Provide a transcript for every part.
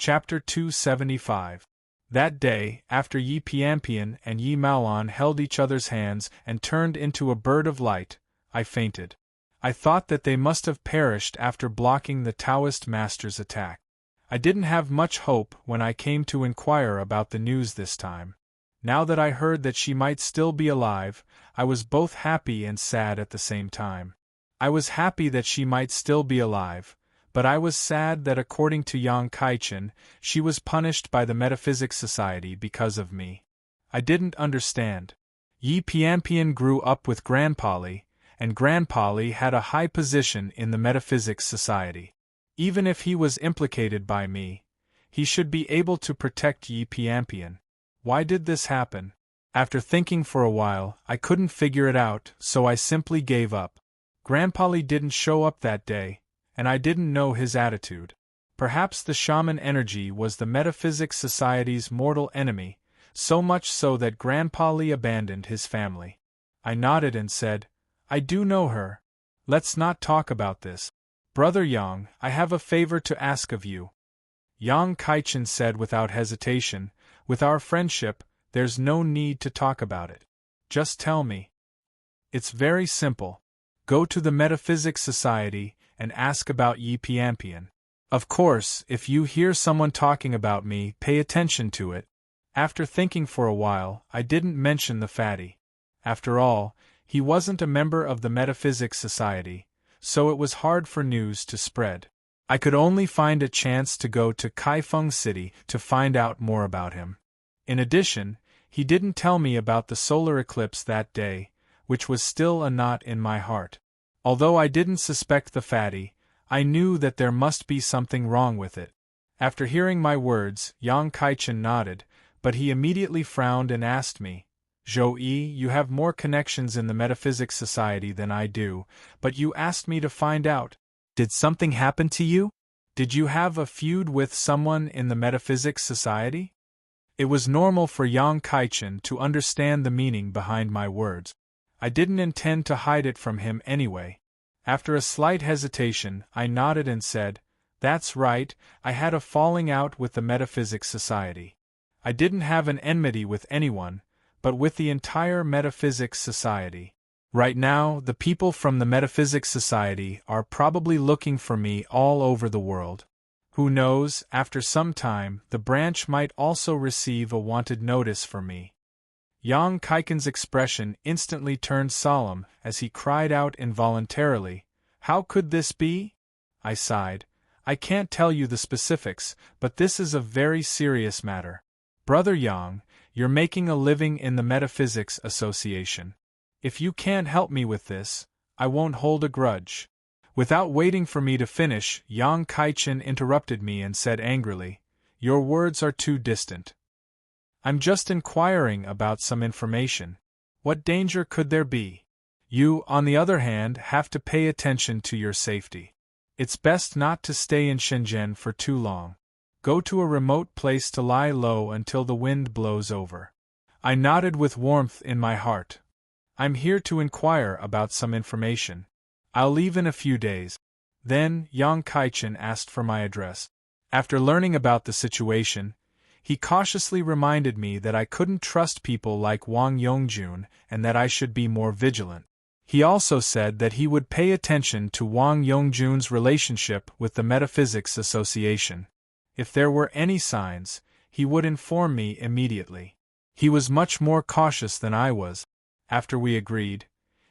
Chapter 275. That day, after Yi Piampian and Yi Maoan held each other's hands and turned into a bird of light, I fainted. I thought that they must have perished after blocking the Taoist master's attack. I didn't have much hope when I came to inquire about the news this time. Now that I heard that she might still be alive, I was both happy and sad at the same time. I was happy that she might still be alive, but I was sad that according to Yang Kaichen, she was punished by the Metaphysics Society because of me. I didn't understand. Yi Piampian grew up with Grandpa Li, and Grandpa Li had a high position in the Metaphysics Society. Even if he was implicated by me, he should be able to protect Yi Piampian. Why did this happen? After thinking for a while, I couldn't figure it out, so I simply gave up. Grandpa Li didn't show up that day, and I didn't know his attitude. Perhaps the shaman energy was the Metaphysics Society's mortal enemy, so much so that Grandpa Li abandoned his family. I nodded and said, "I do know her. Let's not talk about this. Brother Yang, I have a favor to ask of you." Yang Kaichen said without hesitation, "With our friendship, there's no need to talk about it. Just tell me." "It's very simple. Go to the Metaphysics Society and ask about Yi Piampian. Of course, if you hear someone talking about me, pay attention to it." After thinking for a while, I didn't mention the fatty. After all, he wasn't a member of the Metaphysics Society, so it was hard for news to spread. I could only find a chance to go to Kaifeng City to find out more about him. In addition, he didn't tell me about the solar eclipse that day, which was still a knot in my heart. Although I didn't suspect the fatty, I knew that there must be something wrong with it. After hearing my words, Yang Kaichen nodded, but he immediately frowned and asked me, "Zhou-Yi, you have more connections in the Metaphysics Society than I do, but you asked me to find out. Did something happen to you? Did you have a feud with someone in the Metaphysics Society?" It was normal for Yang Kaichen to understand the meaning behind my words. I didn't intend to hide it from him anyway. After a slight hesitation, I nodded and said, "That's right, I had a falling out with the Metaphysics Society. I didn't have an enmity with anyone, but with the entire Metaphysics Society. Right now, the people from the Metaphysics Society are probably looking for me all over the world. Who knows, after some time, the branch might also receive a wanted notice for me." Yang Kaichen's expression instantly turned solemn as he cried out involuntarily, "How could this be?" I sighed. "I can't tell you the specifics, but this is a very serious matter. Brother Yang, you're making a living in the Metaphysics Association. If you can't help me with this, I won't hold a grudge." Without waiting for me to finish, Yang Kaichen interrupted me and said angrily, "Your words are too distant. I'm just inquiring about some information. What danger could there be? You, on the other hand, have to pay attention to your safety. It's best not to stay in Shenzhen for too long. Go to a remote place to lie low until the wind blows over." I nodded with warmth in my heart. "I'm here to inquire about some information. I'll leave in a few days." Then, Yang Kaichen asked for my address. After learning about the situation, he cautiously reminded me that I couldn't trust people like Wang Yongjun and that I should be more vigilant. He also said that he would pay attention to Wang Yongjun's relationship with the Metaphysics Association. If there were any signs, he would inform me immediately. He was much more cautious than I was. After we agreed,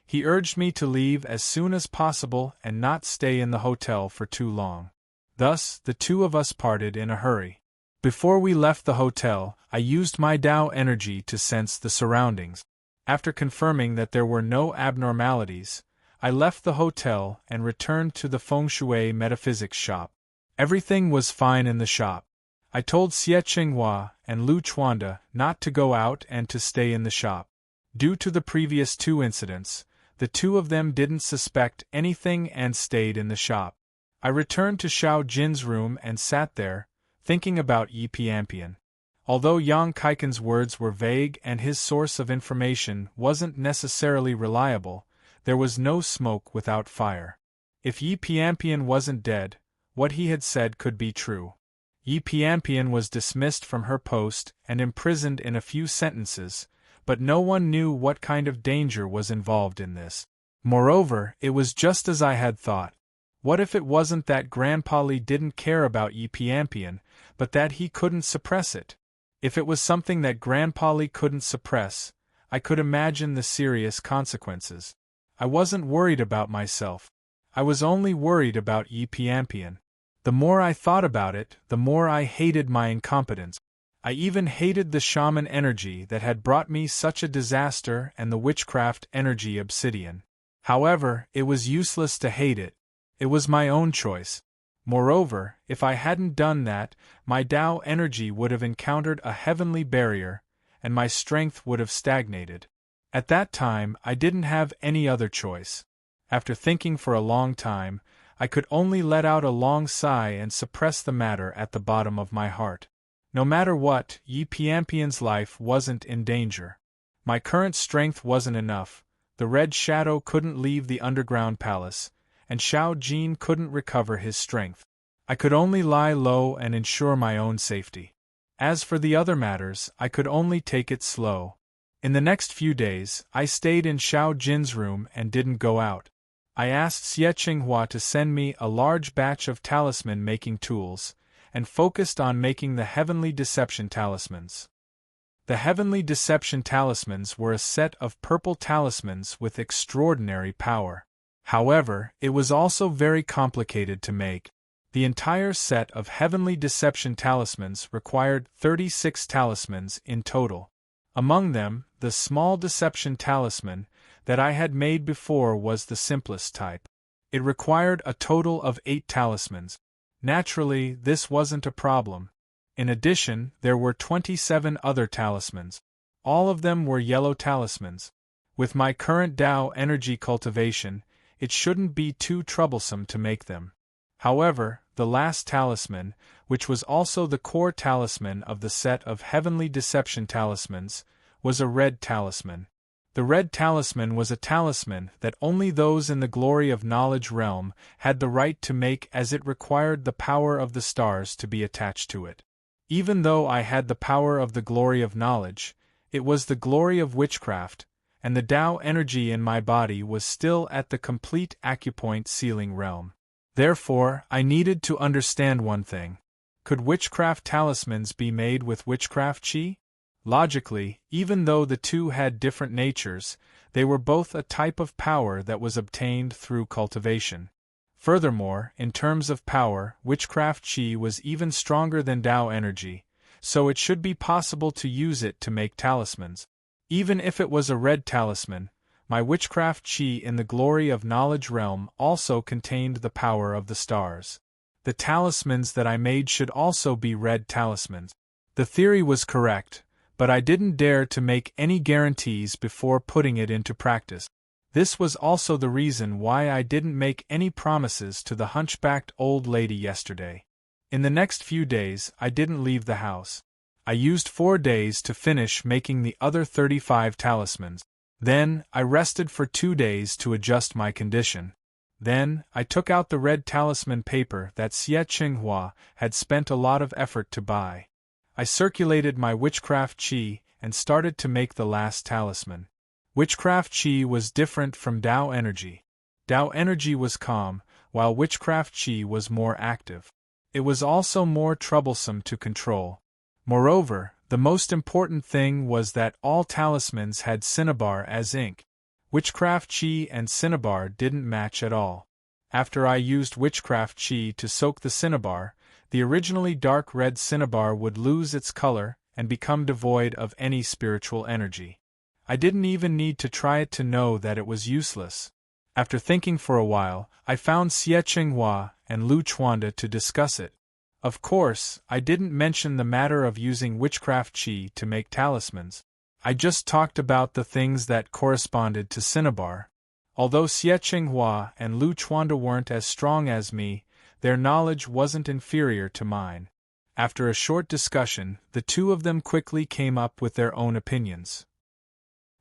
he urged me to leave as soon as possible and not stay in the hotel for too long. Thus, the two of us parted in a hurry. Before we left the hotel, I used my Tao energy to sense the surroundings. After confirming that there were no abnormalities, I left the hotel and returned to the Feng Shui metaphysics shop. Everything was fine in the shop. I told Xie Qinghua and Lu Chuanda not to go out and to stay in the shop. Due to the previous two incidents, the two of them didn't suspect anything and stayed in the shop. I returned to Xiao Jin's room and sat there, thinking about Yi Piampian. Although Yang Kaichen's words were vague and his source of information wasn't necessarily reliable, there was no smoke without fire. If Yi Piampian wasn't dead, what he had said could be true. Yi Pianpian was dismissed from her post and imprisoned in a few sentences, but no one knew what kind of danger was involved in this. Moreover, it was just as I had thought. What if it wasn't that Grandpa Li didn't care about Yi Pianpian, but that he couldn't suppress it? If it was something that Grandpa Li couldn't suppress, I could imagine the serious consequences. I wasn't worried about myself. I was only worried about Yi Pianpian. The more I thought about it, the more I hated my incompetence. I even hated the shaman energy that had brought me such a disaster and the witchcraft energy obsidian. However, it was useless to hate it. It was my own choice. Moreover, if I hadn't done that, my Tao energy would have encountered a heavenly barrier, and my strength would have stagnated. At that time, I didn't have any other choice. After thinking for a long time, I could only let out a long sigh and suppress the matter at the bottom of my heart. No matter what, Yi Pianpian's life wasn't in danger. My current strength wasn't enough, the Red Shadow couldn't leave the underground palace, and Xiao Jin couldn't recover his strength. I could only lie low and ensure my own safety. As for the other matters, I could only take it slow. In the next few days, I stayed in Xiao Jin's room and didn't go out. I asked Xie Qinghua to send me a large batch of talisman-making tools, and focused on making the Heavenly Deception Talismans. The Heavenly Deception Talismans were a set of purple talismans with extraordinary power. However, it was also very complicated to make. The entire set of Heavenly Deception Talismans required 36 talismans in total. Among them, the small deception talisman that I had made before was the simplest type. It required a total of 8 talismans. Naturally, this wasn't a problem. In addition, there were 27 other talismans. All of them were yellow talismans. With my current Tao energy cultivation, it shouldn't be too troublesome to make them. However, the last talisman, which was also the core talisman of the set of Heavenly Deception Talismans, was a red talisman. The red talisman was a talisman that only those in the Glory of Knowledge realm had the right to make, as it required the power of the stars to be attached to it. Even though I had the power of the Glory of Knowledge, it was the glory of witchcraft, and the Tao energy in my body was still at the complete acupoint ceiling realm. Therefore, I needed to understand one thing. Could witchcraft talismans be made with witchcraft chi? Logically, even though the two had different natures, they were both a type of power that was obtained through cultivation. Furthermore, in terms of power, witchcraft chi was even stronger than Tao energy, so it should be possible to use it to make talismans. Even if it was a red talisman, my witchcraft chi in the Glory of Knowledge realm also contained the power of the stars. The talismans that I made should also be red talismans. The theory was correct, but I didn't dare to make any guarantees before putting it into practice. This was also the reason why I didn't make any promises to the hunchbacked old lady yesterday. In the next few days, I didn't leave the house. I used 4 days to finish making the other 35 talismans. Then, I rested for 2 days to adjust my condition. Then, I took out the red talisman paper that Xie Qinghua had spent a lot of effort to buy. I circulated my witchcraft chi and started to make the last talisman. Witchcraft chi was different from Tao energy. Tao energy was calm, while witchcraft chi was more active. It was also more troublesome to control. Moreover, the most important thing was that all talismans had cinnabar as ink. Witchcraft chi and cinnabar didn't match at all. After I used witchcraft chi to soak the cinnabar, the originally dark red cinnabar would lose its color and become devoid of any spiritual energy. I didn't even need to try it to know that it was useless. After thinking for a while, I found Xie Qinghua and Lu Chuanda to discuss it. Of course, I didn't mention the matter of using witchcraft chi to make talismans. I just talked about the things that corresponded to cinnabar. Although Xie Qinghua and Lu Chuanda weren't as strong as me, their knowledge wasn't inferior to mine. After a short discussion, the two of them quickly came up with their own opinions.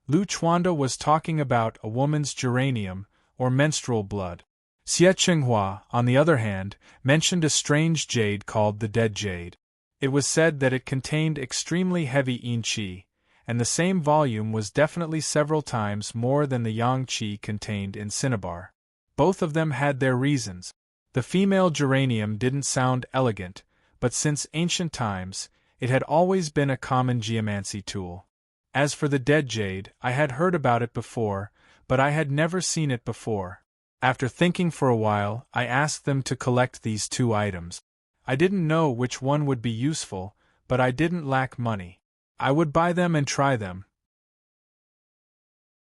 Lu Chuanda was talking about a woman's geranium, or menstrual blood. Xie Qinghua, on the other hand, mentioned a strange jade called the dead jade. It was said that it contained extremely heavy yin qi, and the same volume was definitely several times more than the yang qi contained in cinnabar. Both of them had their reasons. The female geranium didn't sound elegant, but since ancient times, it had always been a common geomancy tool. As for the dead jade, I had heard about it before, but I had never seen it before. After thinking for a while, I asked them to collect these two items. I didn't know which one would be useful, but I didn't lack money. I would buy them and try them.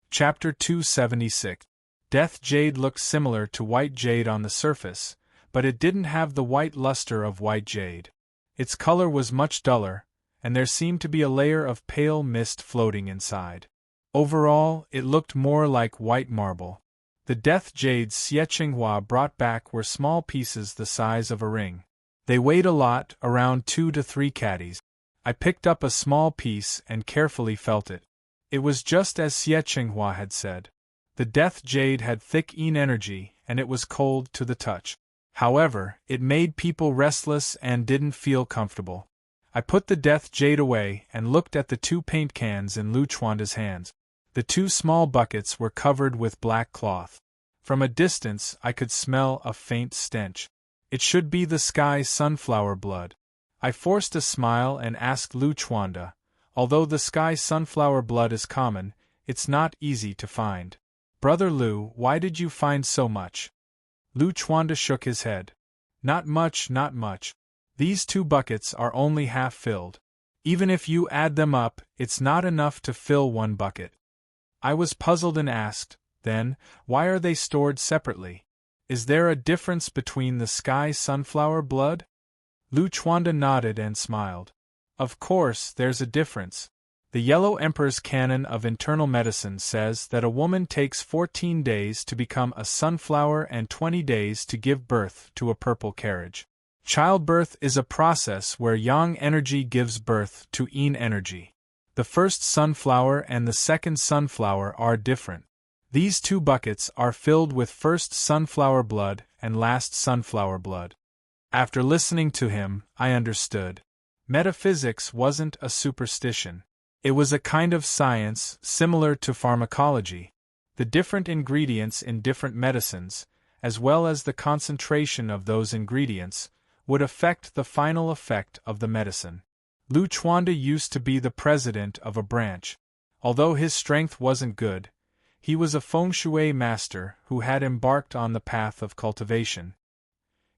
Chapter 276. Death jade looked similar to white jade on the surface, but it didn't have the white luster of white jade. Its color was much duller, and there seemed to be a layer of pale mist floating inside. Overall, it looked more like white marble. The death jades Xie Qinghua brought back were small pieces the size of a ring. They weighed a lot, around 2 to 3 caddies. I picked up a small piece and carefully felt it. It was just as Xie Qinghua had said. The death jade had thick yin energy, and it was cold to the touch. However, it made people restless and didn't feel comfortable. I put the death jade away and looked at the 2 paint cans in Lu Chuanda's hands. The 2 small buckets were covered with black cloth. From a distance I could smell a faint stench. It should be the sky sunflower blood. I forced a smile and asked Lu Chuanda, although the sky sunflower blood is common, it's not easy to find. Brother Lu, why did you find so much? Lu Chuanda shook his head. Not much, not much. These 2 buckets are only half filled. Even if you add them up, it's not enough to fill 1 bucket. I was puzzled and asked, then, why are they stored separately? Is there a difference between the sky sunflower blood? Lu Chuanda nodded and smiled. Of course, there's a difference. The Yellow Emperor's Canon of Internal Medicine says that a woman takes 14 days to become a sunflower and 20 days to give birth to a purple carriage. Childbirth is a process where yang energy gives birth to yin energy. The first sunflower and the second sunflower are different. These 2 buckets are filled with first sunflower blood and last sunflower blood. After listening to him, I understood. Metaphysics wasn't a superstition. It was a kind of science similar to pharmacology. The different ingredients in different medicines, as well as the concentration of those ingredients, would affect the final effect of the medicine. Lu Chuanda used to be the president of a branch. Although his strength wasn't good, he was a feng shui master who had embarked on the path of cultivation.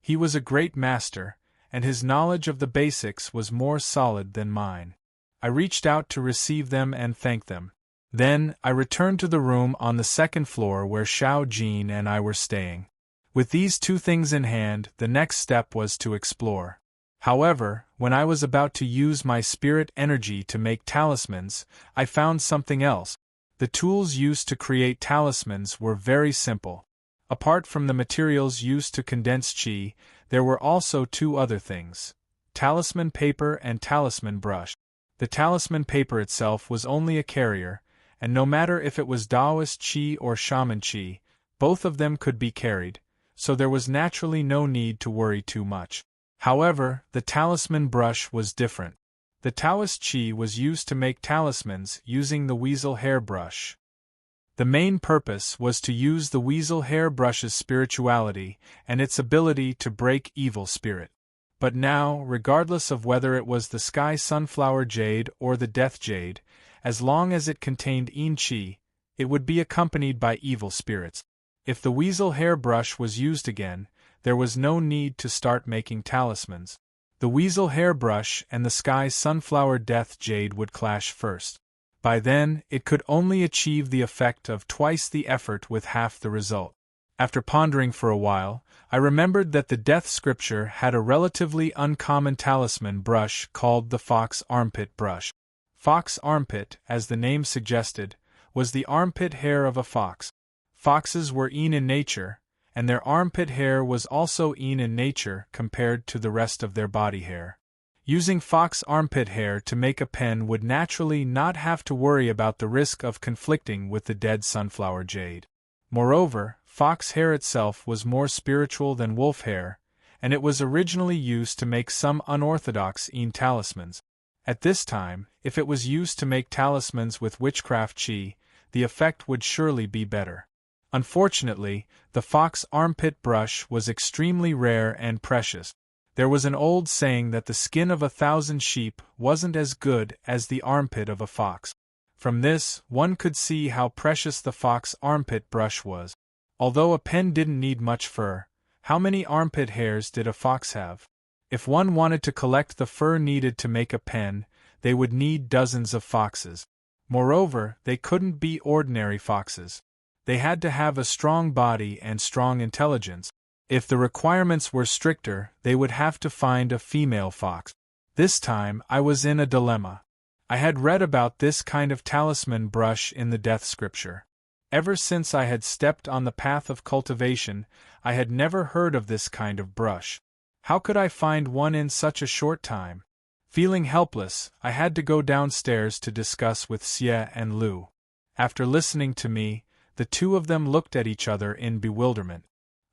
He was a great master, and his knowledge of the basics was more solid than mine. I reached out to receive them and thank them. Then, I returned to the room on the 2nd floor where Xiao Jin and I were staying. With these 2 things in hand, the next step was to explore. However, when I was about to use my spirit energy to make talismans, I found something else. The tools used to create talismans were very simple. Apart from the materials used to condense qi, there were also 2 other things: talisman paper and talisman brush. The talisman paper itself was only a carrier, and no matter if it was Taoist qi or shaman qi, both of them could be carried, so there was naturally no need to worry too much. However, the talisman brush was different. The Taoist qi was used to make talismans using the weasel hair brush. The main purpose was to use the weasel hair brush's spirituality and its ability to break evil spirit. But now, regardless of whether it was the sky sunflower jade or the death jade, as long as it contained yin qi, it would be accompanied by evil spirits. If the weasel hair brush was used again, there was no need to start making talismans. The weasel hair brush and the sky sunflower death jade would clash first. By then, it could only achieve the effect of twice the effort with half the result. After pondering for a while, I remembered that the death scripture had a relatively uncommon talisman brush called the fox armpit brush. Fox armpit, as the name suggested, was the armpit hair of a fox. Foxes were yin in nature, and their armpit hair was also yin in nature compared to the rest of their body hair. Using fox armpit hair to make a pen would naturally not have to worry about the risk of conflicting with the dead sunflower jade. Moreover, fox hair itself was more spiritual than wolf hair, and it was originally used to make some unorthodox talismans. At this time, if it was used to make talismans with witchcraft chi, the effect would surely be better. Unfortunately, the fox armpit brush was extremely rare and precious. There was an old saying that the skin of 1,000 sheep wasn't as good as the armpit of a fox. From this, one could see how precious the fox armpit brush was. Although a pen didn't need much fur, how many armpit hairs did a fox have? If one wanted to collect the fur needed to make a pen, they would need dozens of foxes. Moreover, they couldn't be ordinary foxes. They had to have a strong body and strong intelligence. If the requirements were stricter, they would have to find a female fox. This time, I was in a dilemma. I had read about this kind of talisman brush in the death scripture. Ever since I had stepped on the path of cultivation, I had never heard of this kind of brush. How could I find one in such a short time? Feeling helpless, I had to go downstairs to discuss with Xie and Lu. After listening to me, the two of them looked at each other in bewilderment.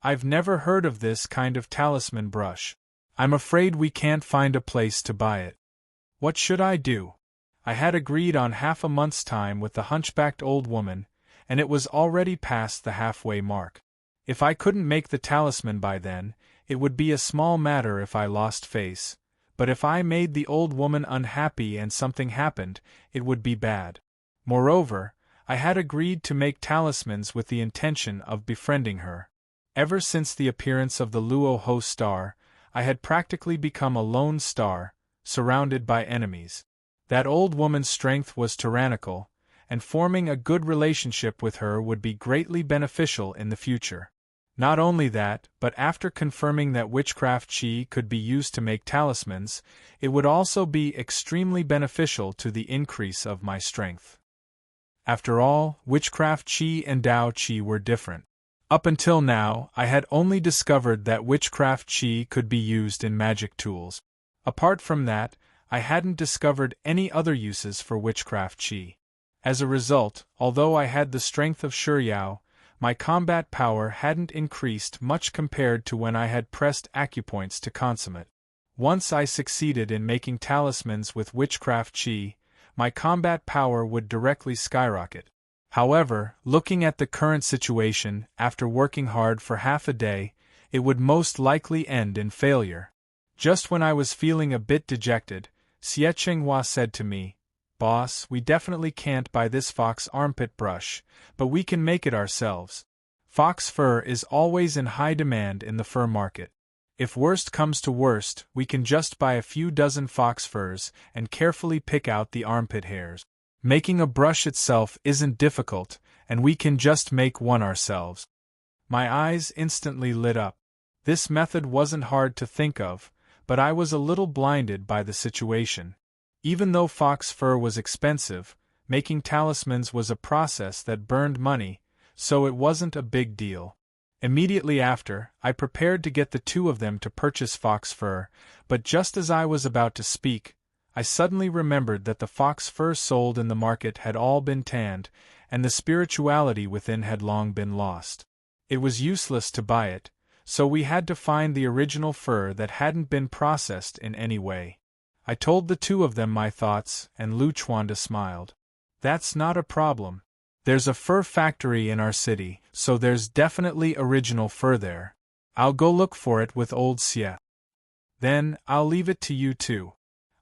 I've never heard of this kind of talisman brush. I'm afraid we can't find a place to buy it. What should I do? I had agreed on half a month's time with the hunchbacked old woman, and it was already past the halfway mark. If I couldn't make the talisman by then, it would be a small matter if I lost face, but if I made the old woman unhappy and something happened, it would be bad. Moreover, I had agreed to make talismans with the intention of befriending her. Ever since the appearance of the Luo Ho star, I had practically become a lone star, surrounded by enemies. That old woman's strength was tyrannical, and forming a good relationship with her would be greatly beneficial in the future. Not only that, but after confirming that witchcraft chi could be used to make talismans, it would also be extremely beneficial to the increase of my strength. After all, witchcraft chi and Tao chi were different. Up until now, I had only discovered that witchcraft chi could be used in magic tools. Apart from that, I hadn't discovered any other uses for witchcraft chi. As a result, although I had the strength of Shiryao, my combat power hadn't increased much compared to when I had pressed acupoints to consummate. Once I succeeded in making talismans with witchcraft chi, my combat power would directly skyrocket. However, looking at the current situation, after working hard for half a day, it would most likely end in failure. Just when I was feeling a bit dejected, Xie Qinghua said to me, "Boss, we definitely can't buy this fox armpit brush, but we can make it ourselves. Fox fur is always in high demand in the fur market. If worst comes to worst, we can just buy a few dozen fox furs and carefully pick out the armpit hairs. Making a brush itself isn't difficult, and we can just make one ourselves." My eyes instantly lit up. This method wasn't hard to think of, but I was a little blinded by the situation. Even though fox fur was expensive, making talismans was a process that burned money, so it wasn't a big deal. Immediately after, I prepared to get the two of them to purchase fox fur, but just as I was about to speak, I suddenly remembered that the fox fur sold in the market had all been tanned, and the spirituality within had long been lost. It was useless to buy it, so we had to find the original fur that hadn't been processed in any way. I told the two of them my thoughts, and Lu Chuanda smiled. "That's not a problem. There's a fur factory in our city, so there's definitely original fur there. I'll go look for it with old Xie. Then, I'll leave it to you two."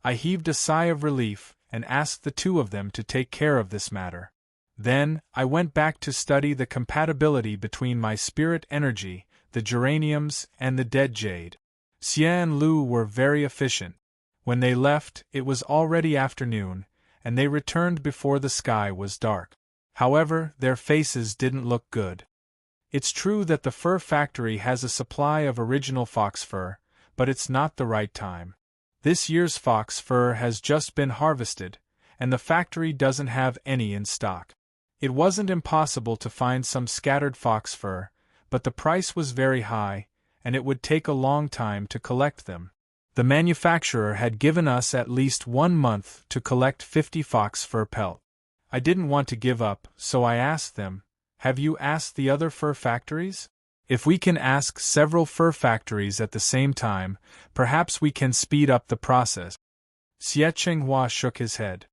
I heaved a sigh of relief, and asked the two of them to take care of this matter. Then, I went back to study the compatibility between my spirit energy, the geraniums, and the dead jade. Xie and Lu were very efficient. When they left, it was already afternoon, and they returned before the sky was dark. However, their faces didn't look good. It's true that the fur factory has a supply of original fox fur, but it's not the right time. This year's fox fur has just been harvested, and the factory doesn't have any in stock. It wasn't impossible to find some scattered fox fur, but the price was very high, and it would take a long time to collect them. The manufacturer had given us at least 1 month to collect 50 fox fur pelt. I didn't want to give up, so I asked them, "Have you asked the other fur factories?" If we can ask several fur factories at the same time, perhaps we can speed up the process. Xie Chenghua shook his head.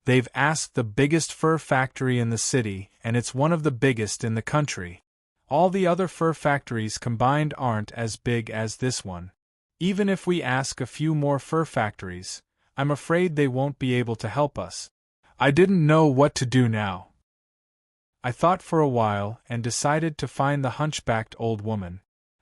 They've asked the biggest fur factory in the city, and it's one of the biggest in the country. All the other fur factories combined aren't as big as this one. Even if we ask a few more fur factories, I'm afraid they won't be able to help us. I didn't know what to do now. I thought for a while and decided to find the hunchbacked old woman.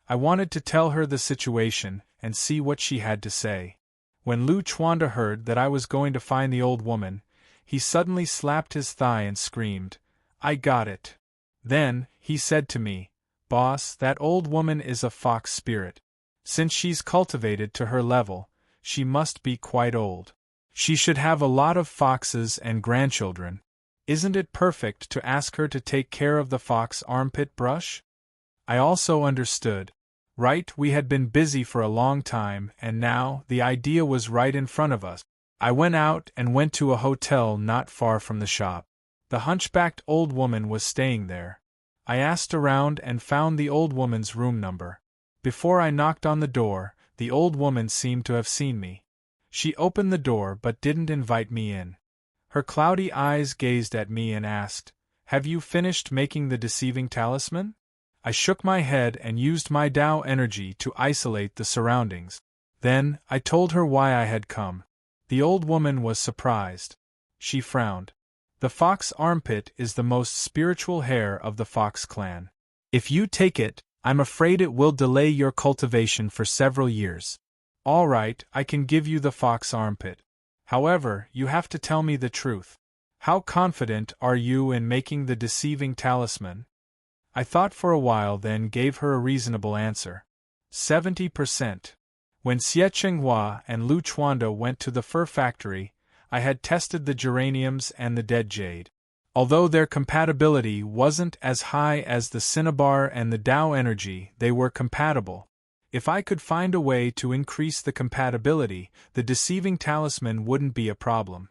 I wanted to tell her the situation and see what she had to say. When Lu Chuanda heard that I was going to find the old woman, he suddenly slapped his thigh and screamed, "I got it." Then, he said to me, "Boss, that old woman is a fox spirit. Since she's cultivated to her level, she must be quite old. She should have a lot of foxes and grandchildren. Isn't it perfect to ask her to take care of the fox armpit brush?" I also understood. Right, we had been busy for a long time, and now the idea was right in front of us. I went out and went to a hotel not far from the shop. The hunchbacked old woman was staying there. I asked around and found the old woman's room number. Before I knocked on the door, the old woman seemed to have seen me. She opened the door but didn't invite me in. Her cloudy eyes gazed at me and asked, "Have you finished making the deceiving talisman?" I shook my head and used my Tao energy to isolate the surroundings. Then, I told her why I had come. The old woman was surprised. She frowned. "The fox armpit is the most spiritual hair of the fox clan. If you take it, I'm afraid it will delay your cultivation for several years. All right, I can give you the fox armpit. However, you have to tell me the truth. How confident are you in making the deceiving talisman?" I thought for a while, then gave her a reasonable answer. 70%. When Xie Chenghua and Lu Chuanda went to the fur factory, I had tested the geraniums and the dead jade. Although their compatibility wasn't as high as the cinnabar and the Tao energy, they were compatible. If I could find a way to increase the compatibility, the deceiving talisman wouldn't be a problem.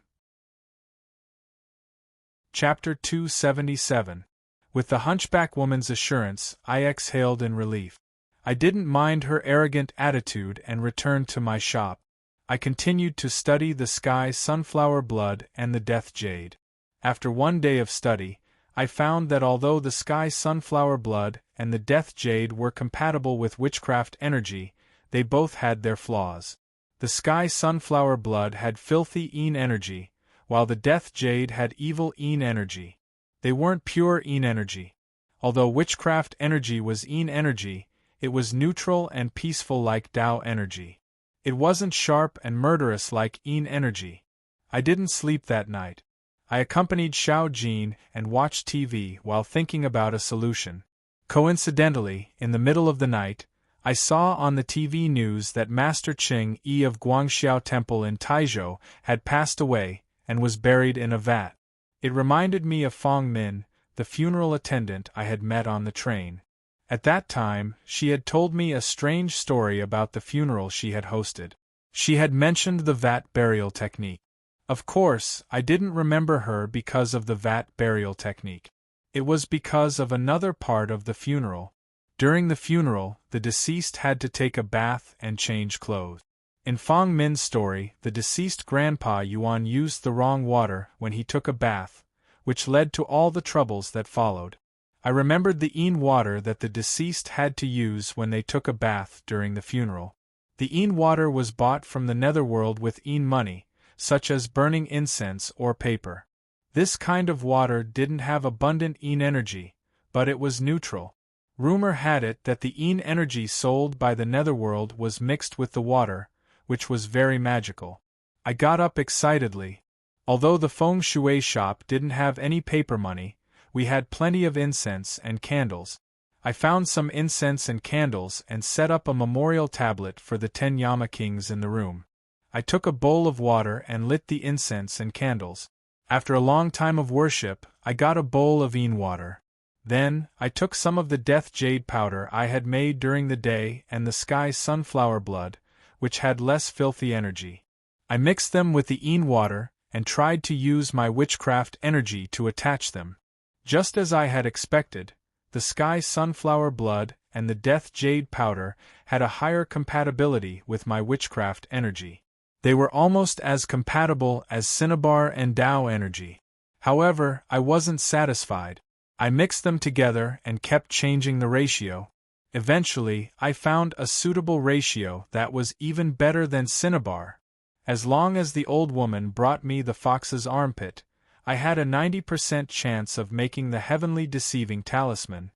Chapter 277. With the hunchback woman's assurance, I exhaled in relief. I didn't mind her arrogant attitude and returned to my shop. I continued to study the sky sunflower blood and the death jade. After one day of study, I found that although the sky sunflower blood and the death jade were compatible with witchcraft energy, they both had their flaws. The sky sunflower blood had filthy Yin energy, while the death jade had evil Yin energy. They weren't pure Yin energy. Although witchcraft energy was Yin energy, it was neutral and peaceful like Tao energy. It wasn't sharp and murderous like Yin energy. I didn't sleep that night. I accompanied Xiao Jin and watched TV while thinking about a solution. Coincidentally, in the middle of the night, I saw on the TV news that Master Qing Yi of Guangxiao Temple in Taizhou had passed away and was buried in a vat. It reminded me of Fong Min, the funeral attendant I had met on the train. At that time, she had told me a strange story about the funeral she had hosted. She had mentioned the vat burial technique. Of course, I didn't remember her because of the vat burial technique. It was because of another part of the funeral. During the funeral, the deceased had to take a bath and change clothes. In Fong Min's story, the deceased grandpa Yuan used the wrong water when he took a bath, which led to all the troubles that followed. I remembered the Yin water that the deceased had to use when they took a bath during the funeral. The Yin water was bought from the netherworld with Yin money, such as burning incense or paper. This kind of water didn't have abundant Yin energy, but it was neutral. Rumor had it that the Yin energy sold by the netherworld was mixed with the water, which was very magical. I got up excitedly. Although the feng shui shop didn't have any paper money, we had plenty of incense and candles. I found some incense and candles and set up a memorial tablet for the 10 Yama kings in the room. I took a bowl of water and lit the incense and candles. After a long time of worship, I got a bowl of Yin water. Then, I took some of the death jade powder I had made during the day and the sky sunflower blood, which had less filthy energy. I mixed them with the Yin water and tried to use my witchcraft energy to attach them. Just as I had expected, the sky sunflower blood and the death jade powder had a higher compatibility with my witchcraft energy. They were almost as compatible as cinnabar and Tao energy. However, I wasn't satisfied. I mixed them together and kept changing the ratio. Eventually, I found a suitable ratio that was even better than cinnabar. As long as the old woman brought me the fox's armpit, I had a 90% chance of making the heavenly deceiving talisman.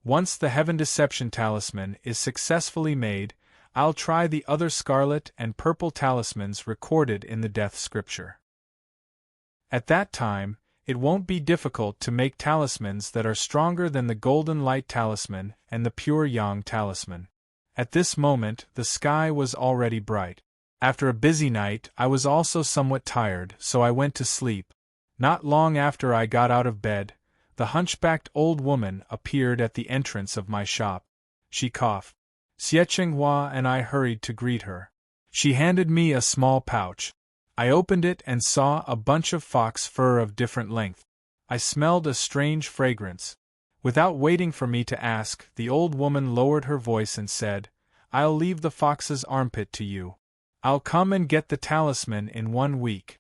Once the heaven deception talisman is successfully made, I'll try the other scarlet and purple talismans recorded in the death scripture. At that time, it won't be difficult to make talismans that are stronger than the golden light talisman and the pure yang talisman. At this moment, the sky was already bright. After a busy night, I was also somewhat tired, so I went to sleep. Not long after I got out of bed, the hunchbacked old woman appeared at the entrance of my shop. She coughed. Xie Chenghua and I hurried to greet her. She handed me a small pouch. I opened it and saw a bunch of fox fur of different length. I smelled a strange fragrance. Without waiting for me to ask, the old woman lowered her voice and said, "I'll leave the fox's armpit to you. I'll come and get the talisman in 1 week."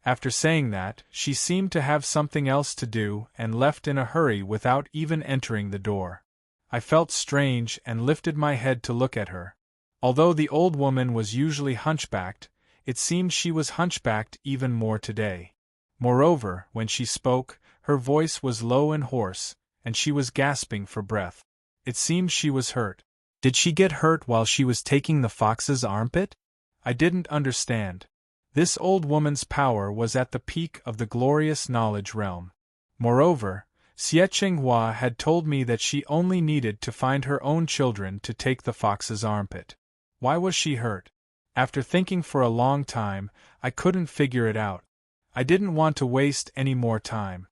After saying that, she seemed to have something else to do and left in a hurry without even entering the door. I felt strange and lifted my head to look at her. Although the old woman was usually hunchbacked, it seemed she was hunchbacked even more today. Moreover, when she spoke, her voice was low and hoarse, and she was gasping for breath. It seemed she was hurt. Did she get hurt while she was taking the fox's armpit? I didn't understand. This old woman's power was at the peak of the glorious knowledge realm. Moreover, Xie Chenghua had told me that she only needed to find her own children to take the fox's armpit. Why was she hurt? After thinking for a long time, I couldn't figure it out. I didn't want to waste any more time.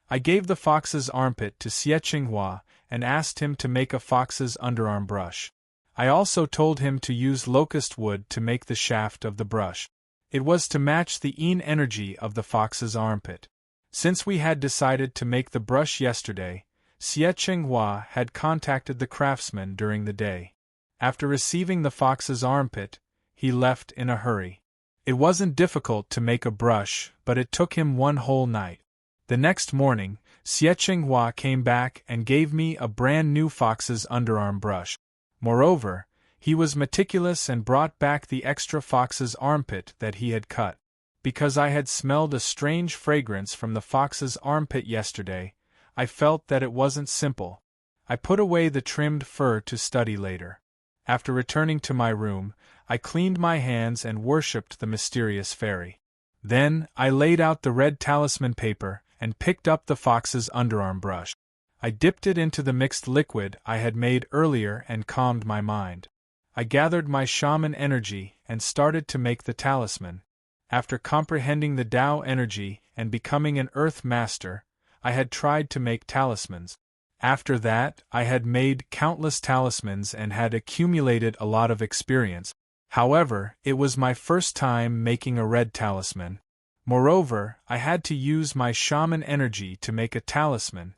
I gave the fox's armpit to Xie Chenghua and asked him to make a fox's underarm brush. I also told him to use locust wood to make the shaft of the brush. It was to match the yin energy of the fox's armpit. Since we had decided to make the brush yesterday, Xie Chenghua had contacted the craftsman during the day. After receiving the fox's armpit, he left in a hurry. It wasn't difficult to make a brush, but it took him 1 whole night. The next morning, Xie Chenghua came back and gave me a brand new fox's underarm brush. Moreover, he was meticulous and brought back the extra fox's armpit that he had cut. Because I had smelled a strange fragrance from the fox's armpit yesterday, I felt that it wasn't simple. I put away the trimmed fur to study later. After returning to my room, I cleaned my hands and worshipped the mysterious fairy. Then, I laid out the red talisman paper and picked up the fox's underarm brush. I dipped it into the mixed liquid I had made earlier and calmed my mind. I gathered my shaman energy and started to make the talisman. After comprehending the Tao energy and becoming an earth master, I had tried to make talismans. After that, I had made countless talismans and had accumulated a lot of experience. However, it was my first time making a red talisman. Moreover, I had to use my shaman energy to make a talisman.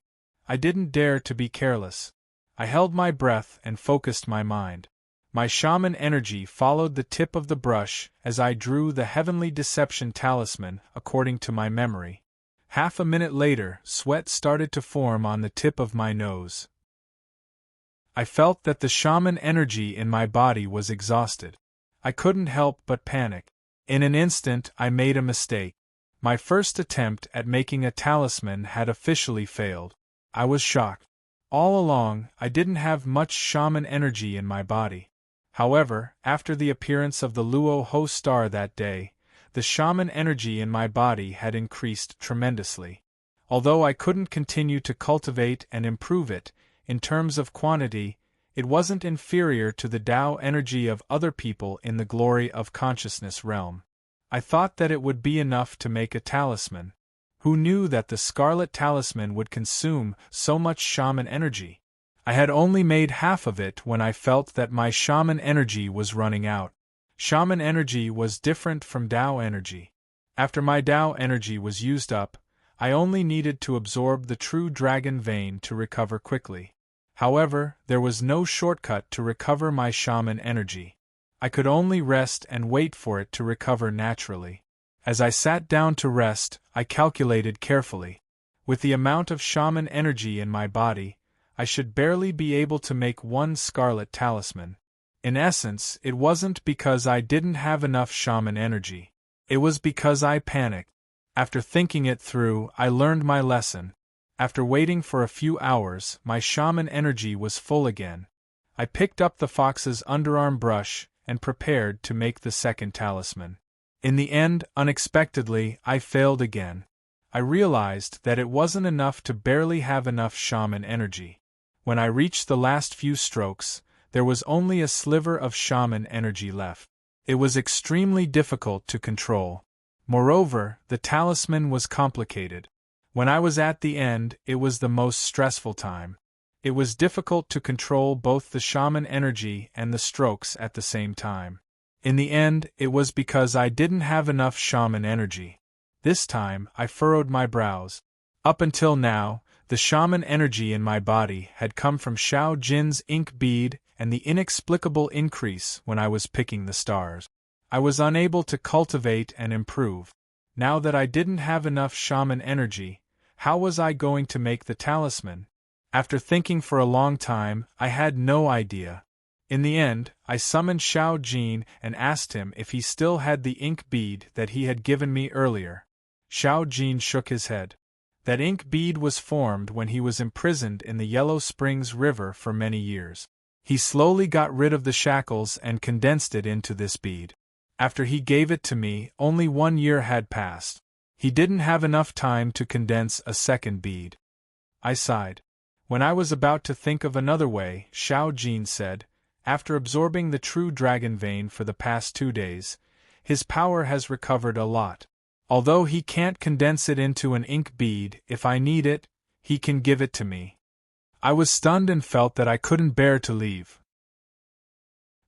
I didn't dare to be careless. I held my breath and focused my mind. My shaman energy followed the tip of the brush as I drew the heavenly deception talisman according to my memory. Half a minute later, sweat started to form on the tip of my nose. I felt that the shaman energy in my body was exhausted. I couldn't help but panic. In an instant, I made a mistake. My first attempt at making a talisman had officially failed. I was shocked. All along, I didn't have much shaman energy in my body. However, after the appearance of the Luo Ho star that day, the shaman energy in my body had increased tremendously. Although I couldn't continue to cultivate and improve it, in terms of quantity, it wasn't inferior to the Tao energy of other people in the glory of consciousness realm. I thought that it would be enough to make a talisman. Who knew that the scarlet talisman would consume so much shaman energy? I had only made half of it when I felt that my shaman energy was running out. Shaman energy was different from Tao energy. After my Tao energy was used up, I only needed to absorb the true dragon vein to recover quickly. However, there was no shortcut to recover my shaman energy. I could only rest and wait for it to recover naturally. As I sat down to rest, I calculated carefully. With the amount of shaman energy in my body, I should barely be able to make one scarlet talisman. In essence, it wasn't because I didn't have enough shaman energy. It was because I panicked. After thinking it through, I learned my lesson. After waiting for a few hours, my shaman energy was full again. I picked up the fox's underarm brush and prepared to make the second talisman. In the end, unexpectedly, I failed again. I realized that it wasn't enough to barely have enough shaman energy. When I reached the last few strokes, there was only a sliver of shaman energy left. It was extremely difficult to control. Moreover, the talisman was complicated. When I was at the end, it was the most stressful time. It was difficult to control both the shaman energy and the strokes at the same time. In the end, it was because I didn't have enough shaman energy. This time, I furrowed my brows. Up until now, the shaman energy in my body had come from Xiao Jin's ink bead and the inexplicable increase when I was picking the stars. I was unable to cultivate and improve. Now that I didn't have enough shaman energy, how was I going to make the talisman? After thinking for a long time, I had no idea. In the end, I summoned Xiao Jin and asked him if he still had the ink bead that he had given me earlier. Xiao Jin shook his head. That ink bead was formed when he was imprisoned in the Yellow Springs River for many years. He slowly got rid of the shackles and condensed it into this bead. After he gave it to me, only 1 year had passed. He didn't have enough time to condense a second bead. I sighed. When I was about to think of another way, Xiao Jin said, after absorbing the true dragon vein for the past 2 days, his power has recovered a lot. Although he can't condense it into an ink bead, if I need it, he can give it to me. I was stunned and felt that I couldn't bear to leave.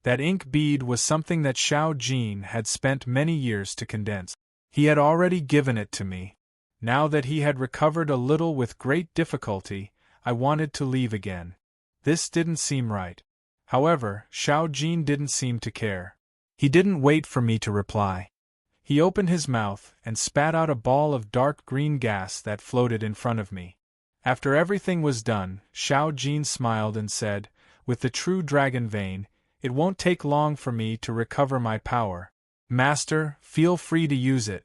That ink bead was something that Xiao Jin had spent many years to condense. He had already given it to me. Now that he had recovered a little with great difficulty, I wanted to leave again. This didn't seem right. However, Xiao Jin didn't seem to care. He didn't wait for me to reply. He opened his mouth and spat out a ball of dark green gas that floated in front of me. After everything was done, Xiao Jin smiled and said, with the true dragon vein, it won't take long for me to recover my power. Master, feel free to use it.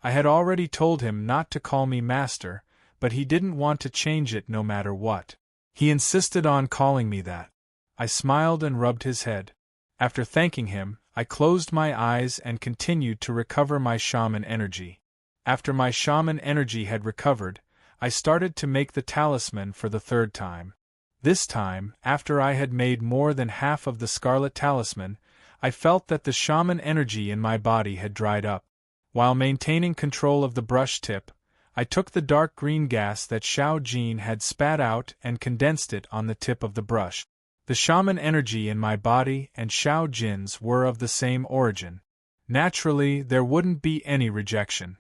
I had already told him not to call me Master, but he didn't want to change it no matter what. He insisted on calling me that. I smiled and rubbed his head. After thanking him, I closed my eyes and continued to recover my shaman energy. After my shaman energy had recovered, I started to make the talisman for the 3rd time. This time, after I had made more than half of the scarlet talisman, I felt that the shaman energy in my body had dried up. While maintaining control of the brush tip, I took the dark green gas that Xiao Jin had spat out and condensed it on the tip of the brush. The shaman energy in my body and Xiao Jin's were of the same origin. Naturally, there wouldn't be any rejection.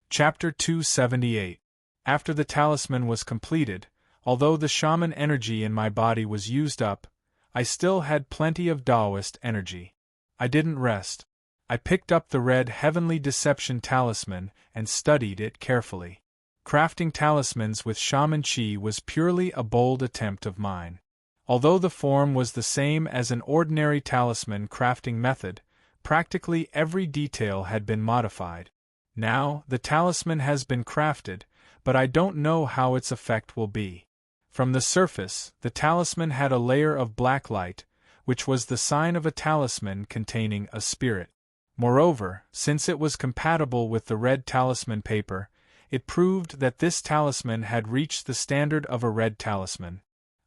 Chapter 278. After the talisman was completed, although the shaman energy in my body was used up, I still had plenty of Taoist energy. I didn't rest. I picked up the red Heavenly Deception talisman and studied it carefully. Crafting talismans with shaman chi was purely a bold attempt of mine. Although the form was the same as an ordinary talisman crafting method, practically every detail had been modified. Now, the talisman has been crafted, but I don't know how its effect will be. From the surface, the talisman had a layer of black light, which was the sign of a talisman containing a spirit. Moreover, since it was compatible with the red talisman paper, it proved that this talisman had reached the standard of a red talisman.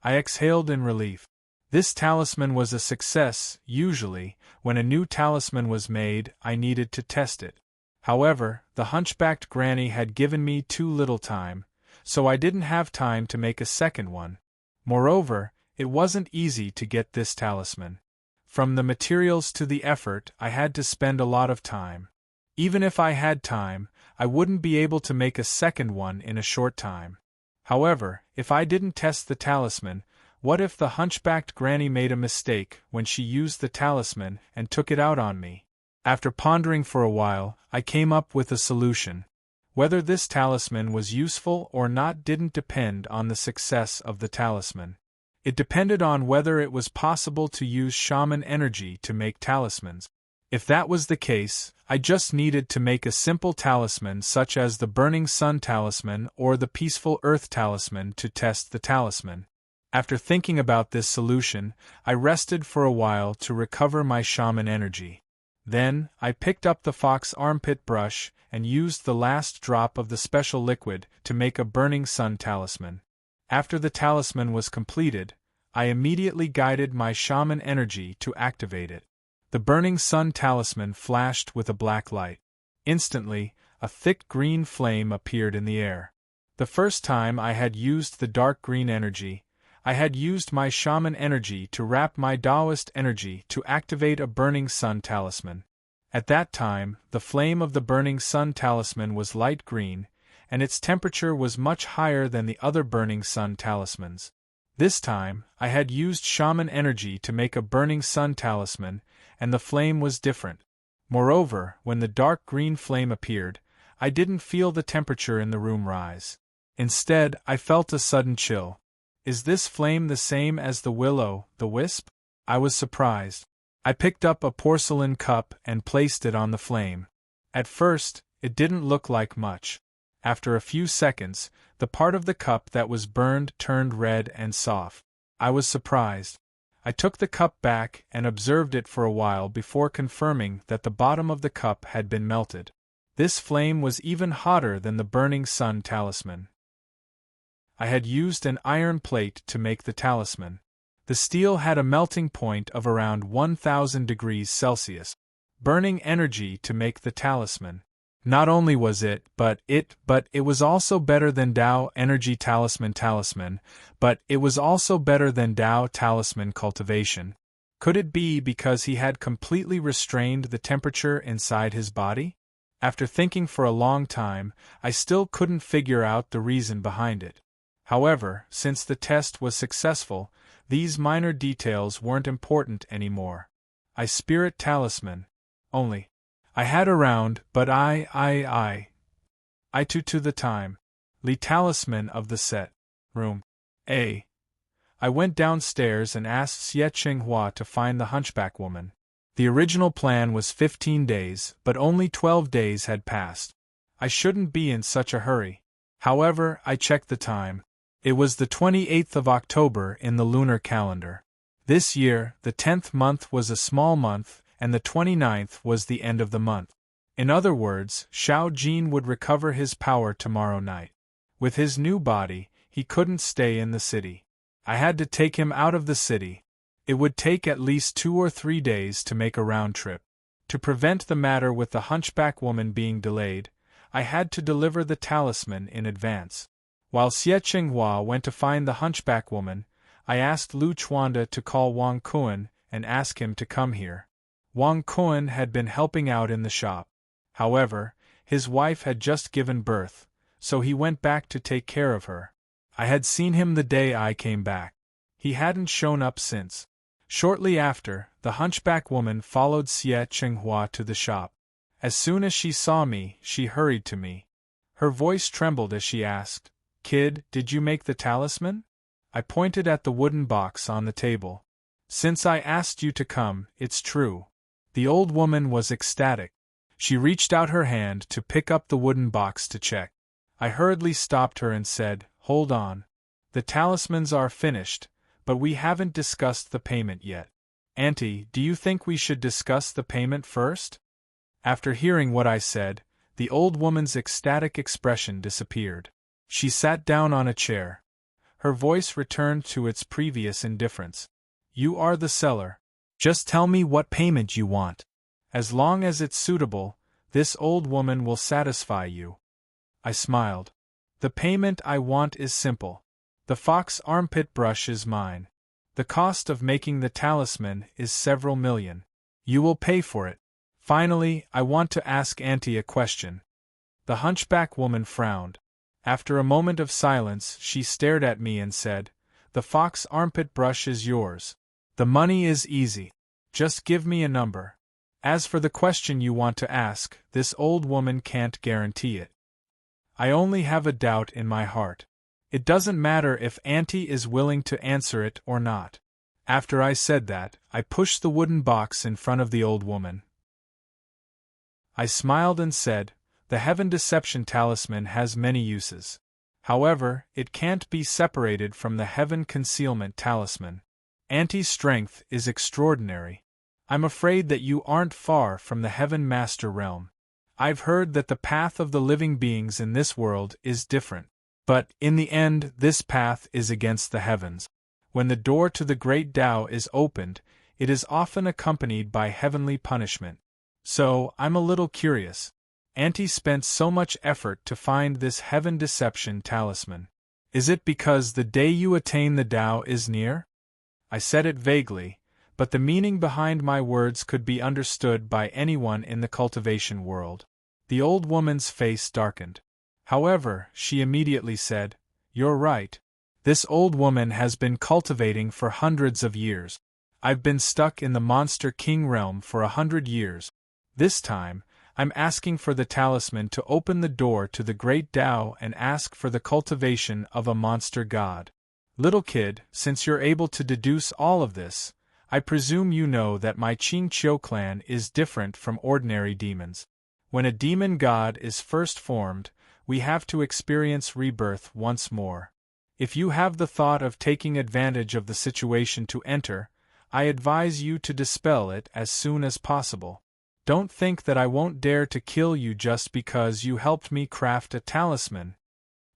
I exhaled in relief. This talisman was a success. Usually, when a new talisman was made, I needed to test it. However, the hunchbacked granny had given me too little time, so I didn't have time to make a second one. Moreover, it wasn't easy to get this talisman. From the materials to the effort, I had to spend a lot of time. Even if I had time, I wouldn't be able to make a second one in a short time. However, if I didn't test the talisman, what if the hunchbacked granny made a mistake when she used the talisman and took it out on me? After pondering for a while, I came up with a solution. Whether this talisman was useful or not didn't depend on the success of the talisman. It depended on whether it was possible to use shaman energy to make talismans. If that was the case, I just needed to make a simple talisman such as the Burning Sun talisman or the Peaceful Earth talisman to test the talisman. After thinking about this solution, I rested for a while to recover my shaman energy. Then, I picked up the fox armpit brush and used the last drop of the special liquid to make a Burning Sun talisman. After the talisman was completed, I immediately guided my shaman energy to activate it. The Burning Sun talisman flashed with a black light. Instantly, a thick green flame appeared in the air. The first time I had used the dark green energy, I had used my shaman energy to wrap my Taoist energy to activate a Burning Sun talisman. At that time, the flame of the Burning Sun talisman was light green, and its temperature was much higher than the other Burning Sun talismans. This time, I had used shaman energy to make a Burning Sun talisman, and the flame was different. Moreover, when the dark green flame appeared, I didn't feel the temperature in the room rise. Instead, I felt a sudden chill. Is this flame the same as the will-o'-the-wisp? I was surprised. I picked up a porcelain cup and placed it on the flame. At first, it didn't look like much. After a few seconds, the part of the cup that was burned turned red and soft. I was surprised. I took the cup back and observed it for a while before confirming that the bottom of the cup had been melted. This flame was even hotter than the Burning Sun talisman. I had used an iron plate to make the talisman. The steel had a melting point of around 1000 degrees Celsius. Burning energy to make the talisman. Not only was it, but it was also better than Tao Energy Talisman, but it was also better than Tao Talisman Cultivation. Could it be because he had completely restrained the temperature inside his body? After thinking for a long time, I still couldn't figure out the reason behind it. However, since the test was successful, these minor details weren't important anymore. I spirit talisman. Only. I had around, but I to the time. Li talisman of the set. Room A. I went downstairs and asked Xie Qinghua to find the hunchback woman. The original plan was 15 days, but only 12 days had passed. I shouldn't be in such a hurry. However, I checked the time. It was the 28th of October in the lunar calendar. This year, the 10th month was a small month, and the 29th was the end of the month. In other words, Xiao Jin would recover his power tomorrow night. With his new body, he couldn't stay in the city. I had to take him out of the city. It would take at least 2 or 3 days to make a round trip. To prevent the matter with the hunchback woman being delayed, I had to deliver the talisman in advance. While Xie Qinghua went to find the hunchback woman, I asked Lu Chuanda to call Wang Kuan and ask him to come here. Wang Kuan had been helping out in the shop. However, his wife had just given birth, so he went back to take care of her. I had seen him the day I came back. He hadn't shown up since. Shortly after, the hunchback woman followed Xie Qinghua to the shop. As soon as she saw me, she hurried to me. Her voice trembled as she asked, "Kid, did you make the talisman?" I pointed at the wooden box on the table. "Since I asked you to come, it's true." The old woman was ecstatic. She reached out her hand to pick up the wooden box to check. I hurriedly stopped her and said, "Hold on. The talismans are finished, but we haven't discussed the payment yet. Auntie, do you think we should discuss the payment first?" After hearing what I said, the old woman's ecstatic expression disappeared. She sat down on a chair. Her voice returned to its previous indifference. "You are the seller. Just tell me what payment you want. As long as it's suitable, this old woman will satisfy you." I smiled. "The payment I want is simple. The fox armpit brush is mine. The cost of making the talisman is several million. You will pay for it. Finally, I want to ask Auntie a question." The hunchback woman frowned. After a moment of silence, she stared at me and said, "The fox armpit brush is yours. The money is easy. Just give me a number. As for the question you want to ask, this old woman can't guarantee it. I only have a doubt in my heart. It doesn't matter if Auntie is willing to answer it or not." After I said that, I pushed the wooden box in front of the old woman. I smiled and said, "The Heaven Deception Talisman has many uses. However, it can't be separated from the Heaven Concealment Talisman. Auntie's strength is extraordinary. I'm afraid that you aren't far from the Heaven Master realm. I've heard that the path of the living beings in this world is different. But, in the end, this path is against the heavens. When the door to the great Tao is opened, it is often accompanied by heavenly punishment. So, I'm a little curious. Auntie spent so much effort to find this Heaven Deception Talisman. Is it because the day you attain the Tao is near?" I said it vaguely, but the meaning behind my words could be understood by anyone in the cultivation world. The old woman's face darkened. However, she immediately said, "You're right. This old woman has been cultivating for hundreds of years. I've been stuck in the Monster King realm for 100 years. This time, I'm asking for the talisman to open the door to the great Tao and ask for the cultivation of a monster god. Little kid, since you're able to deduce all of this, I presume you know that my Qingqiu clan is different from ordinary demons. When a demon god is first formed, we have to experience rebirth once more. If you have the thought of taking advantage of the situation to enter, I advise you to dispel it as soon as possible. Don't think that I won't dare to kill you just because you helped me craft a talisman."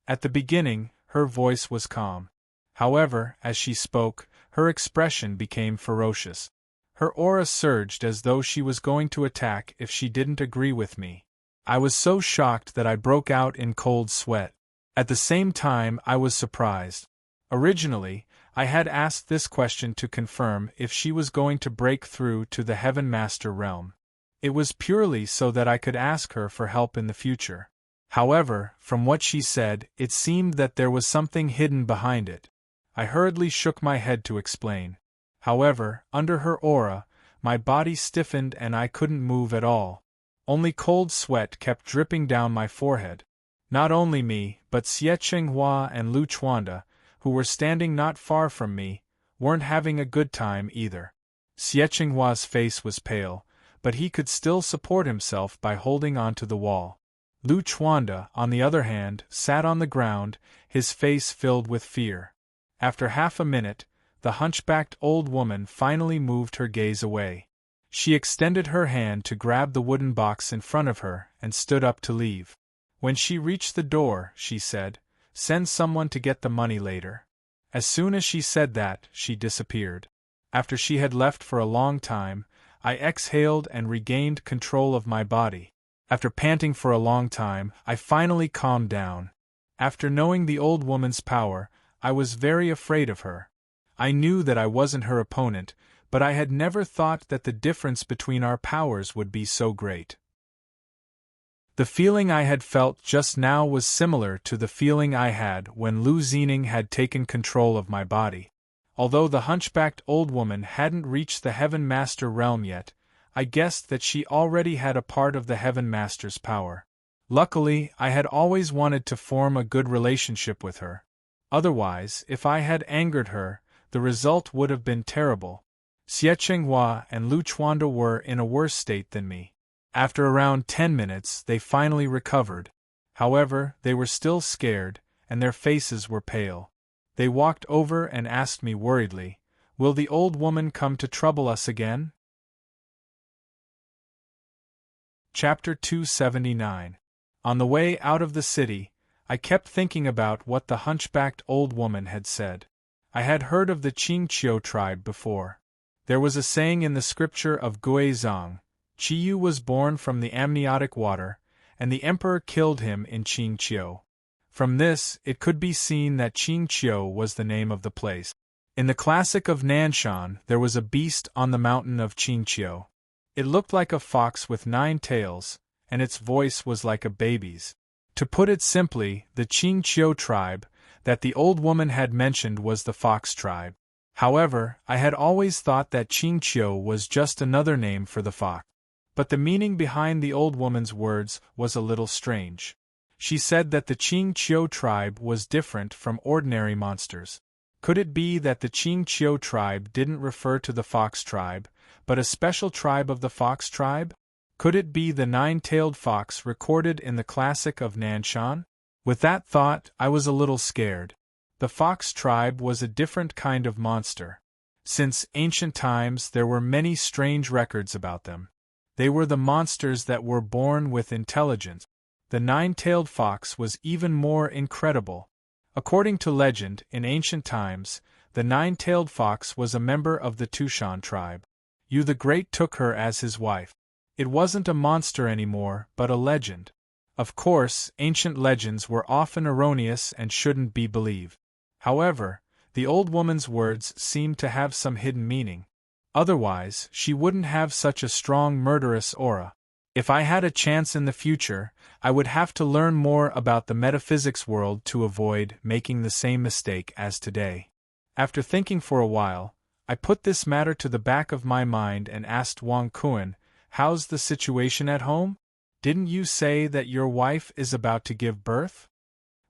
At the beginning, her voice was calm. However, as she spoke, her expression became ferocious. Her aura surged as though she was going to attack if she didn't agree with me. I was so shocked that I broke out in cold sweat. At the same time, I was surprised. Originally, I had asked this question to confirm if she was going to break through to the Heaven Master realm. It was purely so that I could ask her for help in the future. However, from what she said, it seemed that there was something hidden behind it. I hurriedly shook my head to explain. However, under her aura, my body stiffened and I couldn't move at all. Only cold sweat kept dripping down my forehead. Not only me, but Xie Qinghua and Lu Chuanda, who were standing not far from me, weren't having a good time either. Xie Qinghua's face was pale, but he could still support himself by holding onto the wall. Lu Chuanda, on the other hand, sat on the ground, his face filled with fear. After half a minute, the hunchbacked old woman finally moved her gaze away. She extended her hand to grab the wooden box in front of her and stood up to leave. When she reached the door, she said, "Send someone to get the money later." As soon as she said that, she disappeared. After she had left for a long time, I exhaled and regained control of my body. After panting for a long time, I finally calmed down. After knowing the old woman's power, I was very afraid of her. I knew that I wasn't her opponent, but I had never thought that the difference between our powers would be so great. The feeling I had felt just now was similar to the feeling I had when Lu Xening had taken control of my body. Although the hunchbacked old woman hadn't reached the Heaven Master realm yet, I guessed that she already had a part of the Heaven Master's power. Luckily, I had always wanted to form a good relationship with her. Otherwise, if I had angered her, the result would have been terrible. Xie Qinghua and Lu Chuanda were in a worse state than me. After around 10 minutes, they finally recovered. However, they were still scared, and their faces were pale. They walked over and asked me worriedly, "Will the old woman come to trouble us again?" Chapter 279. On the way out of the city, I kept thinking about what the hunchbacked old woman had said. I had heard of the Qingqiu tribe before. There was a saying in the scripture of Guizhong, "Qiyu was born from the amniotic water, and the emperor killed him in Qingqiu." From this, it could be seen that Qingqiu was the name of the place. In the classic of Nanshan, there was a beast on the mountain of Qingqiu. It looked like a fox with 9 tails, and its voice was like a baby's. To put it simply, the Qingqiu tribe that the old woman had mentioned was the fox tribe. However, I had always thought that Qingqiu was just another name for the fox. But the meaning behind the old woman's words was a little strange. She said that the Qingqiu tribe was different from ordinary monsters. Could it be that the Qingqiu tribe didn't refer to the fox tribe, but a special tribe of the fox tribe? Could it be the nine-tailed fox recorded in the classic of Nanshan? With that thought, I was a little scared. The fox tribe was a different kind of monster. Since ancient times, there were many strange records about them. They were the monsters that were born with intelligence. The nine-tailed fox was even more incredible. According to legend, in ancient times, the nine-tailed fox was a member of the Tushan tribe. Yu the Great took her as his wife. It wasn't a monster anymore, but a legend. Of course, ancient legends were often erroneous and shouldn't be believed. However, the old woman's words seemed to have some hidden meaning. Otherwise, she wouldn't have such a strong murderous aura. If I had a chance in the future, I would have to learn more about the metaphysics world to avoid making the same mistake as today. After thinking for a while, I put this matter to the back of my mind and asked Wang Kuan, "How's the situation at home? Didn't you say that your wife is about to give birth?"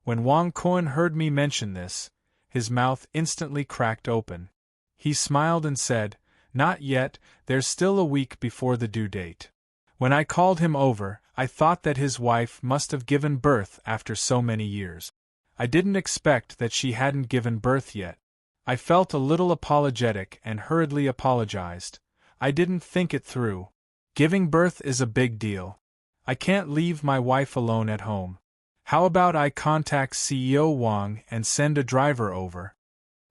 When Wang Kuan heard me mention this, his mouth instantly cracked open. He smiled and said, "Not yet, there's still a week before the due date." When I called him over, I thought that his wife must have given birth after so many years. I didn't expect that she hadn't given birth yet. I felt a little apologetic and hurriedly apologized. I didn't think it through. Giving birth is a big deal. I can't leave my wife alone at home. How about I contact CEO Wang and send a driver over?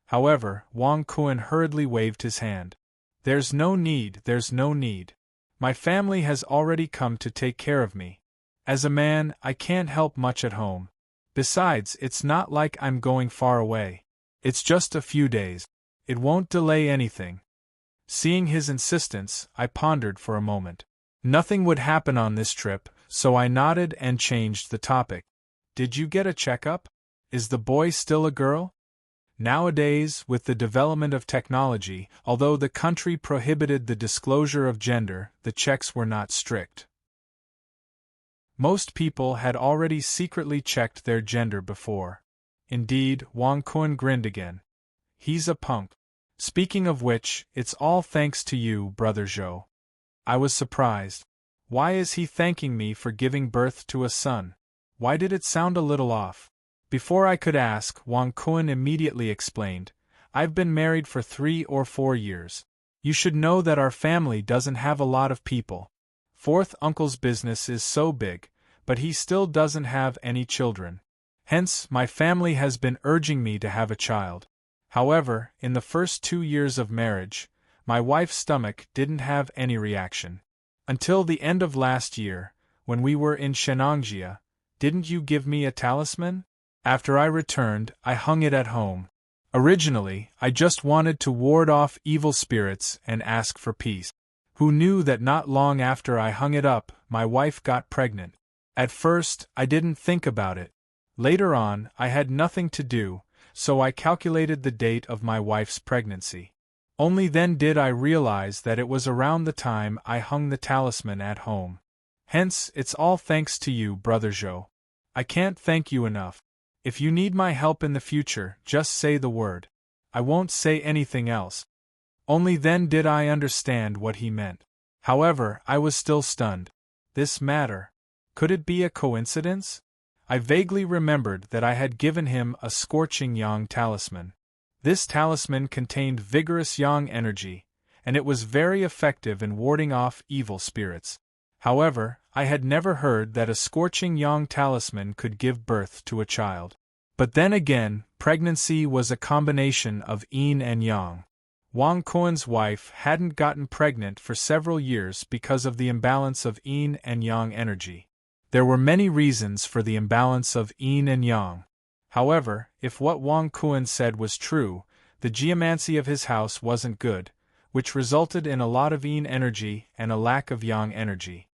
However, Wang Kuan hurriedly waved his hand. There's no need. My family has already come to take care of me. As a man, I can't help much at home. Besides, it's not like I'm going far away. It's just a few days. It won't delay anything. Seeing his insistence, I pondered for a moment. Nothing would happen on this trip, so I nodded and changed the topic. Did you get a checkup? Is the boy still a girl? Nowadays, with the development of technology, although the country prohibited the disclosure of gender, the checks were not strict. Most people had already secretly checked their gender before. Indeed, Wang Kuan grinned again. He's a punk. Speaking of which, it's all thanks to you, Brother Zhou. I was surprised. Why is he thanking me for giving birth to a son? Why did it sound a little off? Before I could ask, Wang Kuan immediately explained, "I've been married for 3 or 4 years. You should know that our family doesn't have a lot of people. Fourth uncle's business is so big, but he still doesn't have any children. Hence, my family has been urging me to have a child. However, in the first 2 years of marriage, my wife's stomach didn't have any reaction. Until the end of last year, when we were in Shenangjia, didn't you give me a talisman? After I returned, I hung it at home. Originally, I just wanted to ward off evil spirits and ask for peace. Who knew that not long after I hung it up, my wife got pregnant? At first, I didn't think about it. Later on, I had nothing to do, so I calculated the date of my wife's pregnancy. Only then did I realize that it was around the time I hung the talisman at home. Hence, it's all thanks to you, Brother Zhou. I can't thank you enough. If you need my help in the future, just say the word. I won't say anything else." Only then did I understand what he meant. However, I was still stunned. This matter. Could it be a coincidence? I vaguely remembered that I had given him a scorching yang talisman. This talisman contained vigorous yang energy, and it was very effective in warding off evil spirits. However, I had never heard that a scorching yang talisman could give birth to a child. But then again, pregnancy was a combination of yin and yang. Wang Kuan's wife hadn't gotten pregnant for several years because of the imbalance of yin and yang energy. There were many reasons for the imbalance of yin and yang. However, if what Wang Kuan said was true, the geomancy of his house wasn't good, which resulted in a lot of yin energy and a lack of yang energy.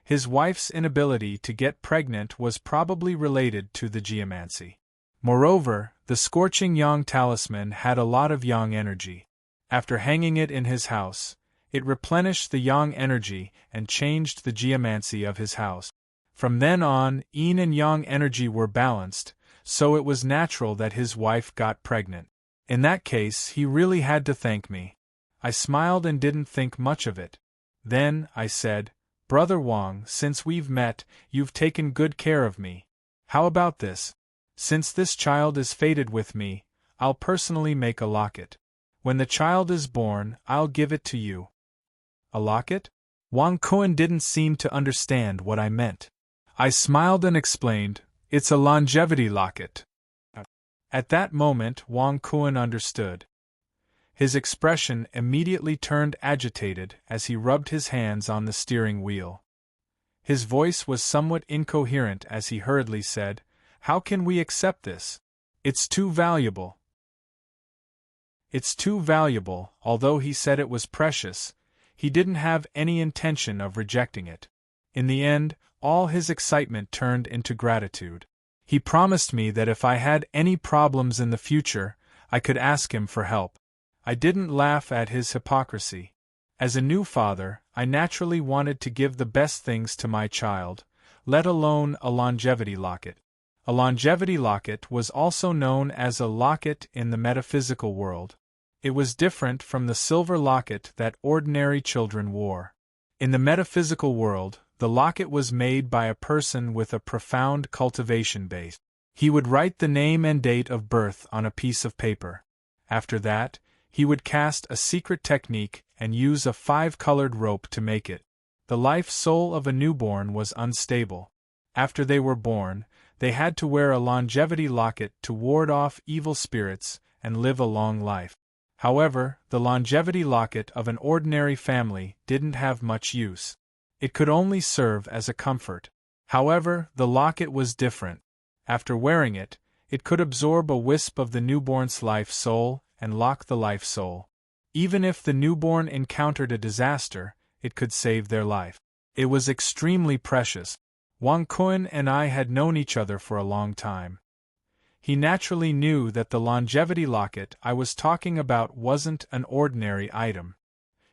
His wife's inability to get pregnant was probably related to the geomancy. Moreover, the scorching yang talisman had a lot of yang energy. After hanging it in his house, it replenished the yang energy and changed the geomancy of his house. From then on, yin and yang energy were balanced, so it was natural that his wife got pregnant. In that case, he really had to thank me. I smiled and didn't think much of it. Then, I said, "Brother Wang, since we've met, you've taken good care of me. How about this? Since this child is fated with me, I'll personally make a locket. When the child is born, I'll give it to you." A locket? Wang Kuan didn't seem to understand what I meant. I smiled and explained, "It's a longevity locket." At that moment, Wang Kuan understood. His expression immediately turned agitated as he rubbed his hands on the steering wheel. His voice was somewhat incoherent as he hurriedly said, "How can we accept this? It's too valuable." It's too valuable, although he said it was precious, he didn't have any intention of rejecting it. In the end, all his excitement turned into gratitude. He promised me that if I had any problems in the future, I could ask him for help. I didn't laugh at his hypocrisy. As a new father, I naturally wanted to give the best things to my child, let alone a longevity locket. A longevity locket was also known as a locket in the metaphysical world. It was different from the silver locket that ordinary children wore. In the metaphysical world, the locket was made by a person with a profound cultivation base. He would write the name and date of birth on a piece of paper. After that, he would cast a secret technique and use a 5-colored rope to make it. The life soul of a newborn was unstable. After they were born, they had to wear a longevity locket to ward off evil spirits and live a long life. However, the longevity locket of an ordinary family didn't have much use. It could only serve as a comfort. However, the locket was different. After wearing it, it could absorb a wisp of the newborn's life soul and lock the life soul. Even if the newborn encountered a disaster, it could save their life. It was extremely precious. Wang Kuan and I had known each other for a long time. He naturally knew that the longevity locket I was talking about wasn't an ordinary item.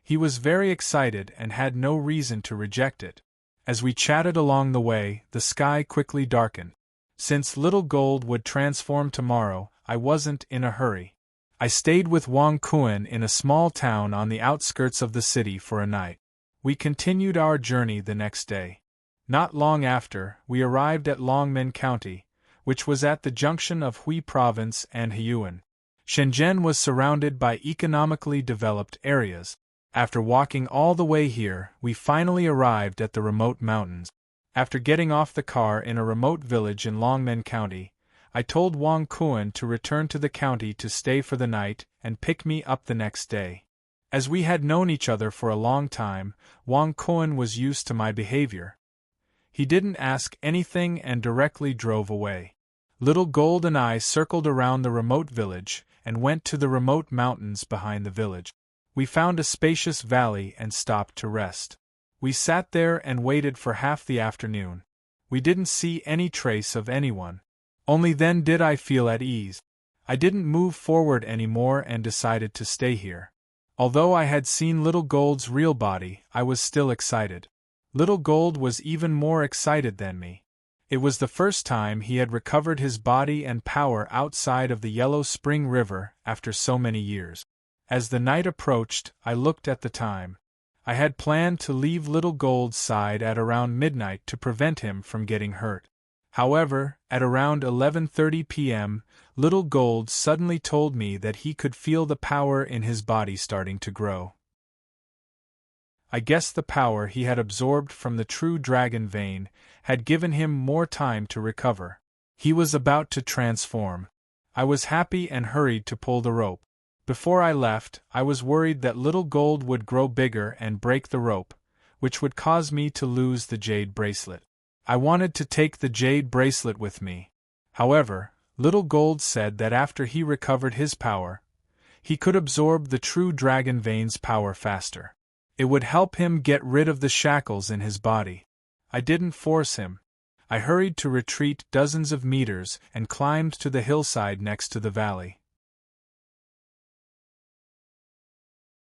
He was very excited and had no reason to reject it. As we chatted along the way, the sky quickly darkened. Since Little Gold would transform tomorrow, I wasn't in a hurry. I stayed with Wang Kuan in a small town on the outskirts of the city for a night. We continued our journey the next day. Not long after, we arrived at Longmen County, which was at the junction of Hui Province and Huyuan. Shenzhen was surrounded by economically developed areas. After walking all the way here, we finally arrived at the remote mountains. After getting off the car in a remote village in Longmen County, I told Wang Kuan to return to the county to stay for the night and pick me up the next day. As we had known each other for a long time, Wang Kuan was used to my behavior. He didn't ask anything and directly drove away. Little Gold and I circled around the remote village and went to the remote mountains behind the village. We found a spacious valley and stopped to rest. We sat there and waited for half the afternoon. We didn't see any trace of anyone. Only then did I feel at ease. I didn't move forward anymore and decided to stay here. Although I had seen Little Gold's real body, I was still excited. Little Gold was even more excited than me. It was the first time he had recovered his body and power outside of the Yellow Spring River after so many years. As the night approached, I looked at the time. I had planned to leave Little Gold's side at around midnight to prevent him from getting hurt. However, at around 11:30 p.m., Little Gold suddenly told me that he could feel the power in his body starting to grow. I guess the power he had absorbed from the true dragon vein had given him more time to recover. He was about to transform. I was happy and hurried to pull the rope. Before I left, I was worried that Little Gold would grow bigger and break the rope, which would cause me to lose the jade bracelet. I wanted to take the jade bracelet with me. However, Little Gold said that after he recovered his power, he could absorb the true dragon vein's power faster. It would help him get rid of the shackles in his body. I didn't force him. I hurried to retreat dozens of meters and climbed to the hillside next to the valley.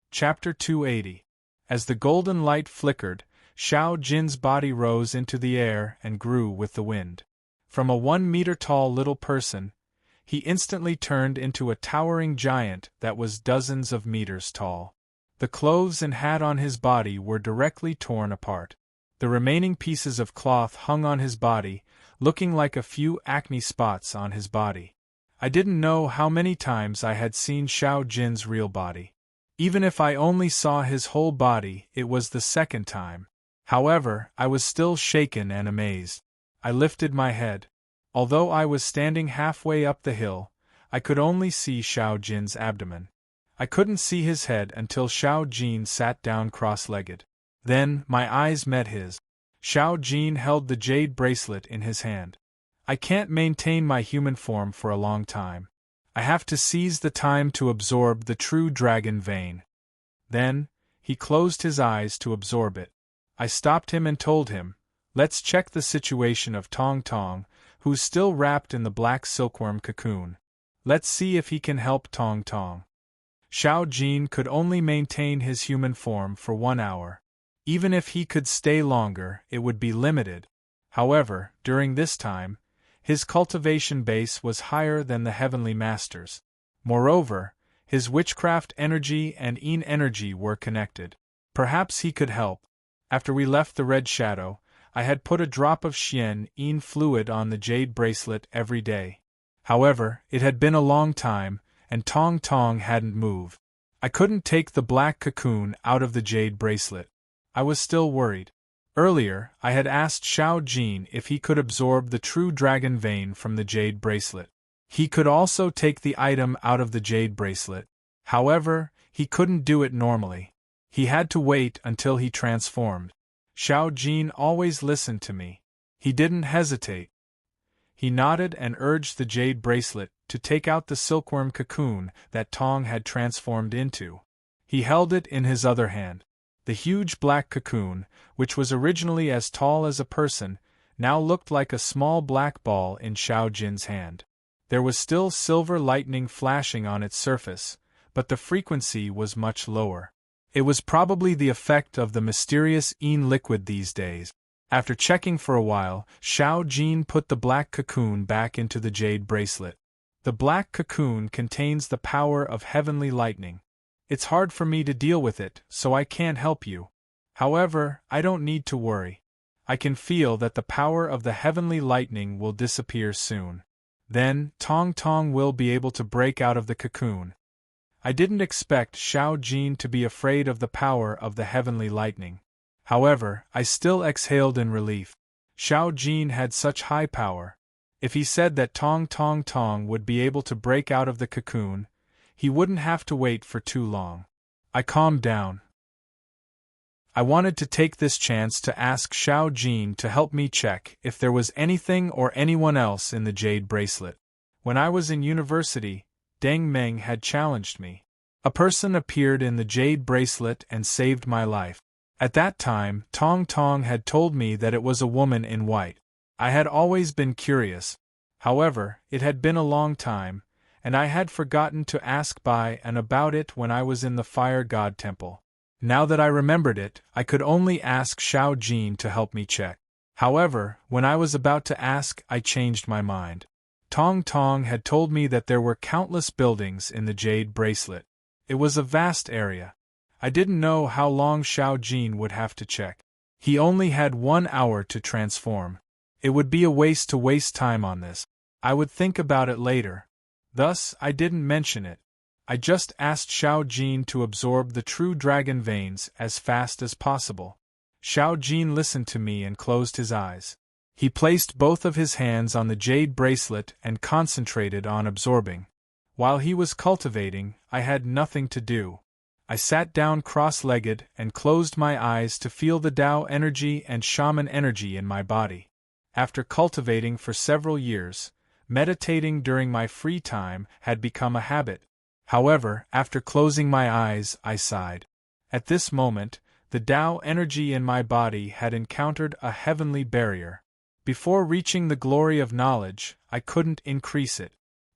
Chapter 280. As the golden light flickered, Xiao Jin's body rose into the air and grew with the wind. From a 1-meter-tall little person, he instantly turned into a towering giant that was dozens of meters tall. The clothes and hat on his body were directly torn apart. The remaining pieces of cloth hung on his body, looking like a few acne spots on his body. I didn't know how many times I had seen Xiao Jin's real body. Even if I only saw his whole body, it was the second time. However, I was still shaken and amazed. I lifted my head. Although I was standing halfway up the hill, I could only see Xiao Jin's abdomen. I couldn't see his head until Xiao Jin sat down cross-legged. Then, my eyes met his. Xiao Jin held the jade bracelet in his hand. I can't maintain my human form for a long time. I have to seize the time to absorb the true dragon vein. Then, he closed his eyes to absorb it. I stopped him and told him, let's check the situation of Tong Tong, who's still wrapped in the black silkworm cocoon. Let's see if he can help Tong Tong. Xiao Jin could only maintain his human form for 1 hour. Even if he could stay longer, it would be limited. However, during this time, his cultivation base was higher than the heavenly masters. Moreover, his witchcraft energy and Yin energy were connected. Perhaps he could help. After we left the Red Shadow, I had put a drop of Xian Yin fluid on the jade bracelet every day. However, it had been a long time, and Tong Tong hadn't moved. I couldn't take the black cocoon out of the jade bracelet. I was still worried. Earlier, I had asked Xiao Jin if he could absorb the true dragon vein from the jade bracelet. He could also take the item out of the jade bracelet. However, he couldn't do it normally. He had to wait until he transformed. Xiao Jin always listened to me. He didn't hesitate. He nodded and urged the jade bracelet to take out the silkworm cocoon that Tong had transformed into. He held it in his other hand. The huge black cocoon, which was originally as tall as a person, now looked like a small black ball in Xiao Jin's hand. There was still silver lightning flashing on its surface, but the frequency was much lower. It was probably the effect of the mysterious Yin liquid these days. After checking for a while, Xiao Jin put the black cocoon back into the jade bracelet. The black cocoon contains the power of heavenly lightning. It's hard for me to deal with it, so I can't help you. However, I don't need to worry. I can feel that the power of the heavenly lightning will disappear soon. Then, Tong Tong will be able to break out of the cocoon. I didn't expect Xiao Jin to be afraid of the power of the heavenly lightning. However, I still exhaled in relief. Xiao Jin had such high power. If he said that Tong Tong would be able to break out of the cocoon, he wouldn't have to wait for too long. I calmed down. I wanted to take this chance to ask Xiao Jin to help me check if there was anything or anyone else in the jade bracelet. When I was in university, Deng Meng had challenged me. A person appeared in the jade bracelet and saved my life. At that time, Tong Tong had told me that it was a woman in white. I had always been curious. However, it had been a long time, and I had forgotten to ask Bai and about it when I was in the Fire God Temple. Now that I remembered it, I could only ask Xiao Jin to help me check. However, when I was about to ask, I changed my mind. Tong Tong had told me that there were countless buildings in the jade bracelet. It was a vast area. I didn't know how long Xiao Jin would have to check. He only had 1 hour to transform. It would be a waste to waste time on this. I would think about it later. Thus, I didn't mention it. I just asked Xiao Jin to absorb the true dragon veins as fast as possible. Xiao Jin listened to me and closed his eyes. He placed both of his hands on the jade bracelet and concentrated on absorbing. While he was cultivating, I had nothing to do. I sat down cross-legged and closed my eyes to feel the Tao energy and shaman energy in my body. After cultivating for several years, meditating during my free time had become a habit. However, after closing my eyes, I sighed. At this moment, The Tao energy in my body had encountered a heavenly barrier. Before reaching the glory of knowledge, I couldn't increase it.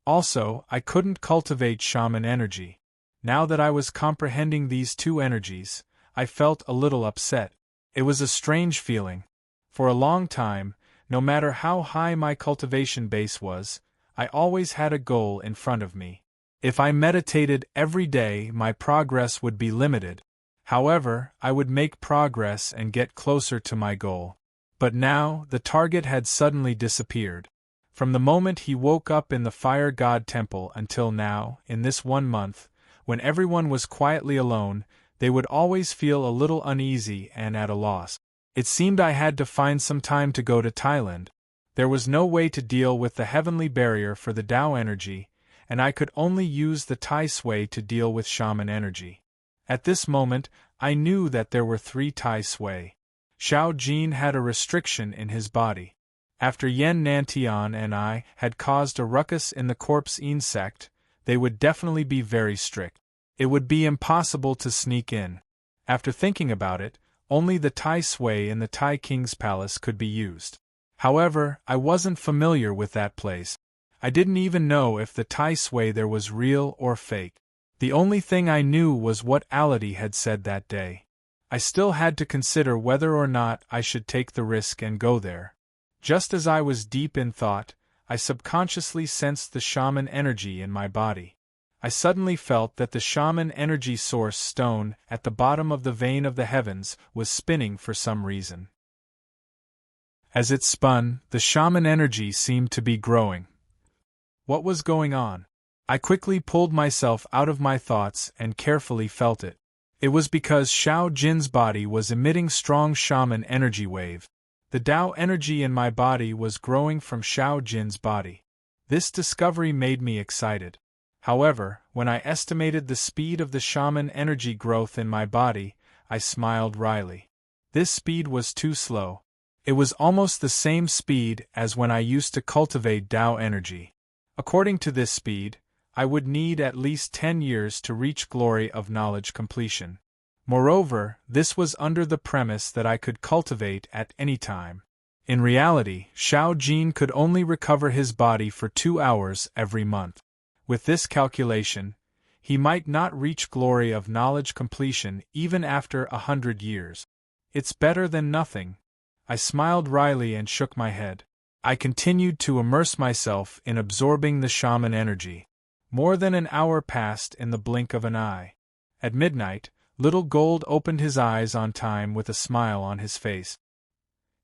Also, I couldn't cultivate shaman energy. Now that I was comprehending these two energies, I felt a little upset. It was a strange feeling. For a long time, no matter how high my cultivation base was, I always had a goal in front of me. If I meditated every day, my progress would be limited. However, I would make progress and get closer to my goal. But now, the target had suddenly disappeared. From the moment he woke up in the Fire God Temple until now, in this 1 month, when everyone was quietly alone, they would always feel a little uneasy and at a loss. It seemed I had to find some time to go to Thailand. There was no way to deal with the heavenly barrier for the Tao energy, and I could only use the Tai Sui to deal with shaman energy. At this moment, I knew that there were 3 Tai Sui. Xiao Jin had a restriction in his body. After Yen Nantian and I had caused a ruckus in the Corpse Een sect, they would definitely be very strict. It would be impossible to sneak in. After thinking about it, only the Tai Sui in the Tai King's palace could be used. However, I wasn't familiar with that place. I didn't even know if the Tai Sui there was real or fake. The only thing I knew was what Ality had said that day. I still had to consider whether or not I should take the risk and go there. Just as I was deep in thought, I subconsciously sensed the shaman energy in my body. I suddenly felt that the shaman energy source stone at the bottom of the vein of the heavens was spinning for some reason. As it spun, the shaman energy seemed to be growing. What was going on? I quickly pulled myself out of my thoughts and carefully felt it. It was because Xiao Jin's body was emitting strong shaman energy wave. The Tao energy in my body was growing from Xiao Jin's body. This discovery made me excited. However, when I estimated the speed of the shaman energy growth in my body, I smiled wryly. This speed was too slow. It was almost the same speed as when I used to cultivate Tao energy. According to this speed, I would need at least 10 years to reach glory of knowledge completion. Moreover, this was under the premise that I could cultivate at any time. In reality, Xiao Jin could only recover his body for 2 hours every month. With this calculation, he might not reach glory of knowledge completion even after 100 years. It's better than nothing. I smiled wryly and shook my head. I continued to immerse myself in absorbing the shaman energy. More than an hour passed in the blink of an eye. At midnight, Little Gold opened his eyes on time with a smile on his face.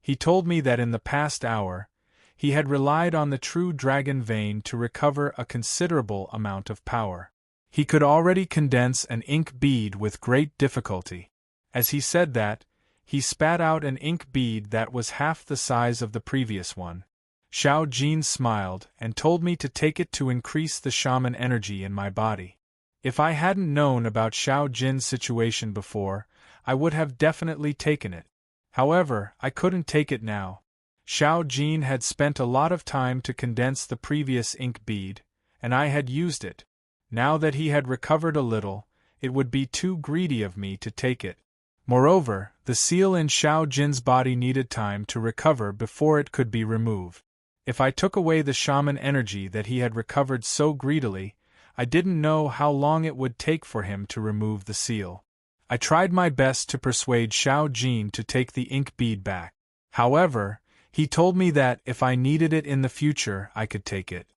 He told me that in the past hour, he had relied on the true dragon vein to recover a considerable amount of power. He could already condense an ink bead with great difficulty. As he said that, he spat out an ink bead that was half the size of the previous one. Xiao Jin smiled and told me to take it to increase the shaman energy in my body. If I hadn't known about Xiao Jin's situation before, I would have definitely taken it. However, I couldn't take it now. Xiao Jin had spent a lot of time to condense the previous ink bead, and I had used it. Now that he had recovered a little, it would be too greedy of me to take it. Moreover, the seal in Xiao Jin's body needed time to recover before it could be removed. If I took away the shaman energy that he had recovered so greedily, I didn't know how long it would take for him to remove the seal. I tried my best to persuade Xiao Jin to take the ink bead back. However, he told me that if I needed it in the future, I could take it.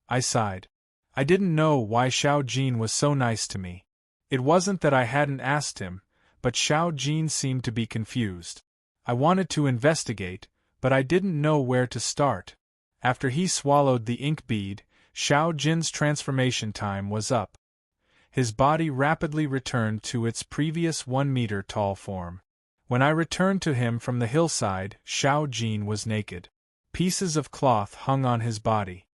I sighed. I didn't know why Xiao Jin was so nice to me. It wasn't that I hadn't asked him, but Xiao Jin seemed to be confused. I wanted to investigate, but I didn't know where to start. After he swallowed the ink bead, Xiao Jin's transformation time was up. His body rapidly returned to its previous 1-meter-tall form. When I returned to him from the hillside, Xiao Jin was naked. Pieces of cloth hung on his body.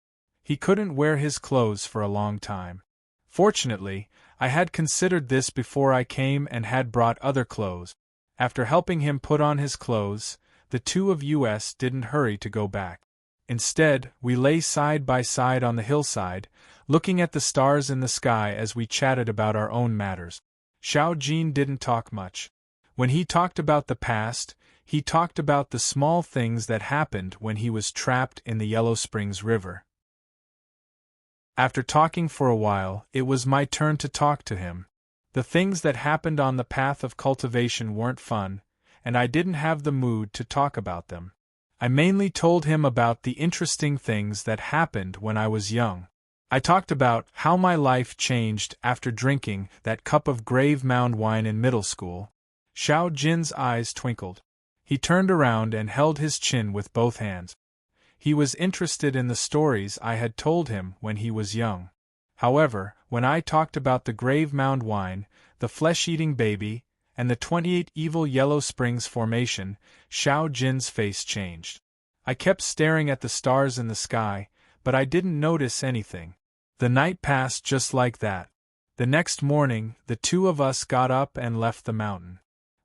He couldn't wear his clothes for a long time. Fortunately, I had considered this before I came and had brought other clothes. After helping him put on his clothes, the two of us didn't hurry to go back. Instead, we lay side by side on the hillside, looking at the stars in the sky as we chatted about our own matters. Xiao Jin didn't talk much. When he talked about the past, he talked about the small things that happened when he was trapped in the Yellow Springs River. After talking for a while, it was my turn to talk to him. The things that happened on the path of cultivation weren't fun, and I didn't have the mood to talk about them. I mainly told him about the interesting things that happened when I was young. I talked about how my life changed after drinking that cup of Grave Mound wine in middle school. Xiao Jin's eyes twinkled. He turned around and held his chin with both hands. He was interested in the stories I had told him when he was young. However, when I talked about the Grave Mound wine, the flesh-eating baby, and the 28 evil Yellow Springs formation, Xiao Jin's face changed. I kept staring at the stars in the sky, but I didn't notice anything. The night passed just like that. The next morning, the two of us got up and left the mountain.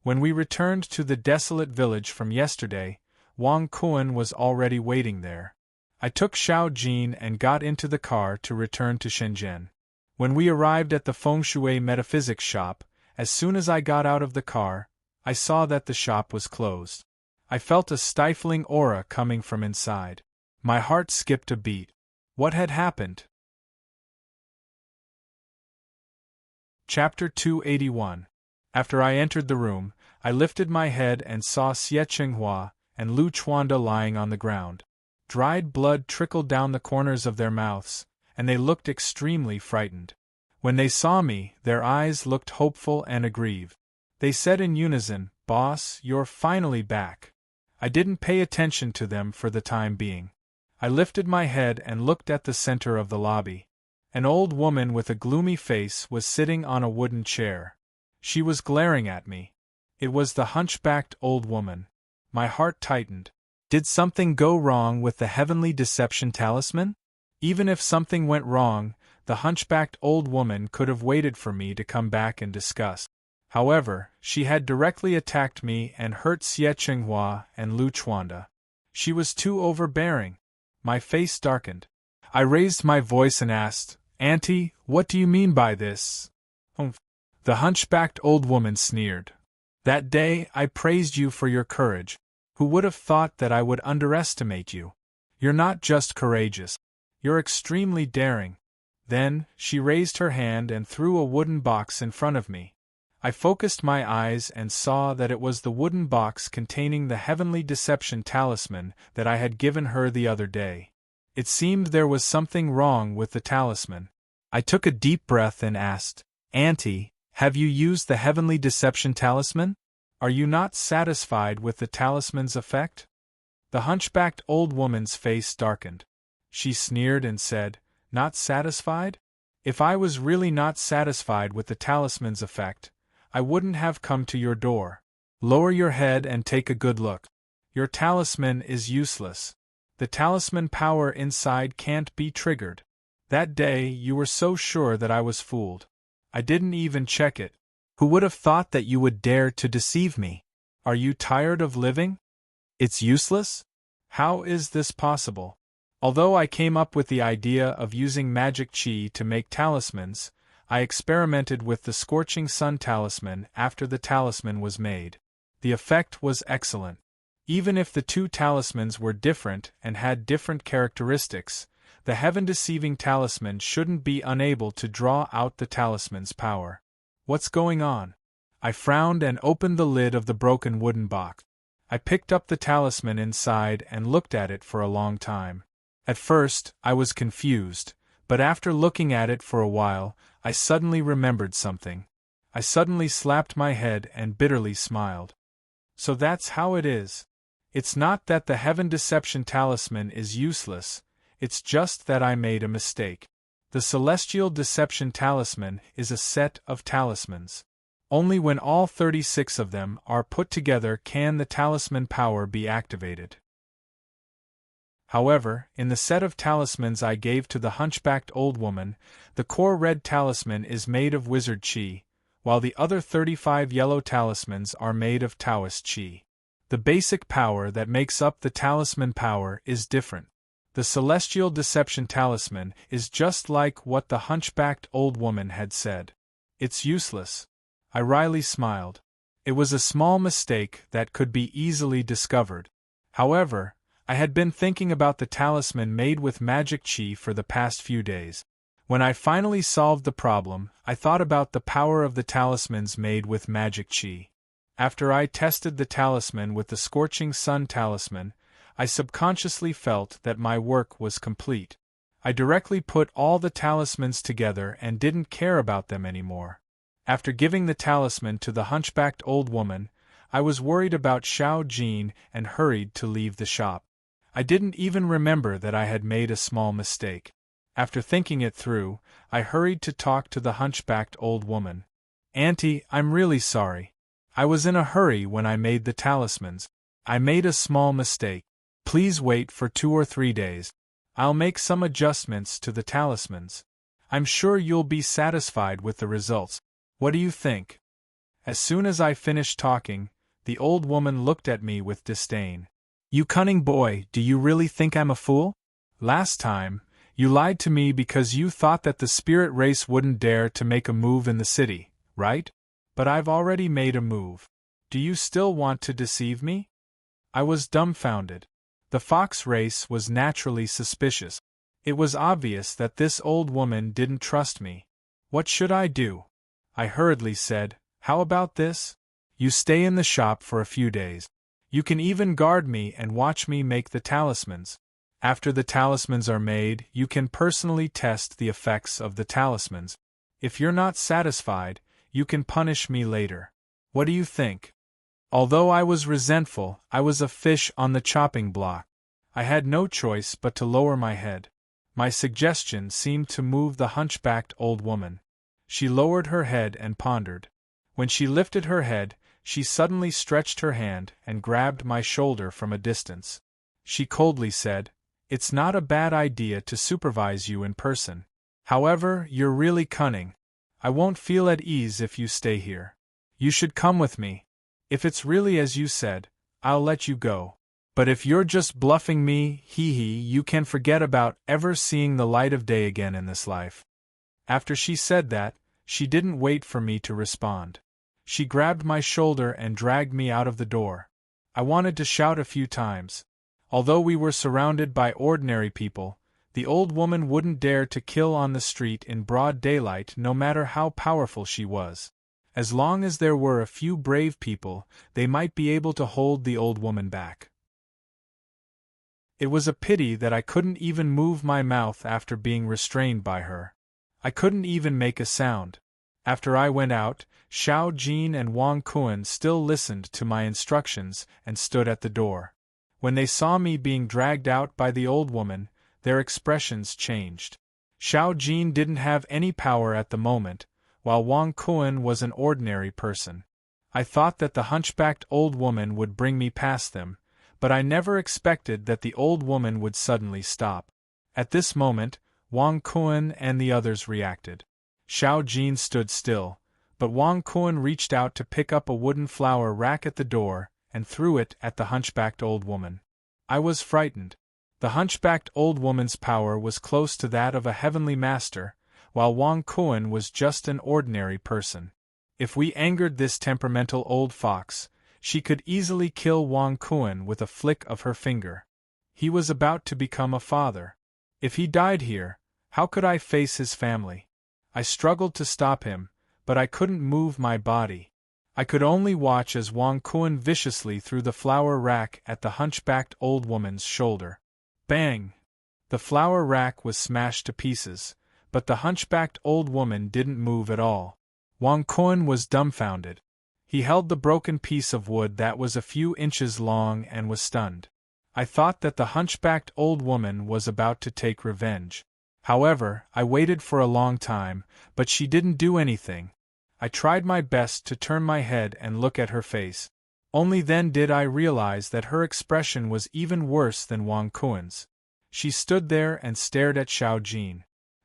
When we returned to the desolate village from yesterday, Wang Kuan was already waiting there. I took Xiao Jin and got into the car to return to Shenzhen. When we arrived at the Fengshui metaphysics shop, as soon as I got out of the car, I saw that the shop was closed. I felt a stifling aura coming from inside. My heart skipped a beat. What had happened? Chapter 281. After I entered the room, I lifted my head and saw Xie Qinghua and Lu Chuanda lying on the ground. Dried blood trickled down the corners of their mouths, and they looked extremely frightened. When they saw me, their eyes looked hopeful and aggrieved. They said in unison, "Boss, you're finally back." I didn't pay attention to them for the time being. I lifted my head and looked at the center of the lobby. An old woman with a gloomy face was sitting on a wooden chair. She was glaring at me. It was the hunchbacked old woman. My heart tightened. Did something go wrong with the heavenly deception talisman? Even if something went wrong, the hunchbacked old woman could have waited for me to come back and discuss. However, she had directly attacked me and hurt Xie Qinghua and Lu Chuanda. She was too overbearing. My face darkened. I raised my voice and asked, "Auntie, what do you mean by this?" "Humph." The hunchbacked old woman sneered. "That day I praised you for your courage. Who would have thought that I would underestimate you? You're not just courageous. You're extremely daring." Then, she raised her hand and threw a wooden box in front of me. I focused my eyes and saw that it was the wooden box containing the heavenly deception talisman that I had given her the other day. It seemed there was something wrong with the talisman. I took a deep breath and asked, "Auntie, have you used the heavenly deception talisman? Are you not satisfied with the talisman's effect?" The hunchbacked old woman's face darkened. She sneered and said, "Not satisfied? If I was really not satisfied with the talisman's effect, I wouldn't have come to your door. Lower your head and take a good look. Your talisman is useless. The talisman power inside can't be triggered. That day you were so sure that I was fooled. I didn't even check it. Who would have thought that you would dare to deceive me? Are you tired of living? It's useless? How is this possible?" Although I came up with the idea of using magic chi to make talismans, I experimented with the Scorching Sun talisman after the talisman was made. The effect was excellent. Even if the two talismans were different and had different characteristics, the heaven-deceiving talisman shouldn't be unable to draw out the talisman's power. What's going on? I frowned and opened the lid of the broken wooden box. I picked up the talisman inside and looked at it for a long time. At first, I was confused, but after looking at it for a while, I suddenly remembered something. I suddenly slapped my head and bitterly smiled. So that's how it is. It's not that the heaven deception talisman is useless, it's just that I made a mistake. The celestial deception talisman is a set of talismans. Only when all 36 of them are put together can the talisman power be activated. However, in the set of talismans I gave to the hunchbacked old woman, the core red talisman is made of wizard chi, while the other 35 yellow talismans are made of Taoist chi. The basic power that makes up the talisman power is different. The celestial deception talisman is just like what the hunchbacked old woman had said. It's useless. I wryly smiled. It was a small mistake that could be easily discovered. However, I had been thinking about the talisman made with magic chi for the past few days. When I finally solved the problem, I thought about the power of the talismans made with magic chi. After I tested the talisman with the Scorching Sun talisman, I subconsciously felt that my work was complete. I directly put all the talismans together and didn't care about them anymore. After giving the talisman to the hunchbacked old woman, I was worried about Xiao Jin and hurried to leave the shop. I didn't even remember that I had made a small mistake. After thinking it through, I hurried to talk to the hunchbacked old woman. "Auntie, I'm really sorry. I was in a hurry when I made the talismans. I made a small mistake. Please wait for 2 or 3 days. I'll make some adjustments to the talismans. I'm sure you'll be satisfied with the results. What do you think?" As soon as I finished talking, the old woman looked at me with disdain. "You cunning boy, do you really think I'm a fool? Last time, you lied to me because you thought that the spirit race wouldn't dare to make a move in the city, right? But I've already made a move. Do you still want to deceive me?" I was dumbfounded. The fox race was naturally suspicious. It was obvious that this old woman didn't trust me. What should I do? I hurriedly said, "How about this? You stay in the shop for a few days. You can even guard me and watch me make the talismans. After the talismans are made, you can personally test the effects of the talismans. If you're not satisfied, you can punish me later. What do you think?" Although I was resentful, I was a fish on the chopping block. I had no choice but to lower my head. My suggestion seemed to move the hunchbacked old woman. She lowered her head and pondered. When she lifted her head, she suddenly stretched her hand and grabbed my shoulder from a distance. She coldly said, "It's not a bad idea to supervise you in person. However, you're really cunning. I won't feel at ease if you stay here. You should come with me. If it's really as you said, I'll let you go. But if you're just bluffing me, you can forget about ever seeing the light of day again in this life." After she said that, she didn't wait for me to respond. She grabbed my shoulder and dragged me out of the door. I wanted to shout a few times. Although we were surrounded by ordinary people, the old woman wouldn't dare to kill on the street in broad daylight no matter how powerful she was. As long as there were a few brave people, they might be able to hold the old woman back. It was a pity that I couldn't even move my mouth after being restrained by her. I couldn't even make a sound. After I went out, Xiao Jin and Wang Kuan still listened to my instructions and stood at the door. When they saw me being dragged out by the old woman, their expressions changed. Xiao Jin didn't have any power at the moment, while Wang Kuan was an ordinary person. I thought that the hunchbacked old woman would bring me past them, but I never expected that the old woman would suddenly stop. At this moment, Wang Kuan and the others reacted. Xiao Jin stood still, but Wang Kuan reached out to pick up a wooden flower rack at the door and threw it at the hunchbacked old woman. I was frightened. The hunchbacked old woman's power was close to that of a heavenly master, while Wang Kuan was just an ordinary person. If we angered this temperamental old fox, she could easily kill Wang Kuan with a flick of her finger. He was about to become a father. If he died here, how could I face his family? I struggled to stop him, but I couldn't move my body. I could only watch as Wang Kuan viciously threw the flower rack at the hunchbacked old woman's shoulder. Bang! The flower rack was smashed to pieces, but the hunchbacked old woman didn't move at all. Wang Kuan was dumbfounded. He held the broken piece of wood that was a few inches long and was stunned. I thought that the hunchbacked old woman was about to take revenge. However, I waited for a long time, but she didn't do anything. I tried my best to turn my head and look at her face. Only then did I realize that her expression was even worse than Wang Kuan's. She stood there and stared at Xiao Jin.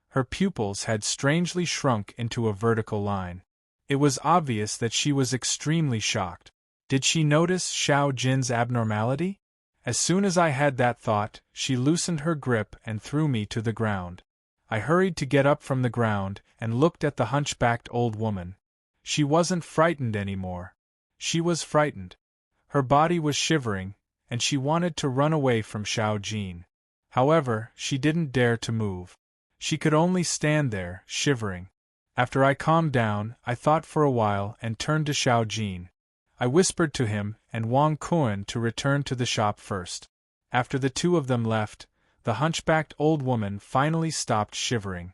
Her pupils had strangely shrunk into a vertical line. It was obvious that she was extremely shocked. Did she notice Xiao Jin's abnormality? As soon as I had that thought, she loosened her grip and threw me to the ground. I hurried to get up from the ground and looked at the hunchbacked old woman. She wasn't frightened anymore. She was frightened. Her body was shivering, and she wanted to run away from Xiao Jin. However, she didn't dare to move. She could only stand there, shivering. After I calmed down, I thought for a while and turned to Xiao Jin. I whispered to him and Wang Kuan to return to the shop first. After the two of them left, the hunchbacked old woman finally stopped shivering.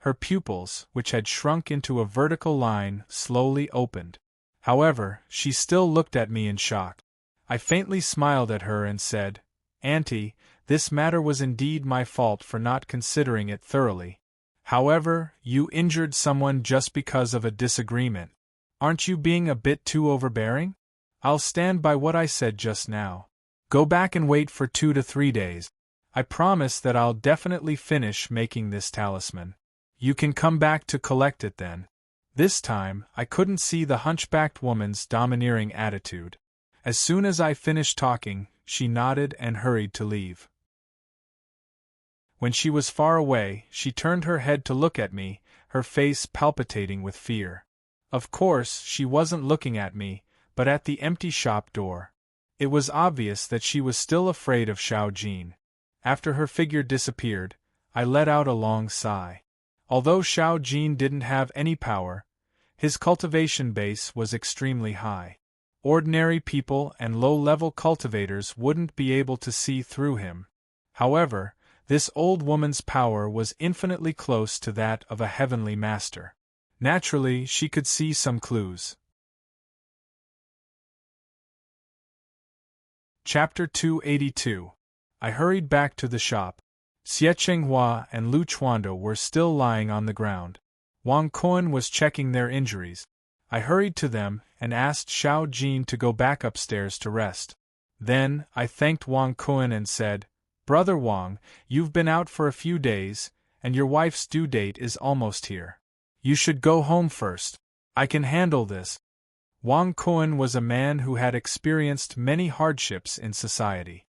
Her pupils, which had shrunk into a vertical line, slowly opened. However, she still looked at me in shock. I faintly smiled at her and said, "Auntie, this matter was indeed my fault for not considering it thoroughly. However, you injured someone just because of a disagreement. Aren't you being a bit too overbearing? I'll stand by what I said just now. Go back and wait for 2 to 3 days. I promise that I'll definitely finish making this talisman. You can come back to collect it then." This time, I couldn't see the hunchbacked woman's domineering attitude. As soon as I finished talking, she nodded and hurried to leave. When she was far away, she turned her head to look at me, her face palpitating with fear. Of course, she wasn't looking at me, but at the empty shop door. It was obvious that she was still afraid of Xiao Jin. After her figure disappeared, I let out a long sigh. Although Xiao Jin didn't have any power, his cultivation base was extremely high. Ordinary people and low-level cultivators wouldn't be able to see through him. However, this old woman's power was infinitely close to that of a heavenly master. Naturally, she could see some clues. Chapter 282. I hurried back to the shop. Xie Chenghua and Lu Chuanda were still lying on the ground. Wang Kuan was checking their injuries. I hurried to them and asked Xiao Jin to go back upstairs to rest. Then, I thanked Wang Kuan and said, "Brother Wang, you've been out for a few days, and your wife's due date is almost here. You should go home first. I can handle this." Wang Kuan was a man who had experienced many hardships in society.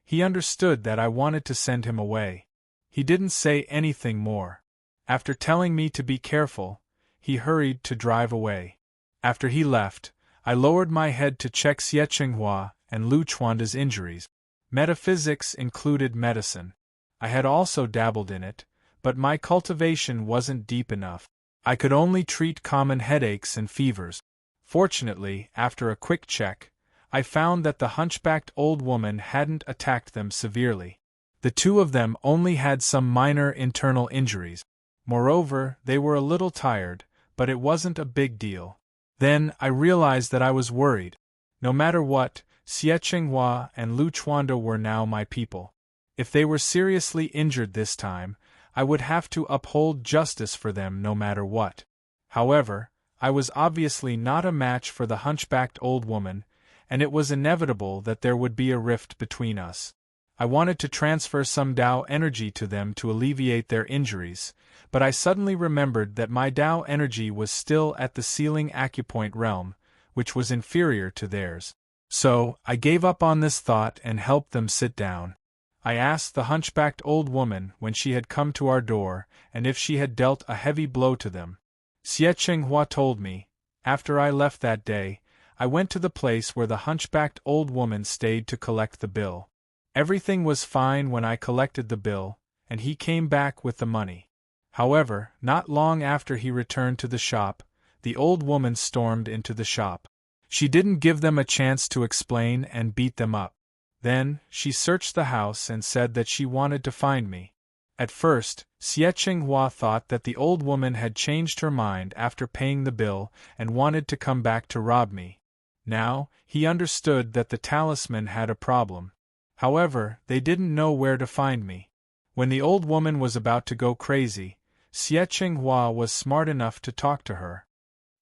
He understood that I wanted to send him away. He didn't say anything more. After telling me to be careful, he hurried to drive away. After he left, I lowered my head to check Xie Chenghua and Lu Chuanda's injuries. Metaphysics included medicine. I had also dabbled in it, but my cultivation wasn't deep enough. I could only treat common headaches and fevers. Fortunately, after a quick check, I found that the hunchbacked old woman hadn't attacked them severely. The two of them only had some minor internal injuries. Moreover, they were a little tired, but it wasn't a big deal. Then, I realized that I was worried. No matter what, Xie Chenghua and Lu Chuanda were now my people. If they were seriously injured this time, I would have to uphold justice for them no matter what. However, I was obviously not a match for the hunchbacked old woman, and it was inevitable that there would be a rift between us. I wanted to transfer some Tao energy to them to alleviate their injuries, but I suddenly remembered that my Tao energy was still at the ceiling acupoint realm, which was inferior to theirs. So, I gave up on this thought and helped them sit down. I asked the hunchbacked old woman when she had come to our door and if she had dealt a heavy blow to them. Xie Chenghua told me. After I left that day, I went to the place where the hunchbacked old woman stayed to collect the bill. Everything was fine when I collected the bill, and he came back with the money. However, not long after he returned to the shop, the old woman stormed into the shop. She didn't give them a chance to explain and beat them up. Then, she searched the house and said that she wanted to find me. At first, Xie Chenghua thought that the old woman had changed her mind after paying the bill and wanted to come back to rob me. Now, he understood that the talisman had a problem. However, they didn't know where to find me. When the old woman was about to go crazy, Xie Chenghua was smart enough to talk to her.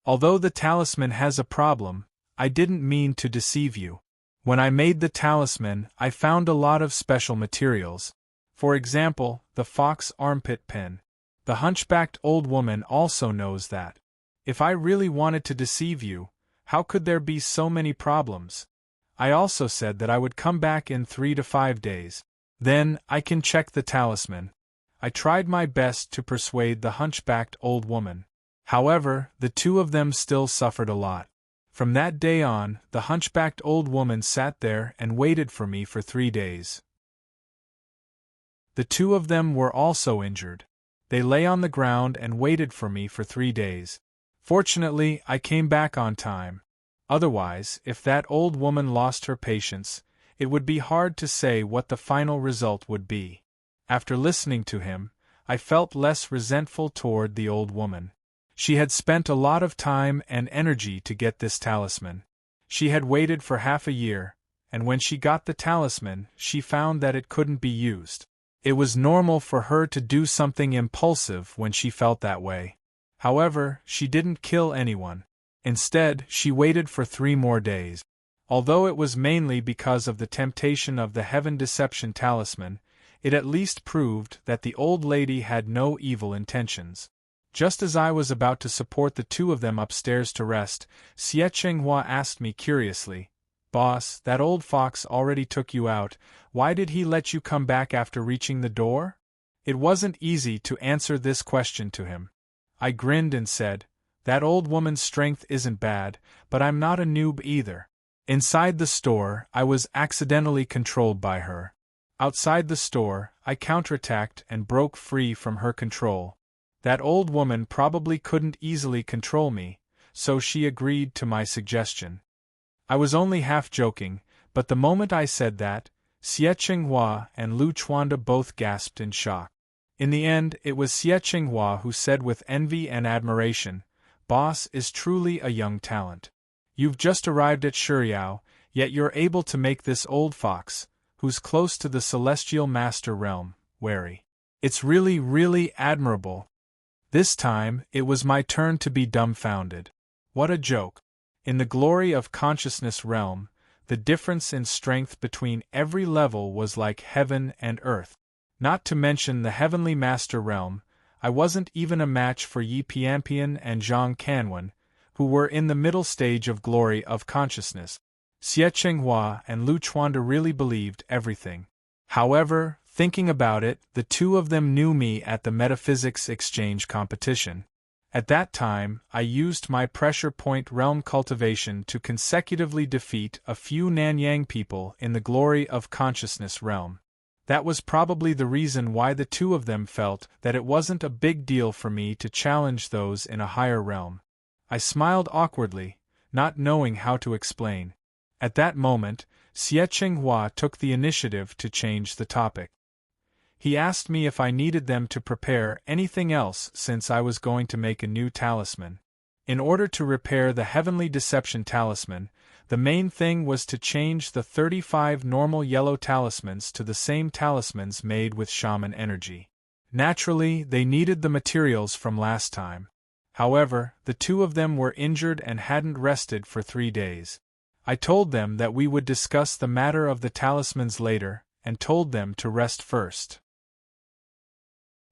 "Although the talisman has a problem, I didn't mean to deceive you. When I made the talisman, I found a lot of special materials. For example, the fox armpit pin. The hunchbacked old woman also knows that. If I really wanted to deceive you, how could there be so many problems? I also said that I would come back in 3 to 5 days. Then, I can check the talisman." I tried my best to persuade the hunchbacked old woman. However, the two of them still suffered a lot. From that day on, the hunchbacked old woman sat there and waited for me for 3 days. The two of them were also injured. They lay on the ground and waited for me for 3 days. Fortunately, I came back on time. Otherwise, if that old woman lost her patience, it would be hard to say what the final result would be. After listening to him, I felt less resentful toward the old woman. She had spent a lot of time and energy to get this talisman. She had waited for half a year, and when she got the talisman, she found that it couldn't be used. It was normal for her to do something impulsive when she felt that way. However, she didn't kill anyone. Instead, she waited for 3 more days. Although it was mainly because of the temptation of the Heaven Deception Talisman, it at least proved that the old lady had no evil intentions. Just as I was about to support the two of them upstairs to rest, Xie Chenghua asked me curiously, "Boss, that old fox already took you out, why did he let you come back after reaching the door?" It wasn't easy to answer this question to him. I grinned and said, "That old woman's strength isn't bad, but I'm not a noob either. Inside the store, I was accidentally controlled by her. Outside the store, I counterattacked and broke free from her control. That old woman probably couldn't easily control me, so she agreed to my suggestion." I was only half joking, but the moment I said that, Xie Chenghua and Lu Chuanda both gasped in shock. In the end, it was Xie Chenghua who said with envy and admiration, "Boss is truly a young talent. You've just arrived at Shuriao, yet you're able to make this old fox, who's close to the celestial master realm, wary. It's really admirable." This time, it was my turn to be dumbfounded. What a joke. In the glory of consciousness realm, the difference in strength between every level was like heaven and earth. Not to mention the heavenly master realm, I wasn't even a match for Yi Piampian and Zhang Canwen, who were in the middle stage of glory of consciousness. Xie Chenghua and Lu Chuanda really believed everything. However, thinking about it, the two of them knew me at the metaphysics exchange competition. At that time, I used my pressure point realm cultivation to consecutively defeat a few Nanyang people in the glory of consciousness realm. That was probably the reason why the two of them felt that it wasn't a big deal for me to challenge those in a higher realm. I smiled awkwardly, not knowing how to explain. At that moment, Xie Chenghua took the initiative to change the topic. He asked me if I needed them to prepare anything else since I was going to make a new talisman. In order to repair the Heavenly Deception Talisman, the main thing was to change the 35 normal yellow talismans to the same talismans made with shaman energy. Naturally, they needed the materials from last time. However, the two of them were injured and hadn't rested for 3 days. I told them that we would discuss the matter of the talismans later, and told them to rest first.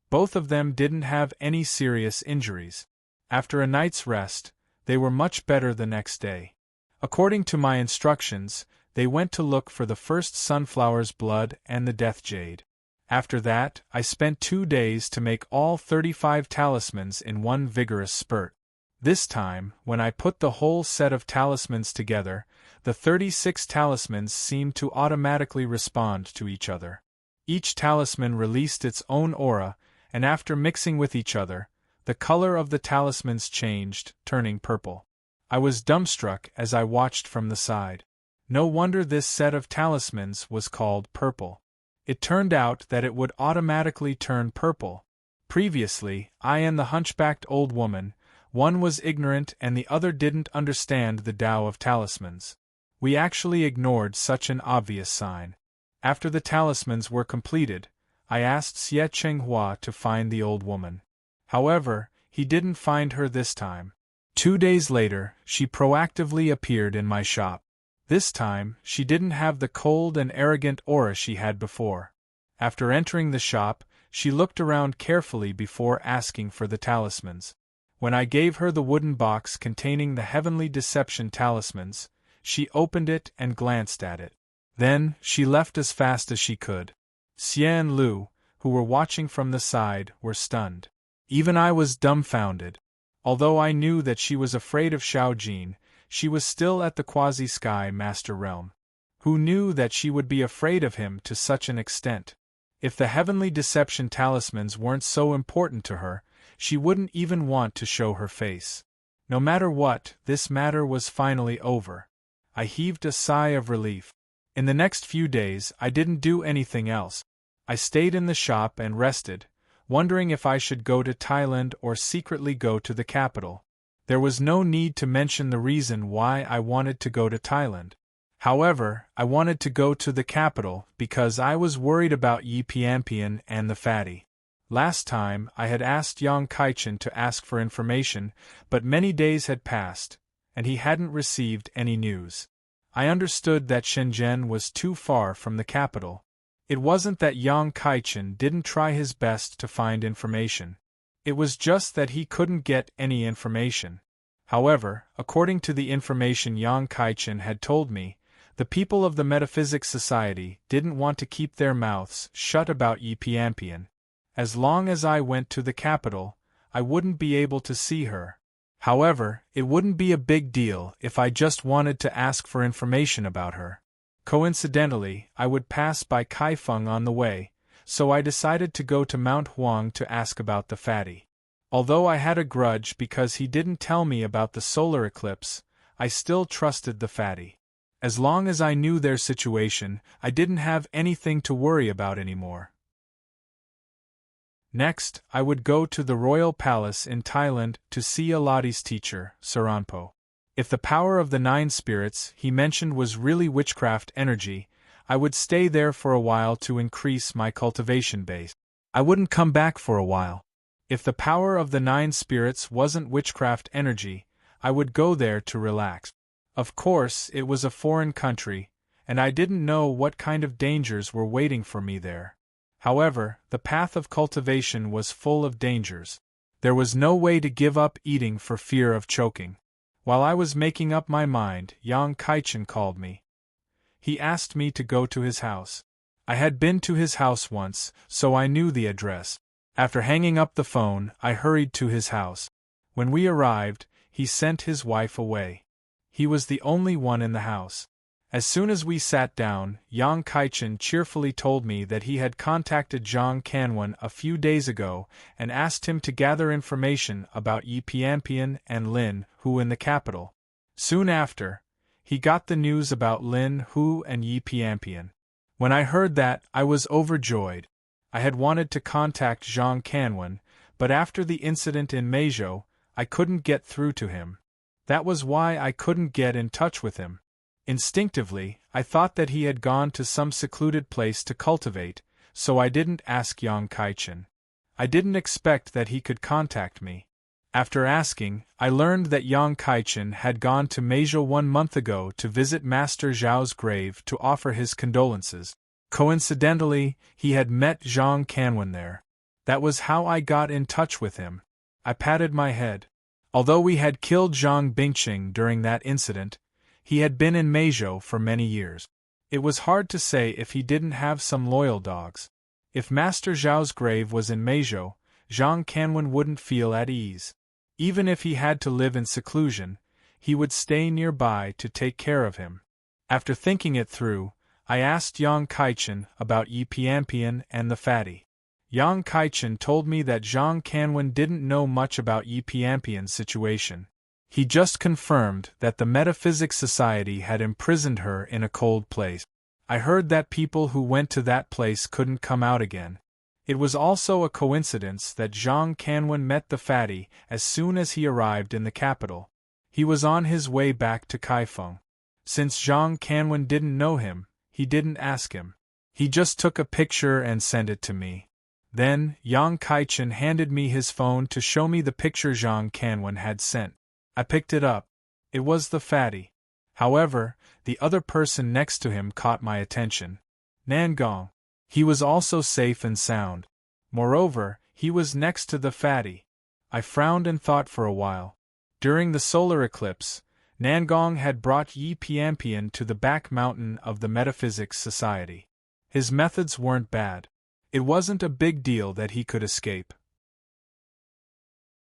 Both of them didn't have any serious injuries. After a night's rest, they were much better the next day. According to my instructions, they went to look for the first sunflower's blood and the death jade. After that, I spent 2 days to make all 35 talismans in one vigorous spurt. This time, when I put the whole set of talismans together, the 36 talismans seemed to automatically respond to each other. Each talisman released its own aura, and after mixing with each other, the color of the talismans changed, turning purple. I was dumbstruck as I watched from the side. No wonder this set of talismans was called purple. It turned out that it would automatically turn purple. Previously, I and the hunchbacked old woman, one was ignorant and the other didn't understand the Tao of talismans. We actually ignored such an obvious sign. After the talismans were completed, I asked Xie Chenghua to find the old woman. However, he didn't find her this time. 2 days later, she proactively appeared in my shop. This time, she didn't have the cold and arrogant aura she had before. After entering the shop, she looked around carefully before asking for the talismans. When I gave her the wooden box containing the Heavenly Deception talismans, she opened it and glanced at it. Then, she left as fast as she could. Xie and Lu, who were watching from the side, were stunned. Even I was dumbfounded. Although I knew that she was afraid of Xiao Jin, she was still at the quasi-sky master realm. Who knew that she would be afraid of him to such an extent? If the heavenly deception talismans weren't so important to her, she wouldn't even want to show her face. No matter what, this matter was finally over. I heaved a sigh of relief. In the next few days, I didn't do anything else. I stayed in the shop and rested, wondering if I should go to Thailand or secretly go to the capital. There was no need to mention the reason why I wanted to go to Thailand. However, I wanted to go to the capital because I was worried about Yi Pianpian and the fatty. Last time, I had asked Yang Kaichen to ask for information, but many days had passed, and he hadn't received any news. I understood that Shenzhen was too far from the capital. It wasn't that Yang Kaichen didn't try his best to find information. It was just that he couldn't get any information. However, according to the information Yang Kaichen had told me, the people of the Metaphysics Society didn't want to keep their mouths shut about Yi Pianpian. As long as I went to the capital, I wouldn't be able to see her. However, it wouldn't be a big deal if I just wanted to ask for information about her. Coincidentally, I would pass by Kaifeng on the way, so I decided to go to Mount Huang to ask about the fatty. Although I had a grudge because he didn't tell me about the solar eclipse, I still trusted the fatty. As long as I knew their situation, I didn't have anything to worry about anymore. Next, I would go to the royal palace in Thailand to see Aladi's teacher, Saranpo. If the power of the 9 spirits he mentioned was really witchcraft energy, I would stay there for a while to increase my cultivation base. I wouldn't come back for a while. If the power of the 9 spirits wasn't witchcraft energy, I would go there to relax. Of course, it was a foreign country, and I didn't know what kind of dangers were waiting for me there. However, the path of cultivation was full of dangers. There was no way to give up eating for fear of choking. While I was making up my mind, Yang Kaichen called me. He asked me to go to his house. I had been to his house once, so I knew the address. After hanging up the phone, I hurried to his house. When we arrived, he sent his wife away. He was the only one in the house. As soon as we sat down, Yang Kaichen cheerfully told me that he had contacted Zhang Kanwan a few days ago and asked him to gather information about Yi Pianpian and Lin Hu in the capital. Soon after, he got the news about Lin Hu and Yi Pianpian. When I heard that, I was overjoyed. I had wanted to contact Zhang Kanwan, but after the incident in Meizhou, I couldn't get through to him. That was why I couldn't get in touch with him. Instinctively, I thought that he had gone to some secluded place to cultivate, so I didn't ask Yang Kaichen. I didn't expect that he could contact me. After asking, I learned that Yang Kaichen had gone to Meizhou 1 month ago to visit Master Zhao's grave to offer his condolences. Coincidentally, he had met Zhang Kanwan there. That was how I got in touch with him. I patted my head. Although we had killed Zhang Bingqing during that incident, he had been in Meizhou for many years. It was hard to say if he didn't have some loyal dogs. If Master Zhao's grave was in Meizhou, Zhang Kanwan wouldn't feel at ease. Even if he had to live in seclusion, he would stay nearby to take care of him. After thinking it through, I asked Yang Kaichen about Yi Pianpian and the fatty. Yang Kaichen told me that Zhang Kanwan didn't know much about Yi Pianpian's situation. He just confirmed that the Metaphysics Society had imprisoned her in a cold place. I heard that people who went to that place couldn't come out again. It was also a coincidence that Zhang Kanwan met the fatty as soon as he arrived in the capital. He was on his way back to Kaifeng. Since Zhang Kanwan didn't know him, he didn't ask him. He just took a picture and sent it to me. Then, Yang Kaichen handed me his phone to show me the picture Zhang Kanwan had sent. I picked it up. It was the fatty. However, the other person next to him caught my attention. Nangong. He was also safe and sound. Moreover, he was next to the fatty. I frowned and thought for a while. During the solar eclipse, Nangong had brought Yi Pianpian to the back mountain of the Metaphysics Society. His methods weren't bad. It wasn't a big deal that he could escape.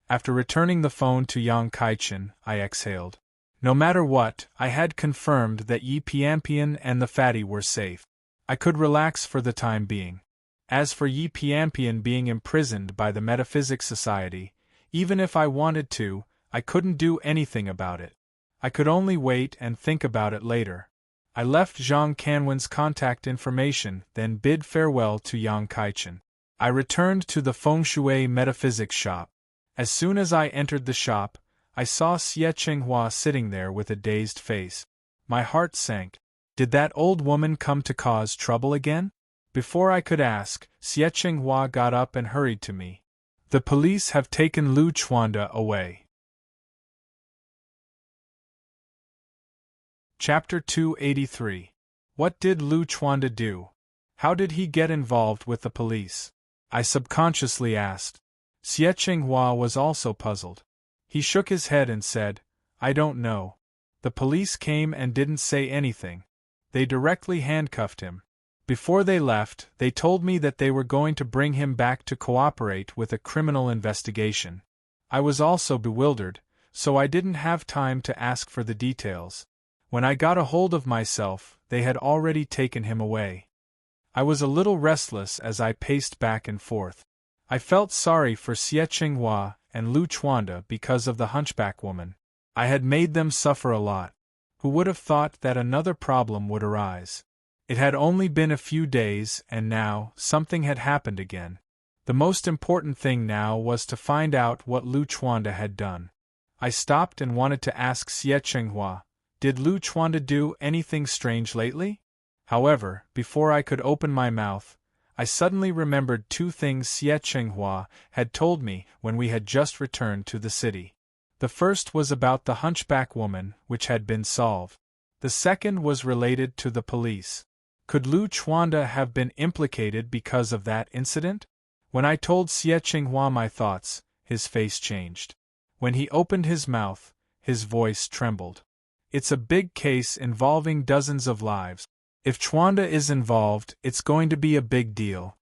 After returning the phone to Yang Kaichen, I exhaled. No matter what, I had confirmed that Yi Piampian and the fatty were safe. I could relax for the time being. As for Yi Piampian being imprisoned by the Metaphysics Society, even if I wanted to, I couldn't do anything about it. I could only wait and think about it later. I left Zhang Canwen's contact information, then bid farewell to Yang Kaichen. I returned to the Fengshui metaphysics shop. As soon as I entered the shop, I saw Xie Qinghua sitting there with a dazed face. My heart sank. Did that old woman come to cause trouble again? Before I could ask, Xie Qinghua got up and hurried to me. The police have taken Lu Chuanda away. Chapter 283. What did Lu Chuanda do? How did he get involved with the police? I subconsciously asked. Xie Qinghua was also puzzled. He shook his head and said, I don't know. The police came and didn't say anything. They directly handcuffed him. Before they left, they told me that they were going to bring him back to cooperate with a criminal investigation. I was also bewildered, so I didn't have time to ask for the details. When I got a hold of myself, they had already taken him away. I was a little restless as I paced back and forth. I felt sorry for Xie Qinghua and Lu Chuanda because of the hunchback woman. I had made them suffer a lot. Who would have thought that another problem would arise? It had only been a few days, and now, something had happened again. The most important thing now was to find out what Lu Chuanda had done. I stopped and wanted to ask Xie Qinghua, did Lu Chuanda do anything strange lately? However, before I could open my mouth, I suddenly remembered two things Xie Qinghua had told me when we had just returned to the city. The first was about the hunchback woman, which had been solved. The second was related to the police. Could Lu Chuanda have been implicated because of that incident? When I told Xie Qinghua my thoughts, his face changed. When he opened his mouth, his voice trembled. It's a big case involving dozens of lives. If Chuanda is involved, it's going to be a big deal.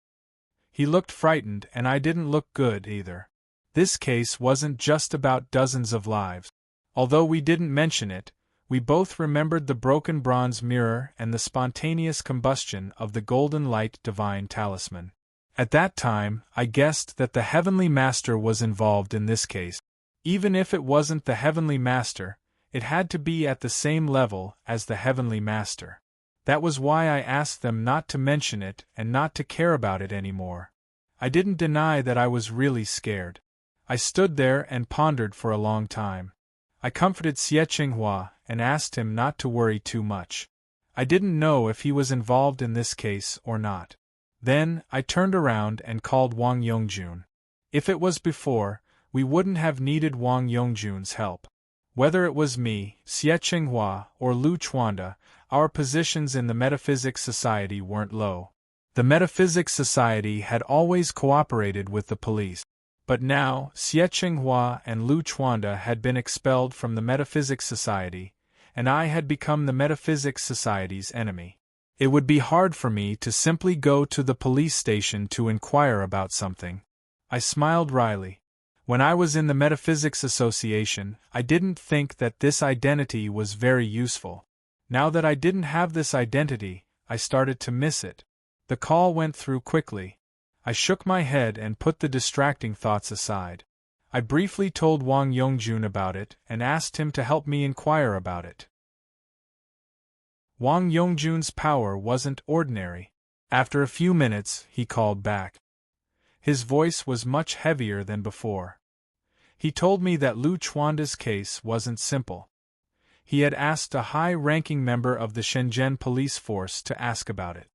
He looked frightened, and I didn't look good either. This case wasn't just about dozens of lives. Although we didn't mention it, we both remembered the broken bronze mirror and the spontaneous combustion of the golden light divine talisman. At that time, I guessed that the Heavenly Master was involved in this case. Even if it wasn't the Heavenly Master, it had to be at the same level as the Heavenly Master. That was why I asked them not to mention it and not to care about it anymore. I didn't deny that I was really scared. I stood there and pondered for a long time. I comforted Xie Qinghua and asked him not to worry too much. I didn't know if he was involved in this case or not. Then, I turned around and called Wang Yongjun. If it was before, we wouldn't have needed Wang Yongjun's help. Whether it was me, Xie Qinghua, or Lu Chuanda, our positions in the Metaphysics Society weren't low. The Metaphysics Society had always cooperated with the police. But now, Xie Qinghua and Lu Chuanda had been expelled from the Metaphysics Society, and I had become the Metaphysics Society's enemy. It would be hard for me to simply go to the police station to inquire about something. I smiled wryly. When I was in the Metaphysics Association, I didn't think that this identity was very useful. Now that I didn't have this identity, I started to miss it. The call went through quickly. I shook my head and put the distracting thoughts aside. I briefly told Wang Yongjun about it and asked him to help me inquire about it. Wang Yongjun's power wasn't ordinary. After a few minutes, he called back. His voice was much heavier than before. He told me that Lu Chuanda's case wasn't simple. He had asked a high-ranking member of the Shenzhen police force to ask about it.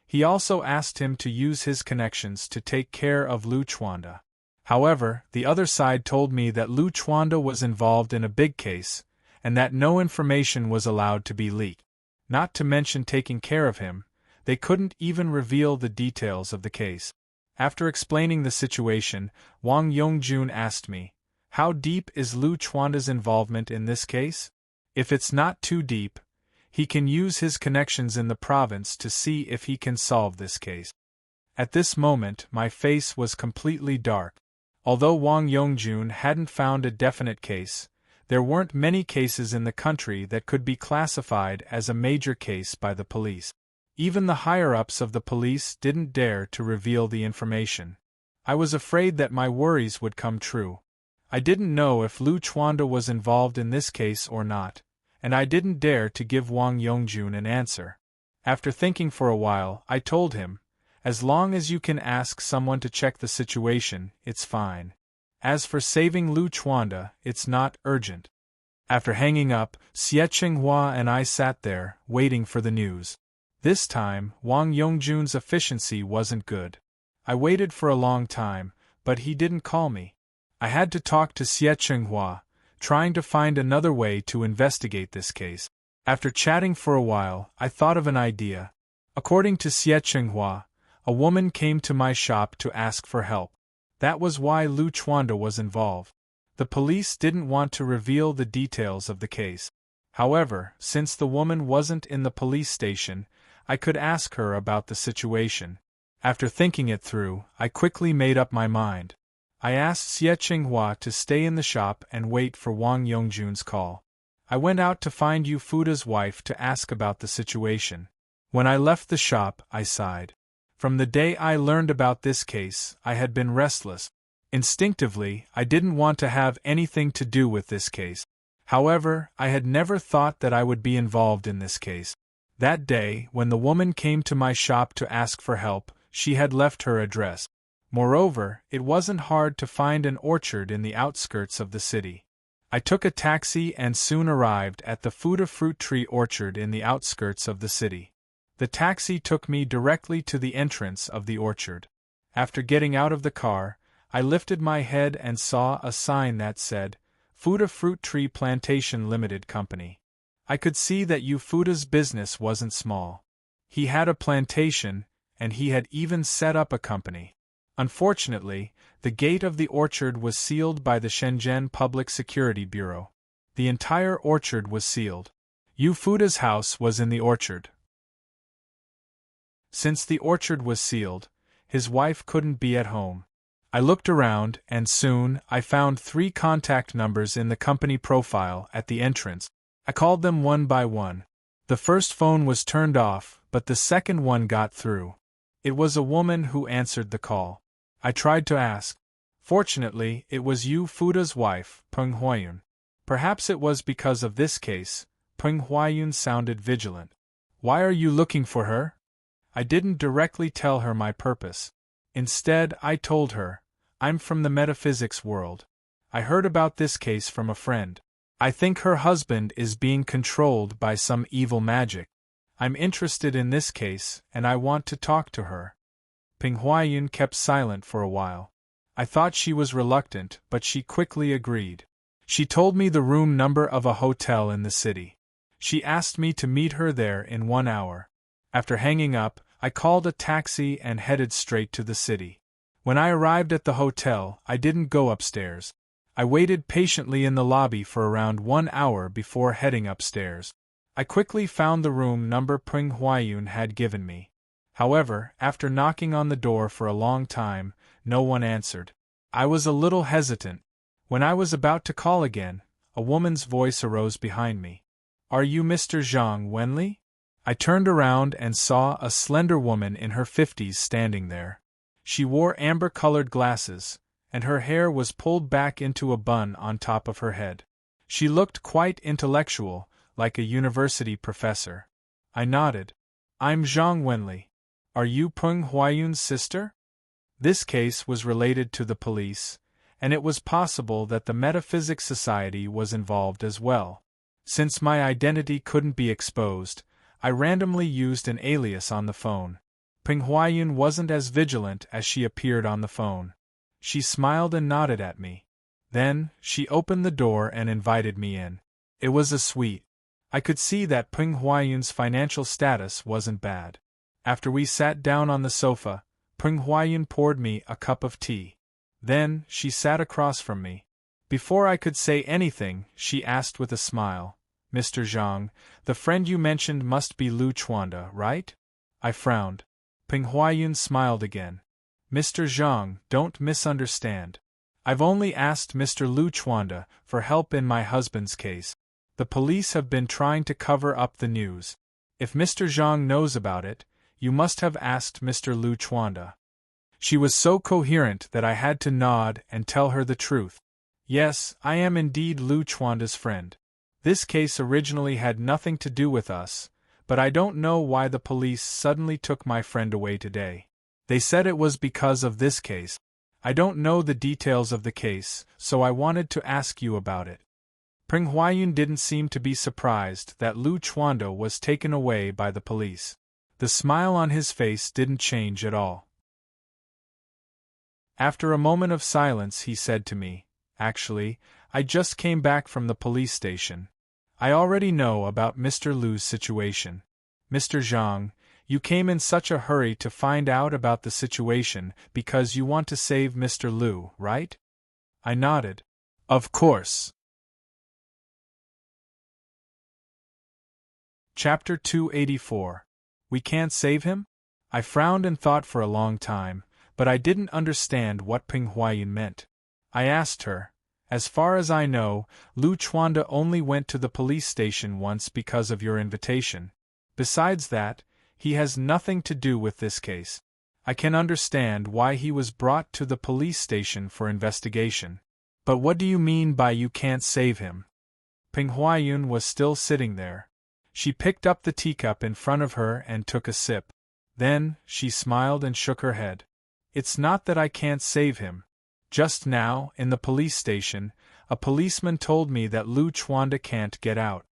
He also asked him to use his connections to take care of Lu Chuanda. However, the other side told me that Lu Chuanda was involved in a big case, and that no information was allowed to be leaked. Not to mention taking care of him, they couldn't even reveal the details of the case. After explaining the situation, Wang Yongjun asked me, "How deep is Lu Chuanda's involvement in this case? If it's not too deep, he can use his connections in the province to see if he can solve this case." At this moment, my face was completely dark. Although Wang Yongjun hadn't found a definite case, There weren't many cases in the country that could be classified as a major case by the police. Even the higher-ups of the police didn't dare to reveal the information. I was afraid that my worries would come true. I didn't know if Lu Chuanda was involved in this case or not, and I didn't dare to give Wang Yongjun an answer. After thinking for a while, I told him, "As long as you can ask someone to check the situation, it's fine. As for saving Lu Chuanda, it's not urgent." After hanging up, Xie Qinghua and I sat there, waiting for the news. This time, Wang Yongjun's efficiency wasn't good. I waited for a long time, but he didn't call me. I had to talk to Xie Qinghua, trying to find another way to investigate this case. After chatting for a while, I thought of an idea. According to Xie Qinghua, a woman came to my shop to ask for help. That was why Lu Chuanda was involved. The police didn't want to reveal the details of the case. However, since the woman wasn't in the police station, I could ask her about the situation. After thinking it through, I quickly made up my mind. I asked Xie Qinghua to stay in the shop and wait for Wang Yongjun's call. I went out to find Yu Fuda's wife to ask about the situation. When I left the shop, I sighed. From the day I learned about this case, I had been restless. Instinctively, I didn't want to have anything to do with this case. However, I had never thought that I would be involved in this case. That day, when the woman came to my shop to ask for help, she had left her address. Moreover, it wasn't hard to find an orchard in the outskirts of the city. I took a taxi and soon arrived at the Fuda fruit tree orchard in the outskirts of the city. The taxi took me directly to the entrance of the orchard. After getting out of the car, I lifted my head and saw a sign that said, Fuda Fruit Tree Plantation Limited Company. I could see that Yu Fuda's business wasn't small. He had a plantation, and he had even set up a company. Unfortunately, the gate of the orchard was sealed by the Shenzhen Public Security Bureau. The entire orchard was sealed. Yu Fuda's house was in the orchard. Since the orchard was sealed, his wife couldn't be at home. I looked around, and soon I found 3 contact numbers in the company profile at the entrance. I called them one by one. The first phone was turned off, but the second one got through. It was a woman who answered the call. I tried to ask. Fortunately, it was Yu Fuda's wife, Peng Huayun. Perhaps it was because of this case, Peng Huayun sounded vigilant. "Why are you looking for her?" I didn't directly tell her my purpose. Instead, I told her, "I'm from the metaphysics world. I heard about this case from a friend. I think her husband is being controlled by some evil magic. I'm interested in this case, and I want to talk to her." Peng Huayun kept silent for a while. I thought she was reluctant, but she quickly agreed. She told me the room number of a hotel in the city. She asked me to meet her there in 1 hour. After hanging up, I called a taxi and headed straight to the city. When I arrived at the hotel, I didn't go upstairs. I waited patiently in the lobby for around 1 hour before heading upstairs. I quickly found the room number Peng Huayun had given me. However, after knocking on the door for a long time, no one answered. I was a little hesitant. When I was about to call again, a woman's voice arose behind me. "Are you Mr. Zhang Wenli?" I turned around and saw a slender woman in her 50s standing there. She wore amber-colored glasses, and her hair was pulled back into a bun on top of her head. She looked quite intellectual, like a university professor. I nodded. "I'm Zhang Wenli. Are you Peng Huayun's sister?" This case was related to the police, and it was possible that the Metaphysics Society was involved as well. Since my identity couldn't be exposed, I randomly used an alias on the phone. Peng Huayun wasn't as vigilant as she appeared on the phone. She smiled and nodded at me. Then, she opened the door and invited me in. It was a suite. I could see that Peng Huayun's financial status wasn't bad. After we sat down on the sofa, Peng Huayun poured me a cup of tea. Then, she sat across from me. Before I could say anything, she asked with a smile, "Mr. Zhang, the friend you mentioned must be Lu Chuanda, right?" I frowned. Peng Huayun smiled again. "Mr. Zhang, don't misunderstand. I've only asked Mr. Lu Chuanda for help in my husband's case. The police have been trying to cover up the news. If Mr. Zhang knows about it, you must have asked Mr. Lu Chuanda. She was so coherent that I had to nod and tell her the truth. Yes, I am indeed Lu Chuanda's friend. This case originally had nothing to do with us, but I don't know why the police suddenly took my friend away today. They said it was because of this case. I don't know the details of the case, so I wanted to ask you about it. Peng Huayun didn't seem to be surprised that Lu Chuanda was taken away by the police. The smile on his face didn't change at all. After a moment of silence he said to me, "Actually, I just came back from the police station. I already know about Mr. Lu's situation. Mr. Zhang, you came in such a hurry to find out about the situation because you want to save Mr. Lu, right?" I nodded. "Of course." Chapter 284. We can't save him? I frowned and thought for a long time, but I didn't understand what Peng Huayun meant. I asked her, "As far as I know, Lu Chuanda only went to the police station once because of your invitation. Besides that, he has nothing to do with this case. I can understand why he was brought to the police station for investigation. But what do you mean by you can't save him?" Peng Huayun was still sitting there. She picked up the teacup in front of her and took a sip. Then, she smiled and shook her head. "It's not that I can't save him. Just now, in the police station, a policeman told me that Lu Chuanda can't get out."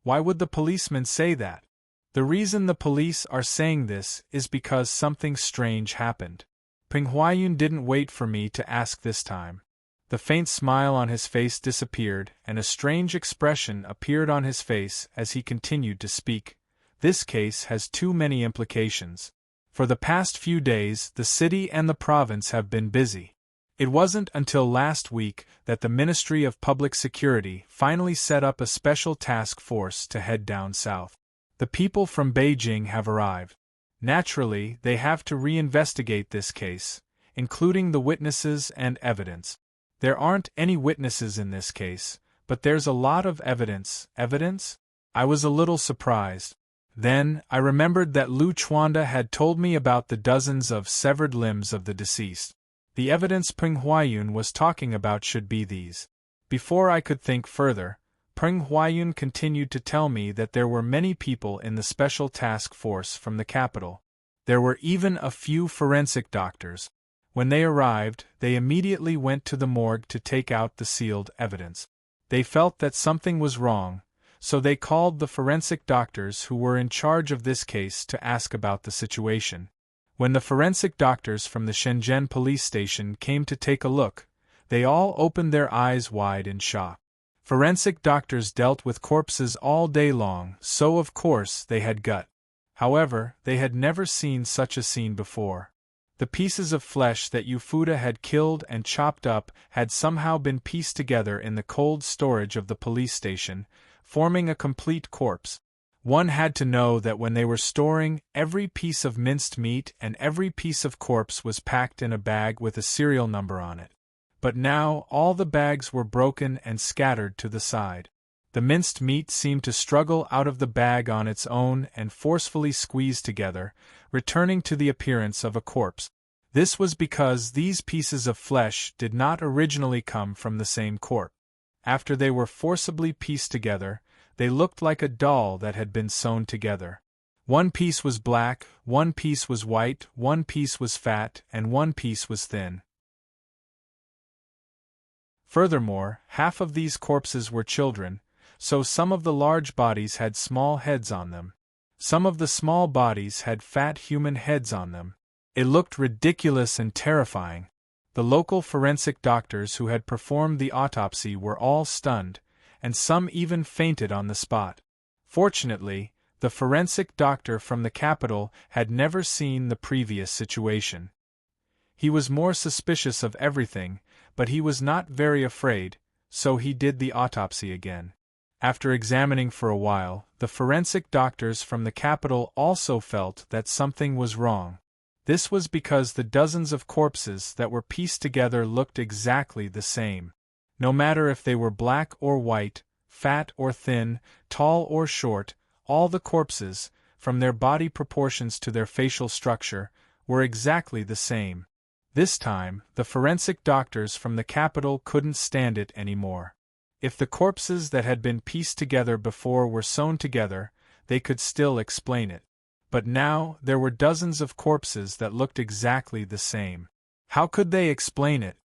"Why would the policeman say that?" "The reason the police are saying this is because something strange happened." Peng Huayun didn't wait for me to ask this time. The faint smile on his face disappeared, and a strange expression appeared on his face as he continued to speak. "This case has too many implications. For the past few days, the city and the province have been busy. It wasn't until last week that the Ministry of Public Security finally set up a special task force to head down south. The people from Beijing have arrived. Naturally, they have to reinvestigate this case, including the witnesses and evidence. There aren't any witnesses in this case, but there's a lot of evidence." "Evidence?" I was a little surprised. Then, I remembered that Lu Chuanda had told me about the dozens of severed limbs of the deceased. The evidence Peng Huayun was talking about should be these. Before I could think further, Peng Huayun continued to tell me that there were many people in the special task force from the capital. There were even a few forensic doctors. When they arrived, they immediately went to the morgue to take out the sealed evidence. They felt that something was wrong, so they called the forensic doctors who were in charge of this case to ask about the situation. When the forensic doctors from the Shenzhen police station came to take a look, they all opened their eyes wide in shock. Forensic doctors dealt with corpses all day long, so of course they had gut. However, they had never seen such a scene before. The pieces of flesh that Yufuda had killed and chopped up had somehow been pieced together in the cold storage of the police station, forming a complete corpse. One had to know that when they were storing, every piece of minced meat and every piece of corpse was packed in a bag with a serial number on it. But now all the bags were broken and scattered to the side. The minced meat seemed to struggle out of the bag on its own and forcefully squeeze together, returning to the appearance of a corpse. This was because these pieces of flesh did not originally come from the same corpse. After they were forcibly pieced together, they looked like a doll that had been sewn together. One piece was black, one piece was white, one piece was fat, and one piece was thin. Furthermore, half of these corpses were children, so some of the large bodies had small heads on them. Some of the small bodies had fat human heads on them. It looked ridiculous and terrifying. The local forensic doctors who had performed the autopsy were all stunned, and some even fainted on the spot. Fortunately, the forensic doctor from the capital had never seen the previous situation. He was more suspicious of everything, but he was not very afraid, so he did the autopsy again. After examining for a while, the forensic doctors from the capital also felt that something was wrong. This was because the dozens of corpses that were pieced together looked exactly the same. No matter if they were black or white, fat or thin, tall or short, all the corpses, from their body proportions to their facial structure, were exactly the same. This time, the forensic doctors from the capital couldn't stand it anymore. If the corpses that had been pieced together before were sewn together, they could still explain it. But now, there were dozens of corpses that looked exactly the same. How could they explain it?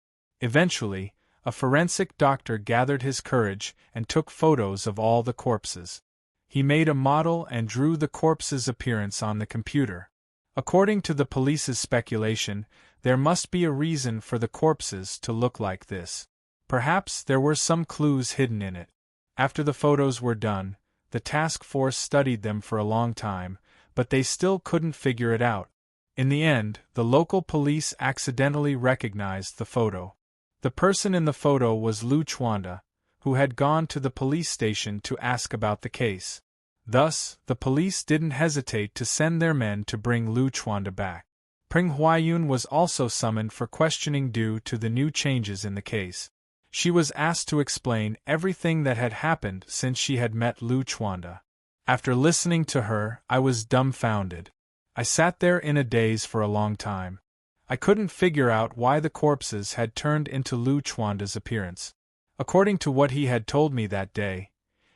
Eventually, a forensic doctor gathered his courage and took photos of all the corpses. He made a model and drew the corpses' appearance on the computer. According to the police's speculation, there must be a reason for the corpses to look like this. Perhaps there were some clues hidden in it. After the photos were done, the task force studied them for a long time, but they still couldn't figure it out. In the end, the local police accidentally recognized the photo. The person in the photo was Lu Chuanda, who had gone to the police station to ask about the case. Thus, the police didn't hesitate to send their men to bring Lu Chuanda back. Peng Huayun was also summoned for questioning due to the new changes in the case. She was asked to explain everything that had happened since she had met Lu Chuanda. After listening to her, I was dumbfounded. I sat there in a daze for a long time. I couldn't figure out why the corpses had turned into Lu Chuanda's appearance. According to what he had told me that day,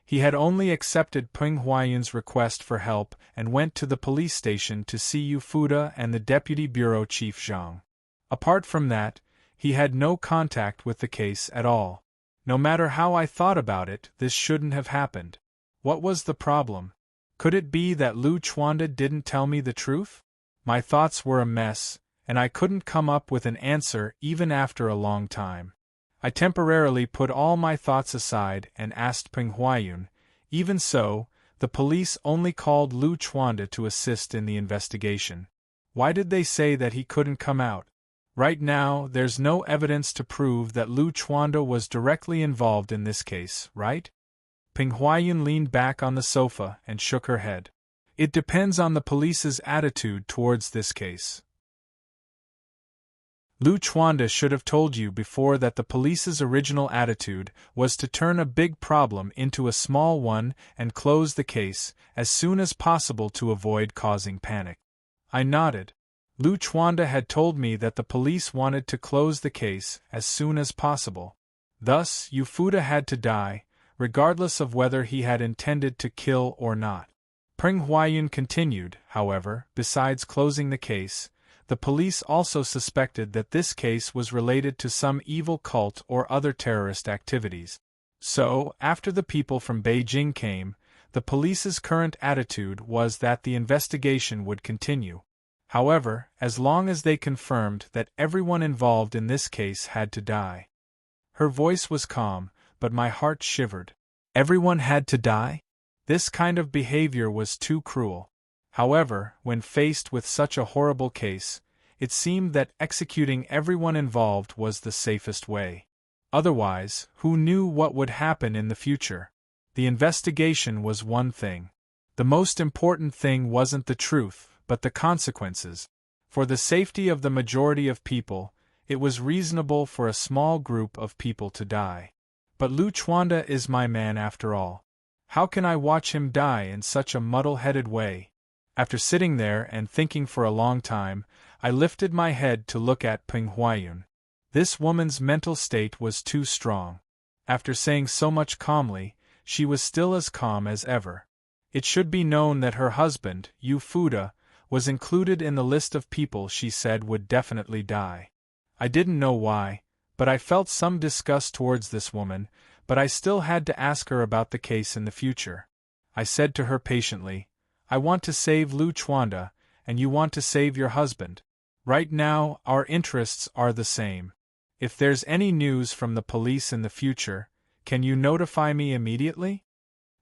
he had only accepted Peng Huayun's request for help and went to the police station to see Yu Fuda and the deputy bureau chief Zhang. Apart from that, he had no contact with the case at all. No matter how I thought about it, this shouldn't have happened. What was the problem? Could it be that Lu Chuanda didn't tell me the truth? My thoughts were a mess, and I couldn't come up with an answer even after a long time. I temporarily put all my thoughts aside and asked Peng Huayun. Even so, the police only called Lu Chuanda to assist in the investigation. Why did they say that he couldn't come out? Right now, there's no evidence to prove that Lu Chuanda was directly involved in this case, right? Peng Huayun leaned back on the sofa and shook her head. It depends on the police's attitude towards this case. Lu Chuanda should have told you before that the police's original attitude was to turn a big problem into a small one and close the case as soon as possible to avoid causing panic. I nodded. Lu Chuanda had told me that the police wanted to close the case as soon as possible. Thus, Yu Fuda had to die, regardless of whether he had intended to kill or not. Peng Huayun continued, however, besides closing the case, the police also suspected that this case was related to some evil cult or other terrorist activities. So, after the people from Beijing came, the police's current attitude was that the investigation would continue. However, as long as they confirmed that everyone involved in this case had to die. Her voice was calm, but my heart shivered. Everyone had to die? This kind of behavior was too cruel. However, when faced with such a horrible case, it seemed that executing everyone involved was the safest way. Otherwise, who knew what would happen in the future? The investigation was one thing. The most important thing wasn't the truth, but the consequences. For the safety of the majority of people, it was reasonable for a small group of people to die. But Lu Chuanda is my man after all. How can I watch him die in such a muddle-headed way? After sitting there and thinking for a long time, I lifted my head to look at Peng Huayun. This woman's mental state was too strong. After saying so much calmly, she was still as calm as ever. It should be known that her husband, Yu Fuda, was included in the list of people she said would definitely die. I didn't know why, but I felt some disgust towards this woman, but I still had to ask her about the case in the future. I said to her patiently, I want to save Lu Chuanda, and you want to save your husband. Right now, our interests are the same. If there's any news from the police in the future, can you notify me immediately?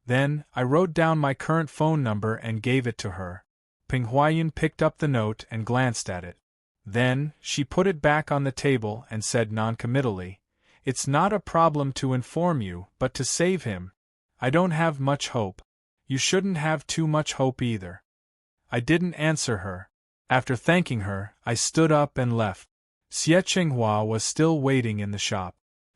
Then, I wrote down my current phone number and gave it to her. Peng Huayun picked up the note and glanced at it. Then, she put it back on the table and said noncommittally, It's not a problem to inform you, but to save him. I don't have much hope. You shouldn't have too much hope either. I didn't answer her. After thanking her, I stood up and left. Xie Qinghua was still waiting in the shop.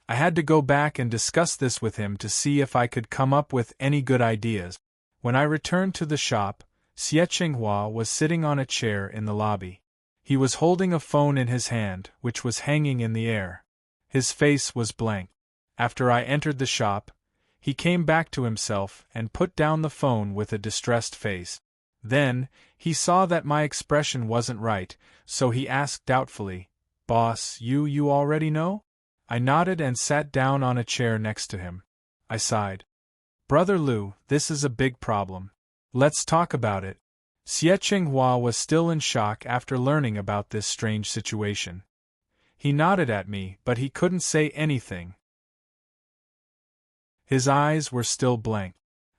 I had to go back and discuss this with him to see if I could come up with any good ideas. When I returned to the shop, Xie Qinghua was sitting on a chair in the lobby. He was holding a phone in his hand, which was hanging in the air. His face was blank. After I entered the shop, he came back to himself and put down the phone with a distressed face. Then, he saw that my expression wasn't right, so he asked doubtfully, "Boss, you already know?" I nodded and sat down on a chair next to him. I sighed. "Brother Lu, this is a big problem. Let's talk about it." Xie Qinghua was still in shock after learning about this strange situation. He nodded at me, but he couldn't say anything. His eyes were still blank.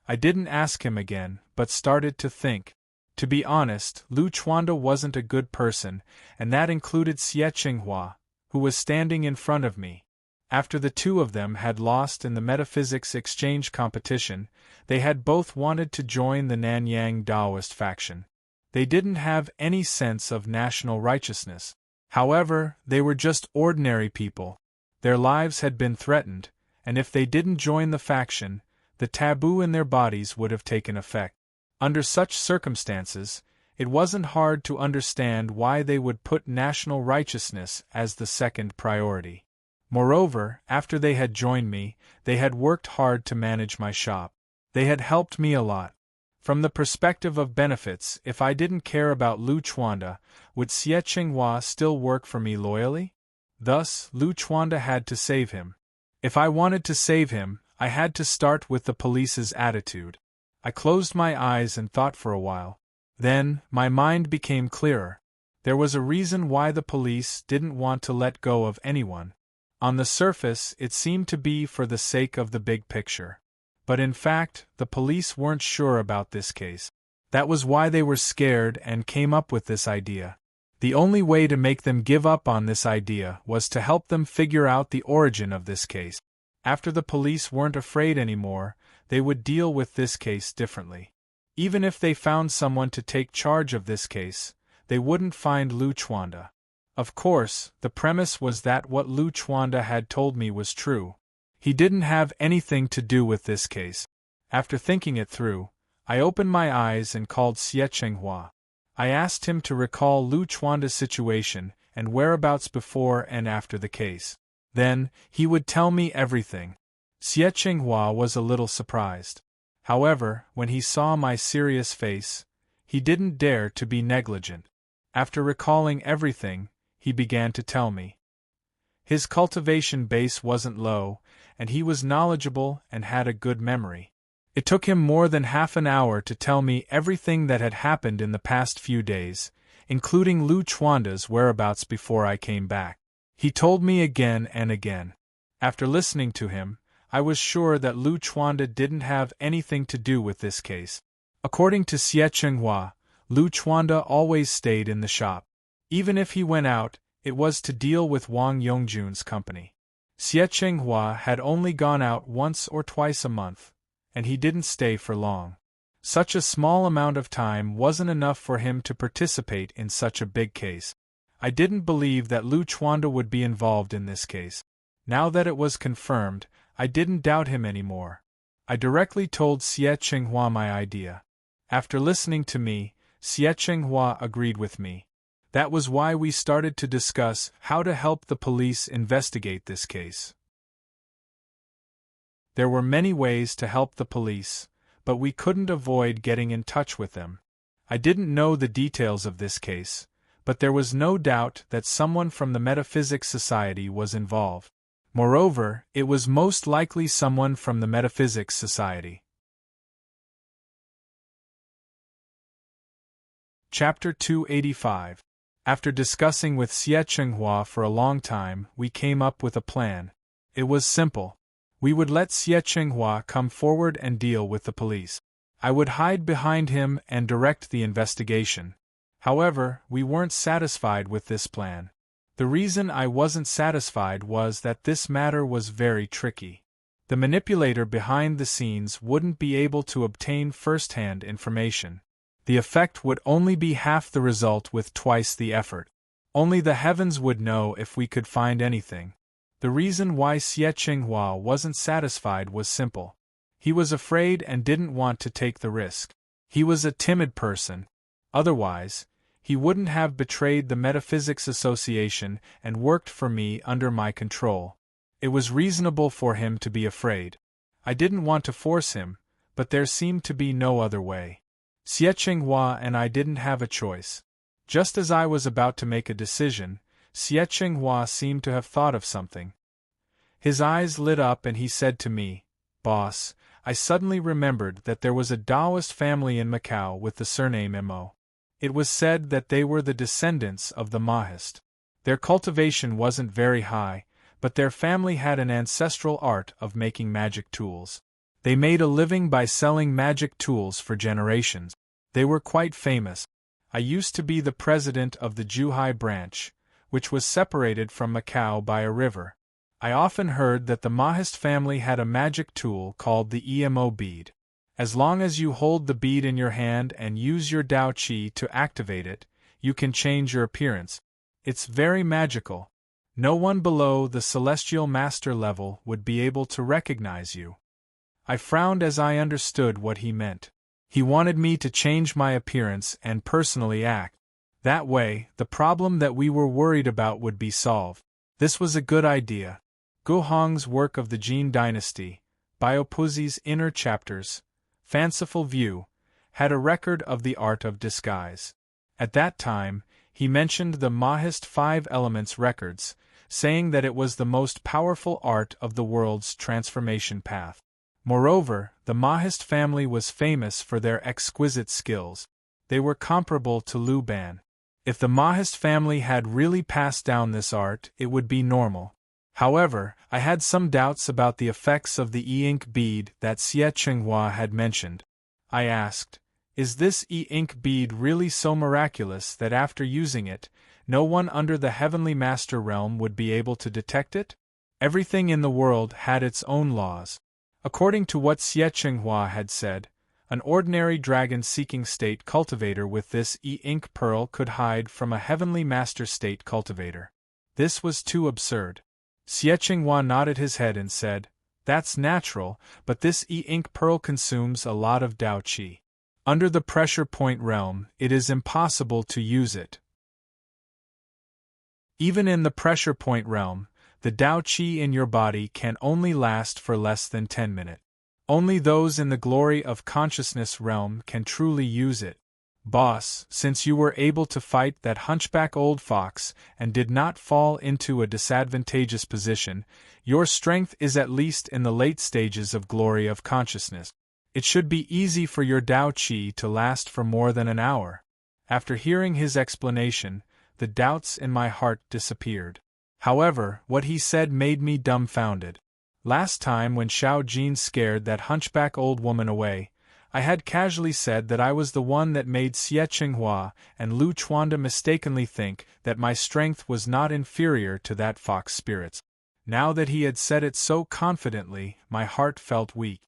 I didn't ask him again, but started to think. To be honest, Lu Chuanda wasn't a good person, and that included Xie Qinghua, who was standing in front of me. After the two of them had lost in the metaphysics exchange competition, they had both wanted to join the Nanyang Taoist faction. They didn't have any sense of national righteousness. However, they were just ordinary people. Their lives had been threatened, and if they didn't join the faction, the taboo in their bodies would have taken effect. Under such circumstances, it wasn't hard to understand why they would put national righteousness as the second priority. Moreover, after they had joined me, they had worked hard to manage my shop. They had helped me a lot. From the perspective of benefits, if I didn't care about Lu Chuanda, would Xie Qinghua still work for me loyally? Thus, Lu Chuanda had to save him. If I wanted to save him, I had to start with the police's attitude. I closed my eyes and thought for a while. Then, my mind became clearer. There was a reason why the police didn't want to let go of anyone. On the surface, it seemed to be for the sake of the big picture. But in fact, the police weren't sure about this case. That was why they were scared and came up with this idea. The only way to make them give up on this idea was to help them figure out the origin of this case. After the police weren't afraid anymore, they would deal with this case differently. Even if they found someone to take charge of this case, they wouldn't find Lu Chuanda. Of course, the premise was that what Lu Chuanda had told me was true. He didn't have anything to do with this case. After thinking it through, I opened my eyes and called Xie Qinghua. I asked him to recall Lu Chuanda's situation and whereabouts before and after the case. Then, he would tell me everything. Xie Qinghua was a little surprised. However, when he saw my serious face, he didn't dare to be negligent. After recalling everything, he began to tell me. His cultivation base wasn't low, and he was knowledgeable and had a good memory. It took him more than half an hour to tell me everything that had happened in the past few days, including Lu Chuanda's whereabouts before I came back. He told me again and again. After listening to him, I was sure that Lu Chuanda didn't have anything to do with this case. According to Xie Qinghua, Lu Chuanda always stayed in the shop. Even if he went out, it was to deal with Wang Yongjun's company. Xie Qinghua had only gone out once or twice a month, and he didn't stay for long. Such a small amount of time wasn't enough for him to participate in such a big case. I didn't believe that Lu Chuanda would be involved in this case. Now that it was confirmed, I didn't doubt him anymore. I directly told Xie Qinghua my idea. After listening to me, Xie Qinghua agreed with me. That was why we started to discuss how to help the police investigate this case. There were many ways to help the police, but we couldn't avoid getting in touch with them. I didn't know the details of this case, but there was no doubt that someone from the Metaphysics Society was involved. Moreover, it was most likely someone from the Metaphysics Society. Chapter 285. After discussing with Xie Qinghua for a long time, we came up with a plan. It was simple. We would let Xie Qinghua come forward and deal with the police. I would hide behind him and direct the investigation. However, we weren't satisfied with this plan. The reason I wasn't satisfied was that this matter was very tricky. The manipulator behind the scenes wouldn't be able to obtain first-hand information. The effect would only be half the result with twice the effort. Only the heavens would know if we could find anything. The reason why Xie Qinghua wasn't satisfied was simple. He was afraid and didn't want to take the risk. He was a timid person. Otherwise, he wouldn't have betrayed the Metaphysics Association and worked for me under my control. It was reasonable for him to be afraid. I didn't want to force him, but there seemed to be no other way. Xie Qinghua and I didn't have a choice. Just as I was about to make a decision, Xie Qinghua seemed to have thought of something. His eyes lit up and he said to me, "Boss, I suddenly remembered that there was a Taoist family in Macau with the surname Mo. It was said that they were the descendants of the Mahist. Their cultivation wasn't very high, but their family had an ancestral art of making magic tools. They made a living by selling magic tools for generations. They were quite famous. I used to be the president of the Zhuhai branch, which was separated from Macau by a river. I often heard that the Mahist family had a magic tool called the EMO bead. As long as you hold the bead in your hand and use your Dao Qi to activate it, you can change your appearance. It's very magical. No one below the celestial master level would be able to recognize you." I frowned as I understood what he meant. He wanted me to change my appearance and personally act. That way, the problem that we were worried about would be solved. This was a good idea. Gu Hong's work of the Jin Dynasty, Biopuzi's Inner Chapters, Fanciful View, had a record of the art of disguise. At that time, he mentioned the Mahist 5 Elements records, saying that it was the most powerful art of the world's transformation path. Moreover, the Mahist family was famous for their exquisite skills. They were comparable to Lu Ban. If the Mahist family had really passed down this art, it would be normal. However, I had some doubts about the effects of the e-ink bead that Xie Qinghua had mentioned. I asked, "Is this e-ink bead really so miraculous that after using it, no one under the Heavenly Master realm would be able to detect it?" Everything in the world had its own laws. According to what Xie Qinghua had said, an ordinary dragon-seeking state cultivator with this e-ink pearl could hide from a Heavenly Master state cultivator. This was too absurd. Xie Qinghua nodded his head and said, "That's natural, but this e-ink pearl consumes a lot of Dao Qi. Under the pressure point realm, it is impossible to use it. Even in the pressure point realm, the Dao Qi in your body can only last for less than 10 minutes. Only those in the glory of consciousness realm can truly use it. Boss, since you were able to fight that hunchback old fox and did not fall into a disadvantageous position, your strength is at least in the late stages of glory of consciousness. It should be easy for your Dao Qi to last for more than an hour." After hearing his explanation, the doubts in my heart disappeared. However, what he said made me dumbfounded. Last time when Xiao Jin scared that hunchback old woman away, I had casually said that I was the one that made Xie Qinghua and Lu Chuanda mistakenly think that my strength was not inferior to that fox spirit's. Now that he had said it so confidently, my heart felt weak.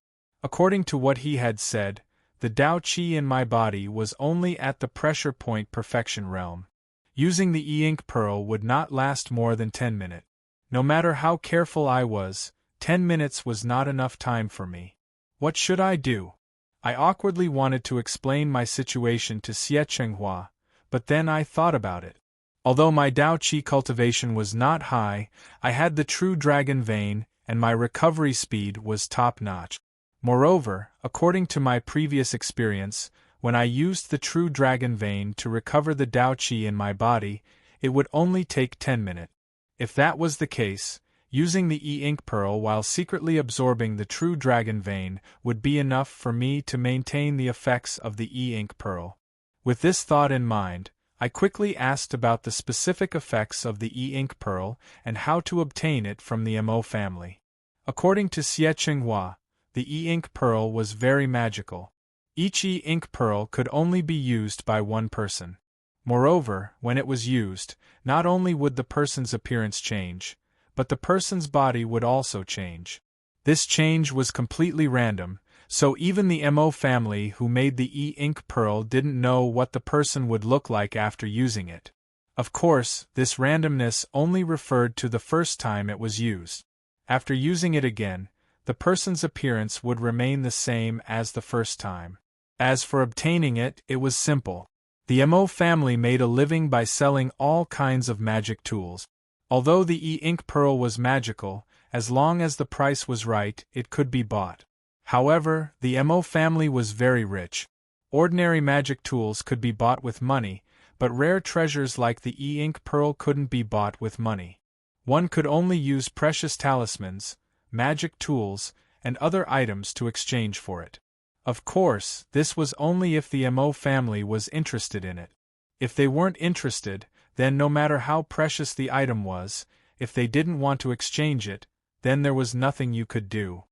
According to what he had said, the Dao Qi in my body was only at the pressure point perfection realm. Using the e-ink pearl would not last more than 10 minutes. No matter how careful I was, 10 minutes was not enough time for me. What should I do? I awkwardly wanted to explain my situation to Xie Qinghua, but then I thought about it. Although my Dao Qi cultivation was not high, I had the true dragon vein, and my recovery speed was top-notch. Moreover, according to my previous experience, when I used the true dragon vein to recover the Dao Qi in my body, it would only take 10 minutes. If that was the case, using the e-ink pearl while secretly absorbing the true dragon vein would be enough for me to maintain the effects of the e-ink pearl. With this thought in mind, I quickly asked about the specific effects of the e-ink pearl and how to obtain it from the Mo family. According to Xie Qinghua, the e-ink pearl was very magical. Each e-ink pearl could only be used by one person. Moreover, when it was used, not only would the person's appearance change, but the person's body would also change. This change was completely random, So even the Mo family who made the e-ink pearl didn't know what the person would look like after using it. Of course, this randomness only referred to the first time it was used. After using it again, the person's appearance would remain the same as the first time. As for obtaining it, it was simple. The Mo family made a living by selling all kinds of magic tools. Although the e-ink pearl was magical, as long as the price was right, it could be bought. However, the Mo family was very rich. Ordinary magic tools could be bought with money, but rare treasures like the e-ink pearl couldn't be bought with money. One could only use precious talismans, magic tools, and other items to exchange for it. Of course, this was only if the Mo family was interested in it. If they weren't interested, then no matter how precious the item was, if they didn't want to exchange it, then there was nothing you could do.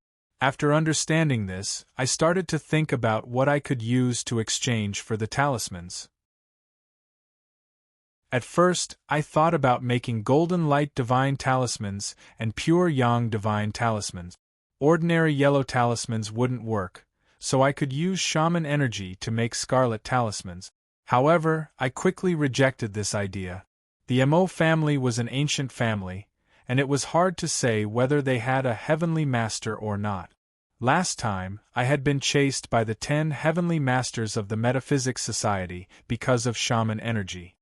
After understanding this, I started to think about what I could use to exchange for the talismans. At first, I thought about making golden light divine talismans and pure yang divine talismans. Ordinary yellow talismans wouldn't work, so I could use shaman energy to make scarlet talismans. However, I quickly rejected this idea. The Mo family was an ancient family, and it was hard to say whether they had a heavenly master or not. Last time, I had been chased by the 10 heavenly masters of the Metaphysics Society because of shaman energy.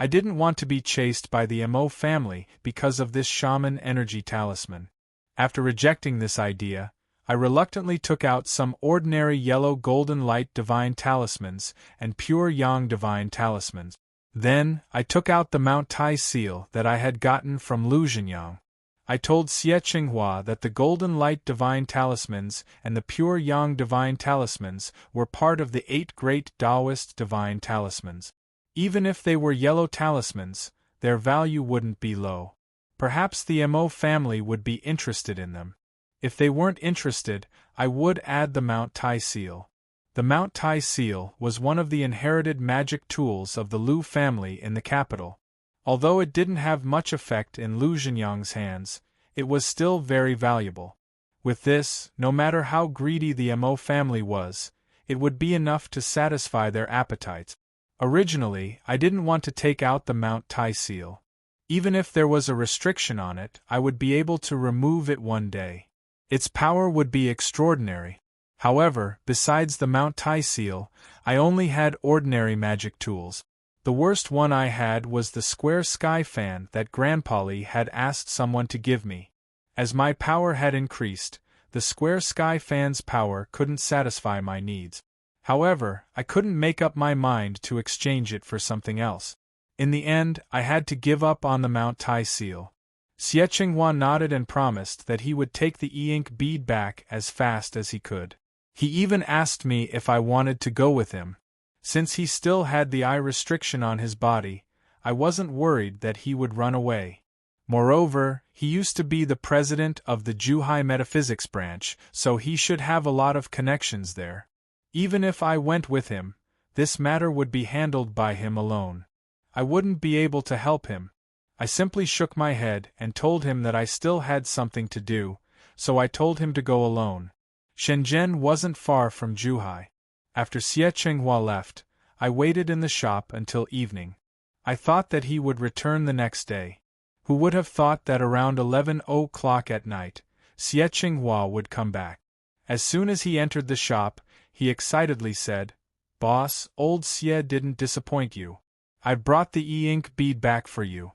I didn't want to be chased by the Mo family because of this shaman energy talisman. After rejecting this idea, I reluctantly took out some ordinary yellow golden light divine talismans and pure yang divine talismans. Then, I took out the Mount Tai seal that I had gotten from Lu Zhenyang. I told Xie Qinghua that the golden light divine talismans and the pure yang divine talismans were part of the 8 great Taoist divine talismans. Even if they were yellow talismans, their value wouldn't be low. Perhaps the Mo family would be interested in them. If they weren't interested, I would add the Mount Tai seal. The Mount Tai seal was one of the inherited magic tools of the Lu family in the capital. Although it didn't have much effect in Lu Zhenyang's hands, it was still very valuable. With this, no matter how greedy the Mo family was, it would be enough to satisfy their appetites. Originally, I didn't want to take out the Mount Tai seal. Even if there was a restriction on it, I would be able to remove it one day. Its power would be extraordinary. However, besides the Mount Tai seal, I only had ordinary magic tools. The worst one I had was the square sky fan that Grandpolly had asked someone to give me. As my power had increased, the square sky fan's power couldn't satisfy my needs. However, I couldn't make up my mind to exchange it for something else. In the end, I had to give up on the Mount Tai seal. Xie Qinghua nodded and promised that he would take the e-ink bead back as fast as he could. He even asked me if I wanted to go with him. Since he still had the eye restriction on his body, I wasn't worried that he would run away. Moreover, he used to be the president of the Zhuhai Metaphysics branch, so he should have a lot of connections there. Even if I went with him, this matter would be handled by him alone. I wouldn't be able to help him. I simply shook my head and told him that I still had something to do, so I told him to go alone. Shenzhen wasn't far from Zhuhai. After Xie Qinghua left, I waited in the shop until evening. I thought that he would return the next day. Who would have thought that around 11 o'clock at night, Xie Qinghua would come back? As soon as he entered the shop, he excitedly said, "Boss, old Xie didn't disappoint you. I brought the e-ink bead back for you."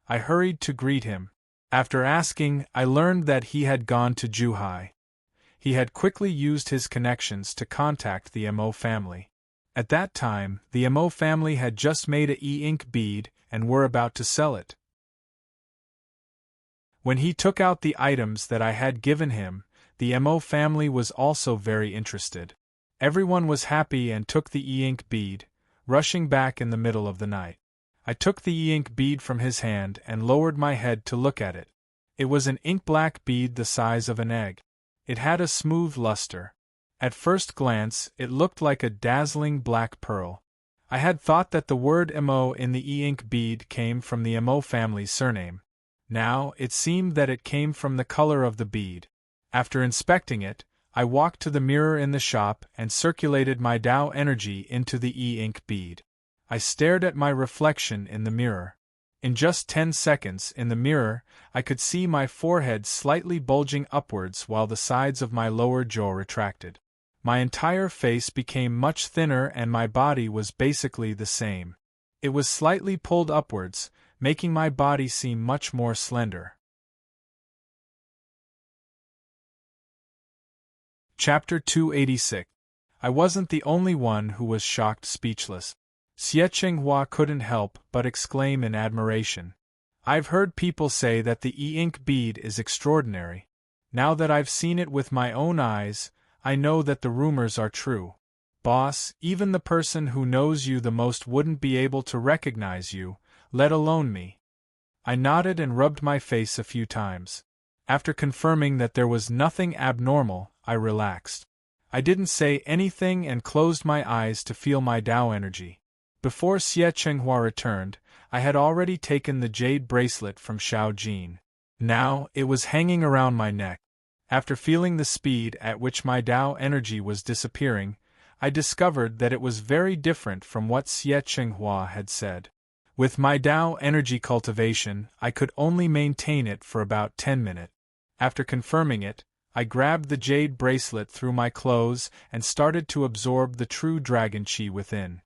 I hurried to greet him. After asking, I learned that he had gone to Zhuhai. He had quickly used his connections to contact the Mo family. At that time, the Mo family had just made a e-ink bead and were about to sell it. When he took out the items that I had given him, the Mo family was also very interested. Everyone was happy and took the e-ink bead, rushing back in the middle of the night. I took the e-ink bead from his hand and lowered my head to look at it. It was an ink-black bead the size of an egg. It had a smooth luster. At first glance, it looked like a dazzling black pearl. I had thought that the word Mo in the e-ink bead came from the Mo family's surname. Now, it seemed that it came from the color of the bead. After inspecting it, I walked to the mirror in the shop and circulated my Tao energy into the e-ink bead. I stared at my reflection in the mirror. In just 10 seconds in the mirror, I could see my forehead slightly bulging upwards while the sides of my lower jaw retracted. My entire face became much thinner and my body was basically the same. It was slightly pulled upwards, making my body seem much more slender. Chapter 286. I wasn't the only one who was shocked speechless. Xie Qinghua couldn't help but exclaim in admiration. I've heard people say that the e-ink bead is extraordinary. Now that I've seen it with my own eyes, I know that the rumors are true. Boss, even the person who knows you the most wouldn't be able to recognize you, let alone me. I nodded and rubbed my face a few times. After confirming that there was nothing abnormal, I relaxed. I didn't say anything and closed my eyes to feel my Tao energy. Before Xie Qinghua returned, I had already taken the jade bracelet from Xiao Jin. Now, it was hanging around my neck. After feeling the speed at which my Tao energy was disappearing, I discovered that it was very different from what Xie Qinghua had said. With my Tao energy cultivation, I could only maintain it for about 10 minutes. After confirming it, I grabbed the jade bracelet through my clothes and started to absorb the true dragon qi within.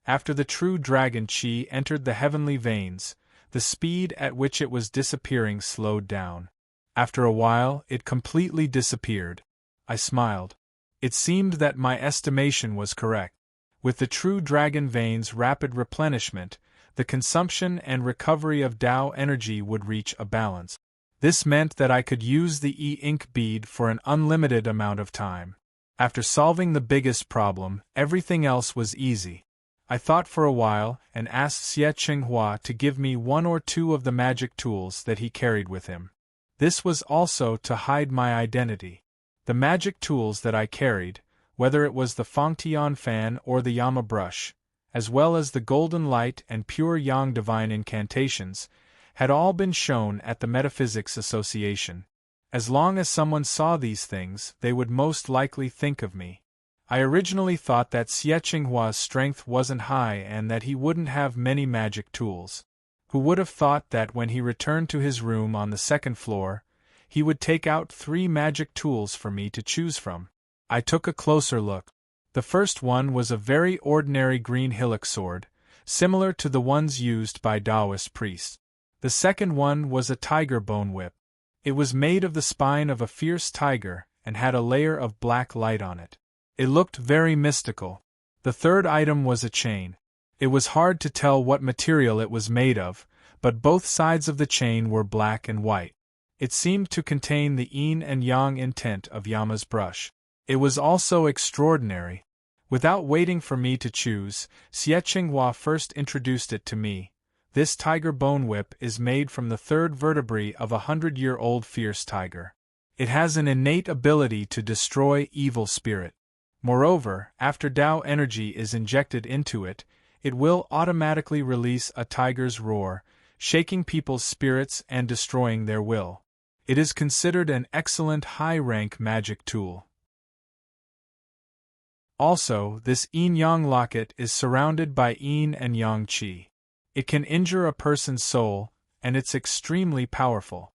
After the true dragon qi entered the heavenly veins, the speed at which it was disappearing slowed down. After a while, it completely disappeared. I smiled. It seemed that my estimation was correct. With the true dragon veins' rapid replenishment, the consumption and recovery of Tao energy would reach a balance. This meant that I could use the e-ink bead for an unlimited amount of time. After solving the biggest problem, everything else was easy. I thought for a while and asked Xie Qinghua to give me 1 or 2 of the magic tools that he carried with him. This was also to hide my identity. The magic tools that I carried, whether it was the Fangtian fan or the Yama brush, as well as the golden light and pure yang divine incantations, had all been shown at the Metaphysics Association. As long as someone saw these things, they would most likely think of me. I originally thought that Xie Qinghua's strength wasn't high and that he wouldn't have many magic tools. Who would have thought that when he returned to his room on the 2nd floor, he would take out 3 magic tools for me to choose from? I took a closer look. The first one was a very ordinary green hillock sword, similar to the ones used by Taoist priests. The second one was a tiger bone whip. It was made of the spine of a fierce tiger and had a layer of black light on it. It looked very mystical. The third item was a chain. It was hard to tell what material it was made of, but both sides of the chain were black and white. It seemed to contain the yin and yang intent of Yama's brush. It was also extraordinary. Without waiting for me to choose, Xie Qinghua first introduced it to me. This tiger bone whip is made from the 3rd vertebrae of a 100-year-old fierce tiger. It has an innate ability to destroy evil spirit. Moreover, after Tao energy is injected into it, it will automatically release a tiger's roar, shaking people's spirits and destroying their will. It is considered an excellent high-rank magic tool. Also, this yin-yang locket is surrounded by yin and yang qi. It can injure a person's soul, and it's extremely powerful.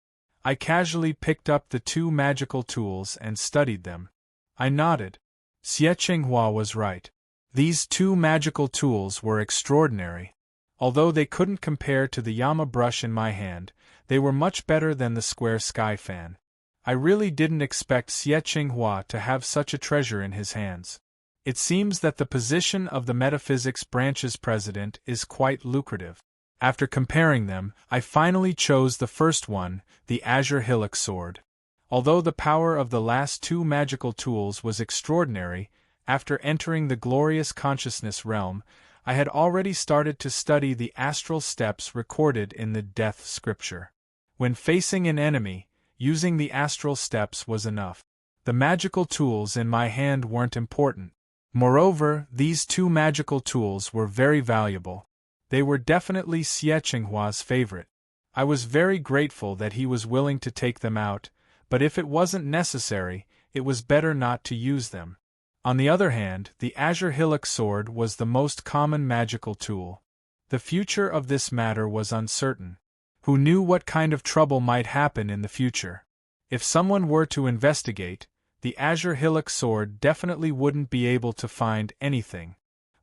I casually picked up the 2 magical tools and studied them. I nodded. Xie Qinghua was right. These 2 magical tools were extraordinary. Although they couldn't compare to the Yama brush in my hand, they were much better than the square sky fan. I really didn't expect Xie Qinghua to have such a treasure in his hands. It seems that the position of the Metaphysics Branch's president is quite lucrative. After comparing them, I finally chose the first one, the Azure Hillock Sword. Although the power of the last 2 magical tools was extraordinary, after entering the glorious consciousness realm, I had already started to study the astral steps recorded in the Death Scripture. When facing an enemy, using the astral steps was enough. The magical tools in my hand weren't important. Moreover, these 2 magical tools were very valuable. They were definitely Xie Qinghua's favorite. I was very grateful that he was willing to take them out, but if it wasn't necessary, it was better not to use them. On the other hand, the azure hillock sword was the most common magical tool. The future of this matter was uncertain. Who knew what kind of trouble might happen in the future? If someone were to investigate, the azure hillock sword definitely wouldn't be able to find anything.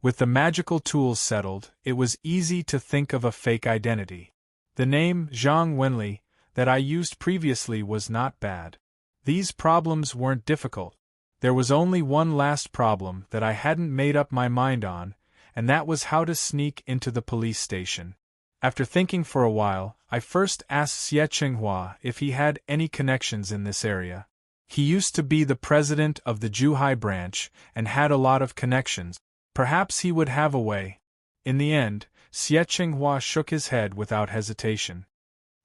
With the magical tools settled, it was easy to think of a fake identity. The name, Zhang Wenli, that I used previously was not bad. These problems weren't difficult. There was only one last problem that I hadn't made up my mind on, and that was how to sneak into the police station. After thinking for a while, I first asked Xie Qinghua if he had any connections in this area. He used to be the president of the Zhuhai branch and had a lot of connections. Perhaps he would have a way. In the end, Xie Qinghua shook his head without hesitation.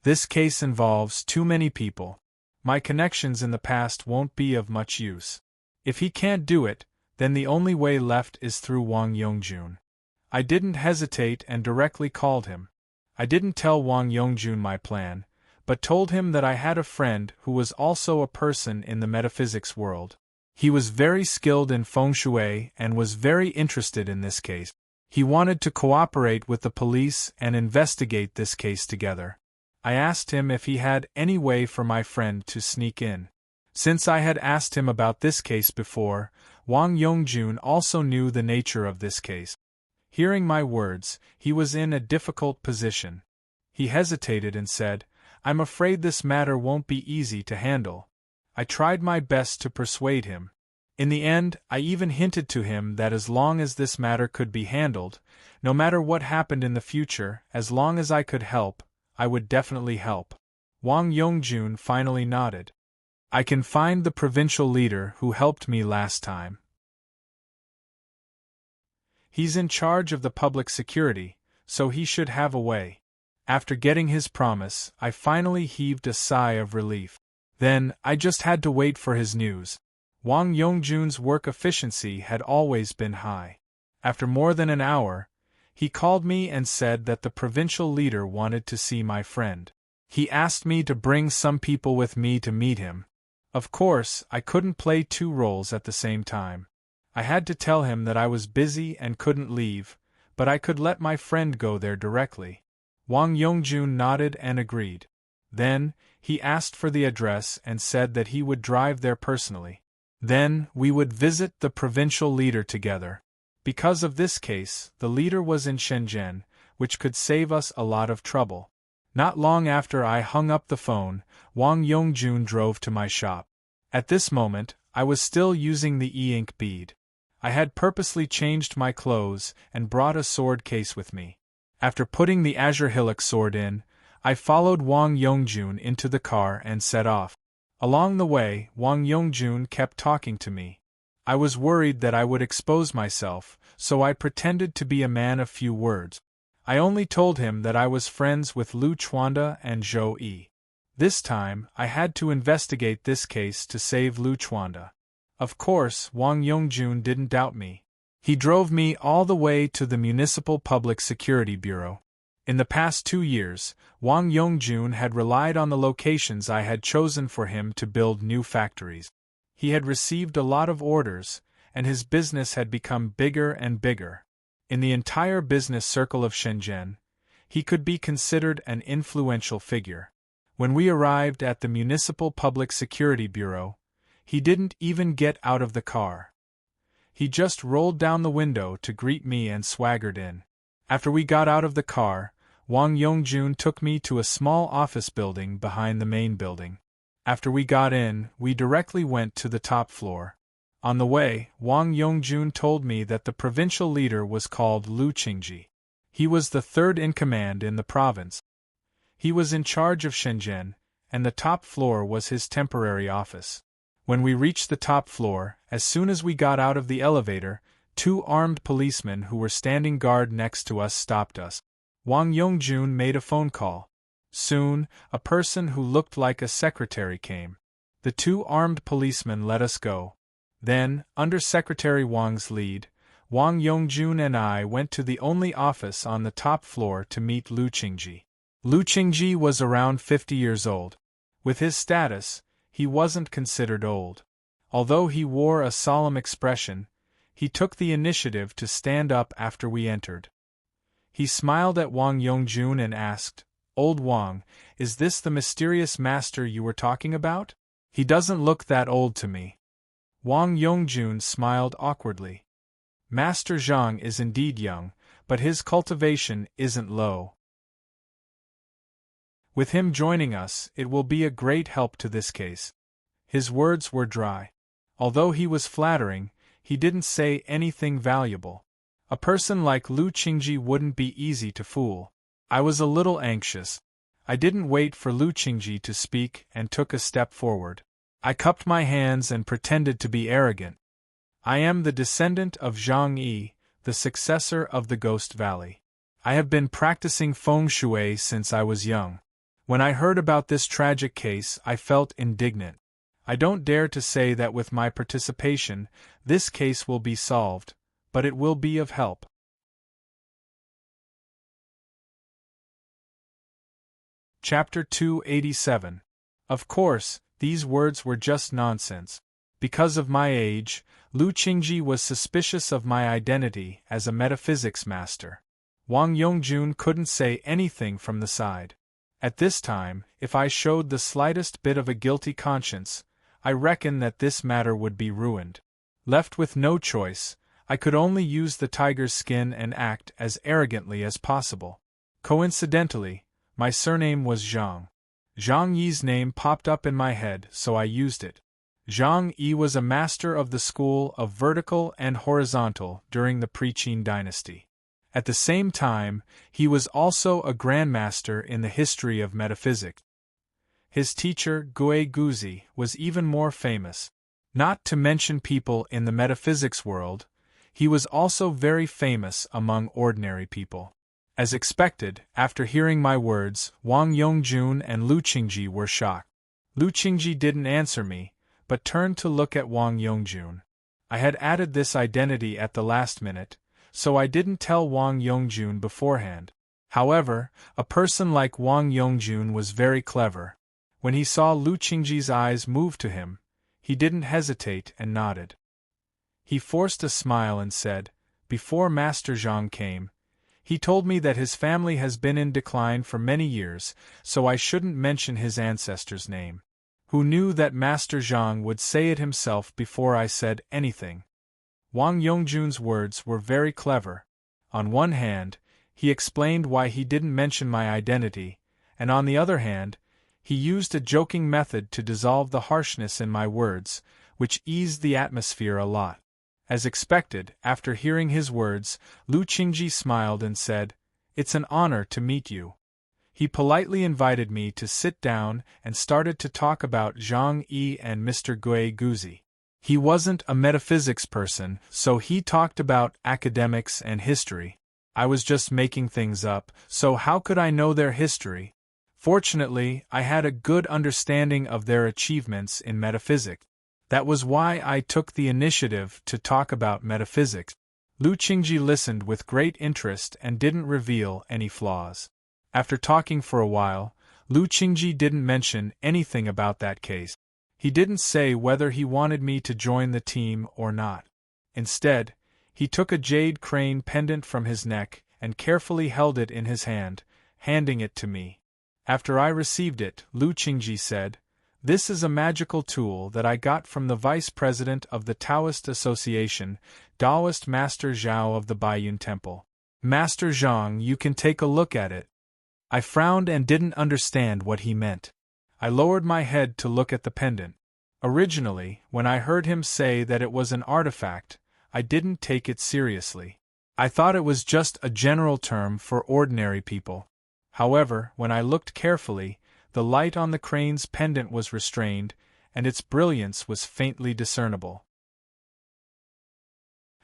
This case involves too many people. My connections in the past won't be of much use. If he can't do it, then the only way left is through Wang Yongjun. I didn't hesitate and directly called him. I didn't tell Wang Yongjun my plan, but told him that I had a friend who was also a person in the metaphysics world. He was very skilled in feng shui and was very interested in this case. He wanted to cooperate with the police and investigate this case together. I asked him if he had any way for my friend to sneak in. Since I had asked him about this case before, Wang Yongjun also knew the nature of this case. Hearing my words, he was in a difficult position. He hesitated and said, "I'm afraid this matter won't be easy to handle." I tried my best to persuade him. In the end, I even hinted to him that as long as this matter could be handled, no matter what happened in the future, as long as I could help, I would definitely help. Wang Yongjun finally nodded. "I can find the provincial leader who helped me last time. He's in charge of the public security, so he should have a way." After getting his promise, I finally heaved a sigh of relief. Then, I just had to wait for his news. Wang Yongjun's work efficiency had always been high. After more than an hour, he called me and said that the provincial leader wanted to see my friend. He asked me to bring some people with me to meet him. Of course, I couldn't play two roles at the same time. I had to tell him that I was busy and couldn't leave, but I could let my friend go there directly. Wang Yongjun nodded and agreed. Then, he asked for the address and said that he would drive there personally. Then, we would visit the provincial leader together. Because of this case, the leader was in Shenzhen, which could save us a lot of trouble. Not long after I hung up the phone, Wang Yongjun drove to my shop. At this moment, I was still using the e-ink bead. I had purposely changed my clothes and brought a sword case with me. After putting the azure hillock sword in, I followed Wang Yongjun into the car and set off. Along the way, Wang Yongjun kept talking to me. I was worried that I would expose myself, so I pretended to be a man of few words. I only told him that I was friends with Lu Chuanda and Zhou Yi. This time, I had to investigate this case to save Lu Chuanda. Of course, Wang Yongjun didn't doubt me. He drove me all the way to the Municipal Public Security Bureau. In the past 2 years, Wang Yongjun had relied on the locations I had chosen for him to build new factories. He had received a lot of orders, and his business had become bigger and bigger. In the entire business circle of Shenzhen, he could be considered an influential figure. When we arrived at the Municipal Public Security Bureau, he didn't even get out of the car. He just rolled down the window to greet me and swaggered in. After we got out of the car, Wang Yongjun took me to a small office building behind the main building. After we got in, we directly went to the top floor. On the way, Wang Yongjun told me that the provincial leader was called Lu Qingji. He was the third in command in the province. He was in charge of Shenzhen, and the top floor was his temporary office. When we reached the top floor, as soon as we got out of the elevator, 2 armed policemen who were standing guard next to us stopped us. Wang Yongjun made a phone call. Soon, a person who looked like a secretary came. The 2 armed policemen let us go. Then, under Secretary Wang's lead, Wang Yongjun and I went to the only office on the top floor to meet Lu Qingji. Lu Qingji was around 50 years old. With his status, he wasn't considered old. Although he wore a solemn expression, he took the initiative to stand up after we entered. He smiled at Wang Yongjun and asked, "Old Wang, is this the mysterious master you were talking about? He doesn't look that old to me." Wang Yongjun smiled awkwardly. "Master Zhang is indeed young, but his cultivation isn't low. With him joining us, it will be a great help to this case." His words were dry. Although he was flattering, he didn't say anything valuable. A person like Lu Qingji wouldn't be easy to fool. I was a little anxious. I didn't wait for Lu Qingji to speak and took a step forward. I cupped my hands and pretended to be arrogant. "I am the descendant of Zhang Yi, the successor of the Ghost Valley. I have been practicing feng shui since I was young. When I heard about this tragic case, I felt indignant. I don't dare to say that with my participation, this case will be solved, but it will be of help." Chapter 287. Of course, these words were just nonsense. Because of my age, Lu Qingji was suspicious of my identity as a metaphysics master. Wang Yongjun couldn't say anything from the side. At this time, if I showed the slightest bit of a guilty conscience, I reckon that this matter would be ruined. Left with no choice, I could only use the tiger's skin and act as arrogantly as possible. Coincidentally, my surname was Zhang. Zhang Yi's name popped up in my head, so I used it. Zhang Yi was a master of the school of vertical and horizontal during the Pre-Qin dynasty. At the same time, he was also a grandmaster in the history of metaphysics. His teacher, Gui Guzi, was even more famous. Not to mention people in the metaphysics world, he was also very famous among ordinary people. As expected, after hearing my words, Wang Yongjun and Lu Qingji were shocked. Lu Qingji didn't answer me, but turned to look at Wang Yongjun. I had added this identity at the last minute, so I didn't tell Wang Yongjun beforehand. However, a person like Wang Yongjun was very clever. When he saw Lu Qingji's eyes move to him, he didn't hesitate and nodded. He forced a smile and said, "Before Master Zhang came, he told me that his family has been in decline for many years, so I shouldn't mention his ancestor's name. Who knew that Master Zhang would say it himself before I said anything?" Wang Yongjun's words were very clever. On one hand, he explained why he didn't mention my identity, and on the other hand, he used a joking method to dissolve the harshness in my words, which eased the atmosphere a lot. As expected, after hearing his words, Lu Qingji smiled and said, "It's an honor to meet you." He politely invited me to sit down and started to talk about Zhang Yi and Mr. Gui Guzi. He wasn't a metaphysics person, so he talked about academics and history. I was just making things up, so how could I know their history? Fortunately, I had a good understanding of their achievements in metaphysics. That was why I took the initiative to talk about metaphysics. Lu Qingji listened with great interest and didn't reveal any flaws. After talking for a while, Lu Qingji didn't mention anything about that case. He didn't say whether he wanted me to join the team or not. Instead, he took a jade crane pendant from his neck and carefully held it in his hand, handing it to me. After I received it, Lu Qingji said, "This is a magical tool that I got from the vice president of the Taoist Association, Taoist Master Zhao of the Baiyun Temple. Master Zhang, you can take a look at it." I frowned and didn't understand what he meant. I lowered my head to look at the pendant. Originally, when I heard him say that it was an artifact, I didn't take it seriously. I thought it was just a general term for ordinary people. However, when I looked carefully, the light on the crane's pendant was restrained, and its brilliance was faintly discernible.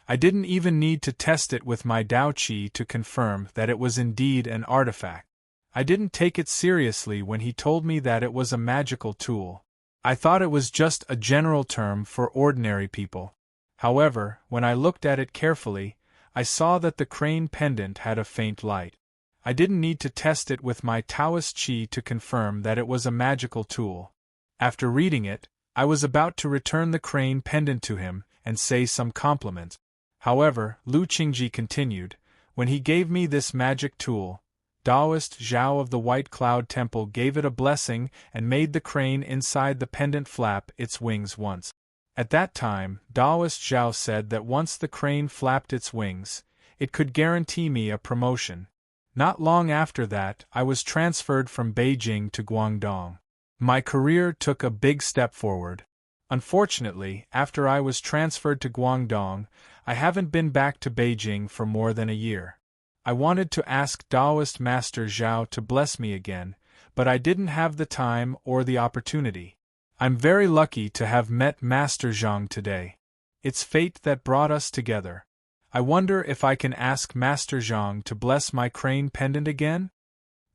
I didn't even need to test it with my Dao Qi to confirm that it was indeed an artifact. I didn't take it seriously when he told me that it was a magical tool. I thought it was just a general term for ordinary people. However, when I looked at it carefully, I saw that the crane pendant had a faint light. I didn't need to test it with my Taoist Qi to confirm that it was a magical tool. After reading it, I was about to return the crane pendant to him and say some compliments. However, Lu Qingji continued, when he gave me this magic tool, Taoist Zhao of the White Cloud Temple gave it a blessing and made the crane inside the pendant flap its wings once. At that time, Taoist Zhao said that once the crane flapped its wings, it could guarantee me a promotion. Not long after that, I was transferred from Beijing to Guangdong. My career took a big step forward. Unfortunately, after I was transferred to Guangdong, I haven't been back to Beijing for more than a year. I wanted to ask Taoist Master Zhao to bless me again, but I didn't have the time or the opportunity. I'm very lucky to have met Master Zhang today. It's fate that brought us together. I wonder if I can ask Master Zhang to bless my crane pendant again?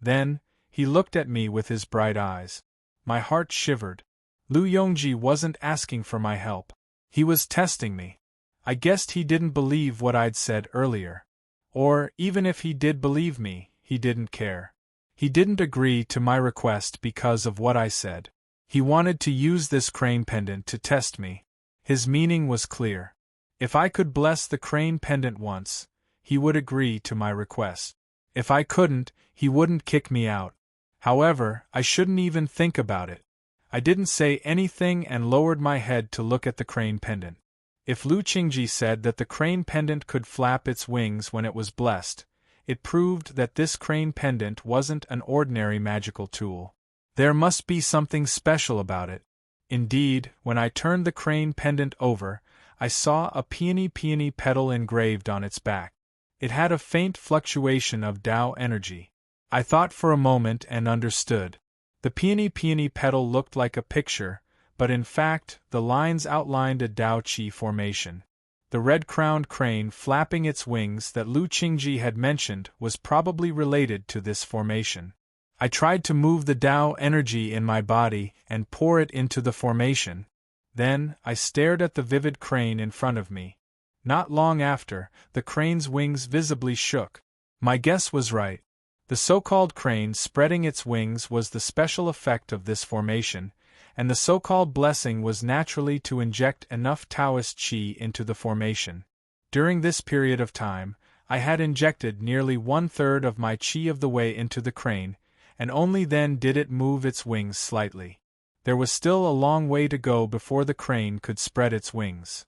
Then, he looked at me with his bright eyes. My heart shivered. Lu Yongji wasn't asking for my help. He was testing me. I guessed he didn't believe what I'd said earlier. Or, even if he did believe me, he didn't care. He didn't agree to my request because of what I said. He wanted to use this crane pendant to test me. His meaning was clear. If I could bless the crane pendant once, he would agree to my request. If I couldn't, he wouldn't kick me out. However, I shouldn't even think about it. I didn't say anything and lowered my head to look at the crane pendant. If Lu Qingji said that the crane pendant could flap its wings when it was blessed, it proved that this crane pendant wasn't an ordinary magical tool. There must be something special about it. Indeed, when I turned the crane pendant over, I saw a peony petal engraved on its back. It had a faint fluctuation of Tao energy. I thought for a moment and understood. The peony petal looked like a picture, but in fact, the lines outlined a Tao Qi formation. The red-crowned crane flapping its wings that Lu Qingji had mentioned was probably related to this formation. I tried to move the Tao energy in my body and pour it into the formation. Then, I stared at the vivid crane in front of me. Not long after, the crane's wings visibly shook. My guess was right. The so-called crane spreading its wings was the special effect of this formation, and the so-called blessing was naturally to inject enough Taoist qi into the formation. During this period of time, I had injected nearly 1/3 of my qi of the way into the crane, and only then did it move its wings slightly. There was still a long way to go before the crane could spread its wings.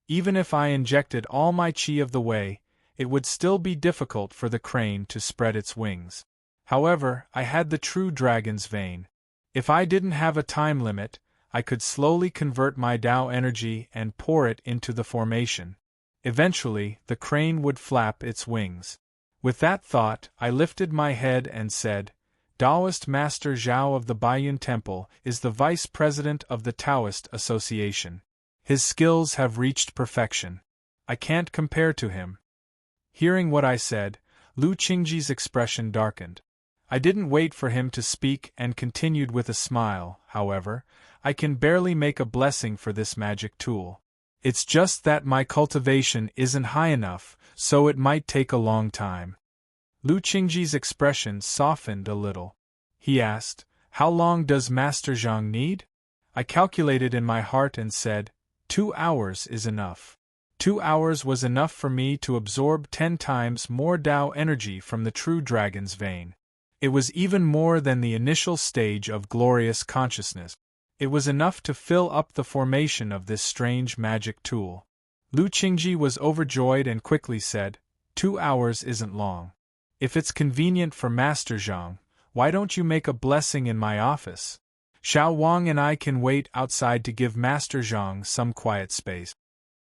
Even if I injected all my qi of the way, it would still be difficult for the crane to spread its wings. However, I had the true dragon's vein. If I didn't have a time limit, I could slowly convert my Tao energy and pour it into the formation. Eventually, the crane would flap its wings. With that thought, I lifted my head and said, Taoist Master Zhao of the Baiyun Temple is the Vice President of the Taoist Association. His skills have reached perfection. I can't compare to him. Hearing what I said, Lu Qingji's expression darkened. I didn't wait for him to speak and continued with a smile. However, I can barely make a blessing for this magic tool. It's just that my cultivation isn't high enough, so it might take a long time. Lu Qingji's expression softened a little. He asked, How long does Master Zhang need? I calculated in my heart and said, 2 hours is enough. 2 hours was enough for me to absorb 10 times more Tao energy from the true dragon's vein. It was even more than the initial stage of glorious consciousness. It was enough to fill up the formation of this strange magic tool. Lu Qingji was overjoyed and quickly said, 2 hours isn't long. If it's convenient for Master Zhang, why don't you make a blessing in my office? Xiao Wang and I can wait outside to give Master Zhang some quiet space.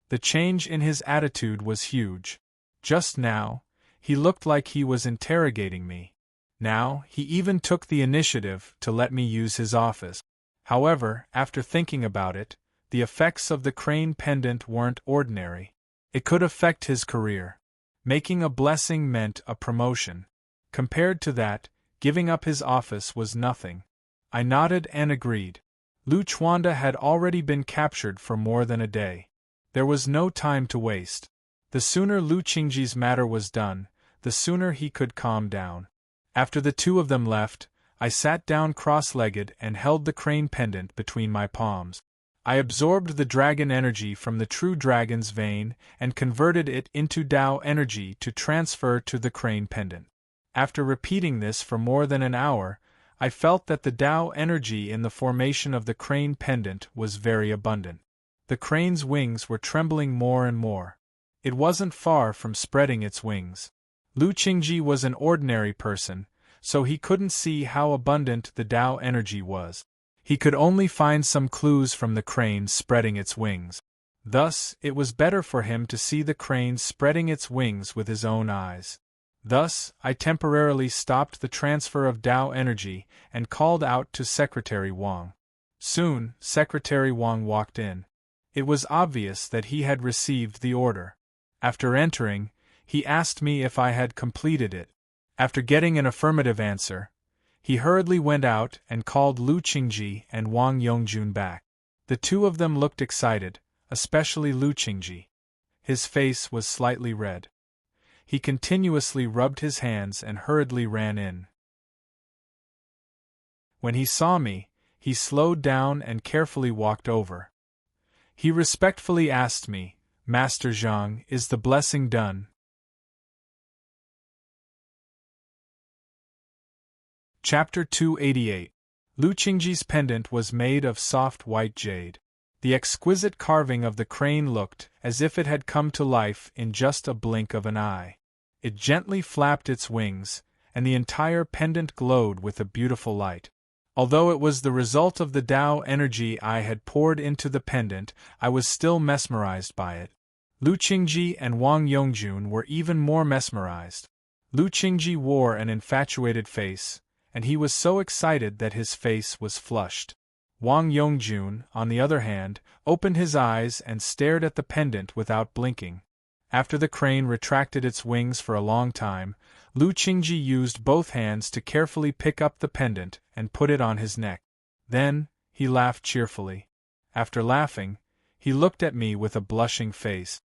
The change in his attitude was huge. Just now, he looked like he was interrogating me. Now, he even took the initiative to let me use his office. However, after thinking about it, the effects of the crane pendant weren't ordinary. It could affect his career. Making a blessing meant a promotion. Compared to that, giving up his office was nothing. I nodded and agreed. Lu Chuanda had already been captured for more than a day. There was no time to waste. The sooner Lu Qingji's matter was done, the sooner he could calm down. After the two of them left, I sat down cross-legged and held the crane pendant between my palms. I absorbed the dragon energy from the true dragon's vein and converted it into Tao energy to transfer to the crane pendant. After repeating this for more than an hour, I felt that the Tao energy in the formation of the crane pendant was very abundant. The crane's wings were trembling more and more. It wasn't far from spreading its wings. Lu Qingji was an ordinary person, so he couldn't see how abundant the Tao energy was. He could only find some clues from the crane spreading its wings. Thus, it was better for him to see the crane spreading its wings with his own eyes. Thus, I temporarily stopped the transfer of Tao energy and called out to Secretary Wang. Soon, Secretary Wang walked in. It was obvious that he had received the order. After entering, he asked me if I had completed it. After getting an affirmative answer, he hurriedly went out and called Lu Qingji and Wang Yongjun back. The two of them looked excited, especially Lu Qingji. His face was slightly red. He continuously rubbed his hands and hurriedly ran in. When he saw me, he slowed down and carefully walked over. He respectfully asked me, "Master Zhang, is the blessing done?" Chapter 288. Lu Qingji's pendant was made of soft white jade. The exquisite carving of the crane looked as if it had come to life in just a blink of an eye. It gently flapped its wings, and the entire pendant glowed with a beautiful light. Although it was the result of the Tao energy I had poured into the pendant, I was still mesmerized by it. Lu Qingji and Wang Yongjun were even more mesmerized. Lu Qingji wore an infatuated face, and he was so excited that his face was flushed. Wang Yongjun, on the other hand, opened his eyes and stared at the pendant without blinking. After the crane retracted its wings for a long time, Lu Qingji used both hands to carefully pick up the pendant and put it on his neck. Then, he laughed cheerfully. After laughing, he looked at me with a blushing face.